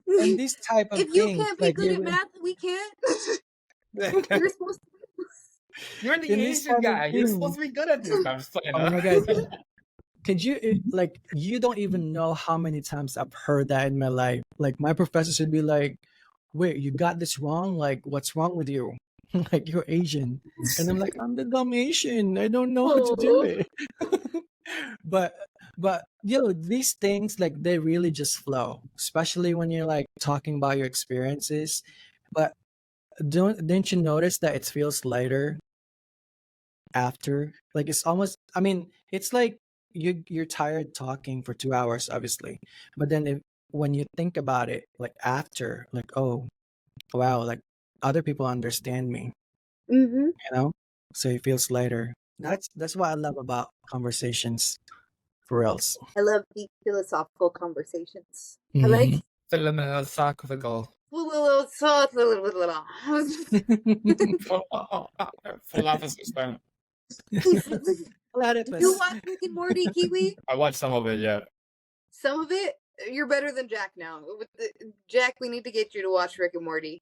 and these type of If you things, can't be like good at math, we can't. You're supposed You're the in these Asian type of guy. You're supposed things. to be good at this. No, I'm just playing. Oh my God, could you like you don't even know how many times I've heard that in my life. Like my professors would be like, "Wait, you got this wrong? Like, what's wrong with you? Like you're Asian," and I'm like, "I'm the dumb Asian. I don't know how to do to. it." but you know these things like they really just flow, especially when you're like talking about your experiences. But didn't you notice that it feels lighter after? Like it's almost. I mean, it's like you're tired talking for 2 hours, obviously, but then when you think about it, like after, like oh wow, like other people understand me, Mm-hmm. you know. So it feels lighter. That's what I love about conversations, for reals. I love deep philosophical conversations. I like Philosophical. Philosophy. You watch Rick and Morty, Kiwi? I watched some of it, yeah. Some of it? You're better than Jack now. Jack, we need to get you to watch Rick and Morty.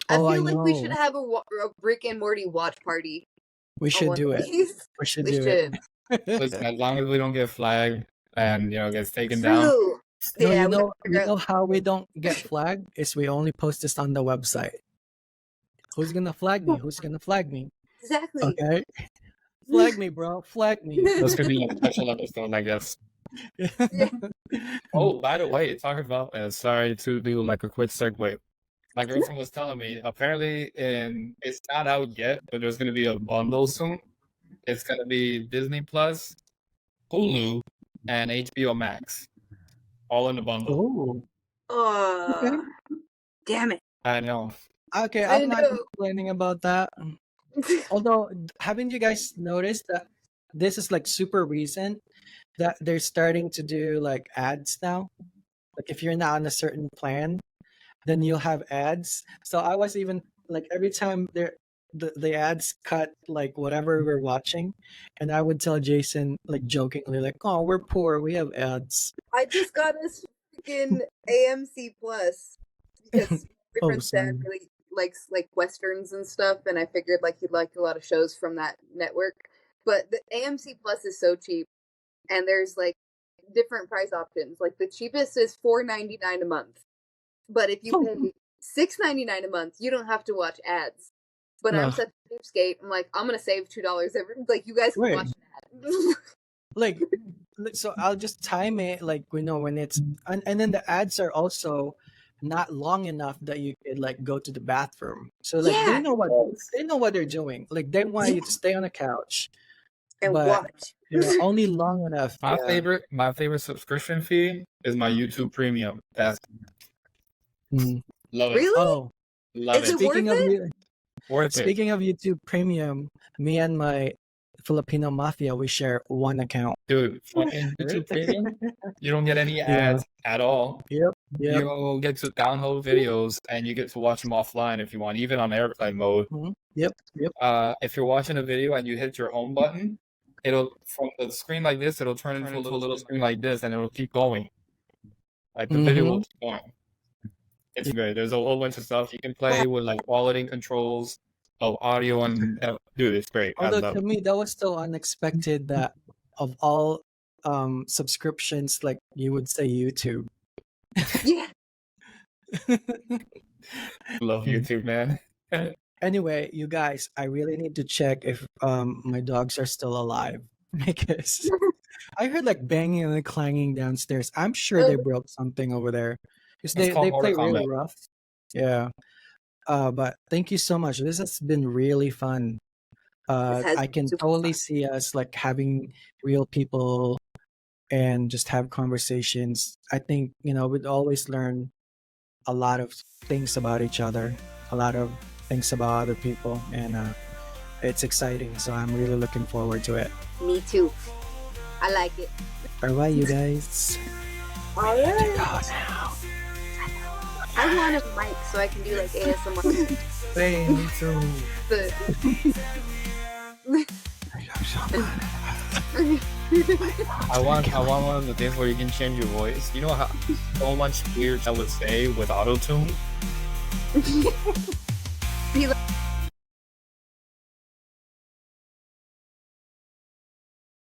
Oh, I I feel like we should know. have a Rick and Morty watch party We on should one do of it. these. We should We do should. it. Listen, as long as we don't get flagged and gets taken down. True. No, Yeah, you we know, gotta figure out. how we don't get flagged is we only post this on the website. Who's gonna flag me? Who's gonna flag me? Exactly. Okay, flag me, bro. Flag me. That's gonna be a special episode, I guess. Yeah. Oh, by the way, talking about sorry to do like a quick segue. My girlfriend was telling me apparently it's not out yet, but there's gonna be a bundle soon. It's gonna be Disney Plus, Hulu, and HBO Max, all in the bundle. Oh, okay. Damn it. I know. Okay, I I'm not know. complaining about that. Although, haven't you guys noticed that this is like super recent that they're starting to do like ads now? Like if you're not on a certain plan, then you'll have ads. So I was even like every time the ads cut like whatever we're watching, and I would tell Jason like jokingly like, "Oh, we're poor, we have ads." I just got us freaking AMC Plus because my Oh, friend's dad sorry. really likes like westerns and stuff, and I figured like he'd like a lot of shows from that network. But the AMC Plus is so cheap, and there's like different price options. Like the cheapest is $4.99 a month, but if you pay $6.99 a month, you don't have to watch ads. But I'm Ugh. such a cheapskate. I'm like, I'm gonna save $2 every. Like you guys can Wait. watch that. Like so I'll just time it like we know when it's and then the ads are also not long enough that you could like go to the bathroom. So like Yeah. they know what they're doing. Like they want you to stay on the couch, And but watch. only long enough. My Yeah. favorite subscription fee is my YouTube Premium. That's Mm. love it. Really? Oh, Love Is it. it speaking of worth it? you, Worth it. speaking of YouTube Premium, me and my Filipino mafia we share one account. Dude, fucking YouTube Premium, you don't get any Yeah. ads at all. Yep. Yep. You get to download videos and you get to watch them offline if you want, even on airplane mode. Yep. Yep. If you're watching a video and you hit your home button, it'll from the screen like this, it'll turn into a little screen like this, and it'll keep going. Like the video will keep going. It's great. There's a whole bunch of stuff you can play with, like quality controls of audio and dude, it's great. I Although love to it. me that was so unexpected that of all subscriptions, like you would say YouTube. Yeah. Love YouTube, man. Anyway, you guys, I really need to check if my dogs are still alive because I heard like banging and clanging downstairs. I'm sure they broke something over there because It's they called play Mortal really Kombat. rough. Yeah. But thank you so much. This has been really fun. This has I been can super totally fun. see us like having real people and just have conversations. I think, we'd always learn a lot of things about each other, a lot of things about other people, and it's exciting. So I'm really looking forward to it. Me too. I like it. All right, you guys. All We need to right. go now. I want a mic so I can do like ASMR. Hey, me too. The- I want one of the things where you can change your voice. You know how so much weird I would say with auto tune. Be like,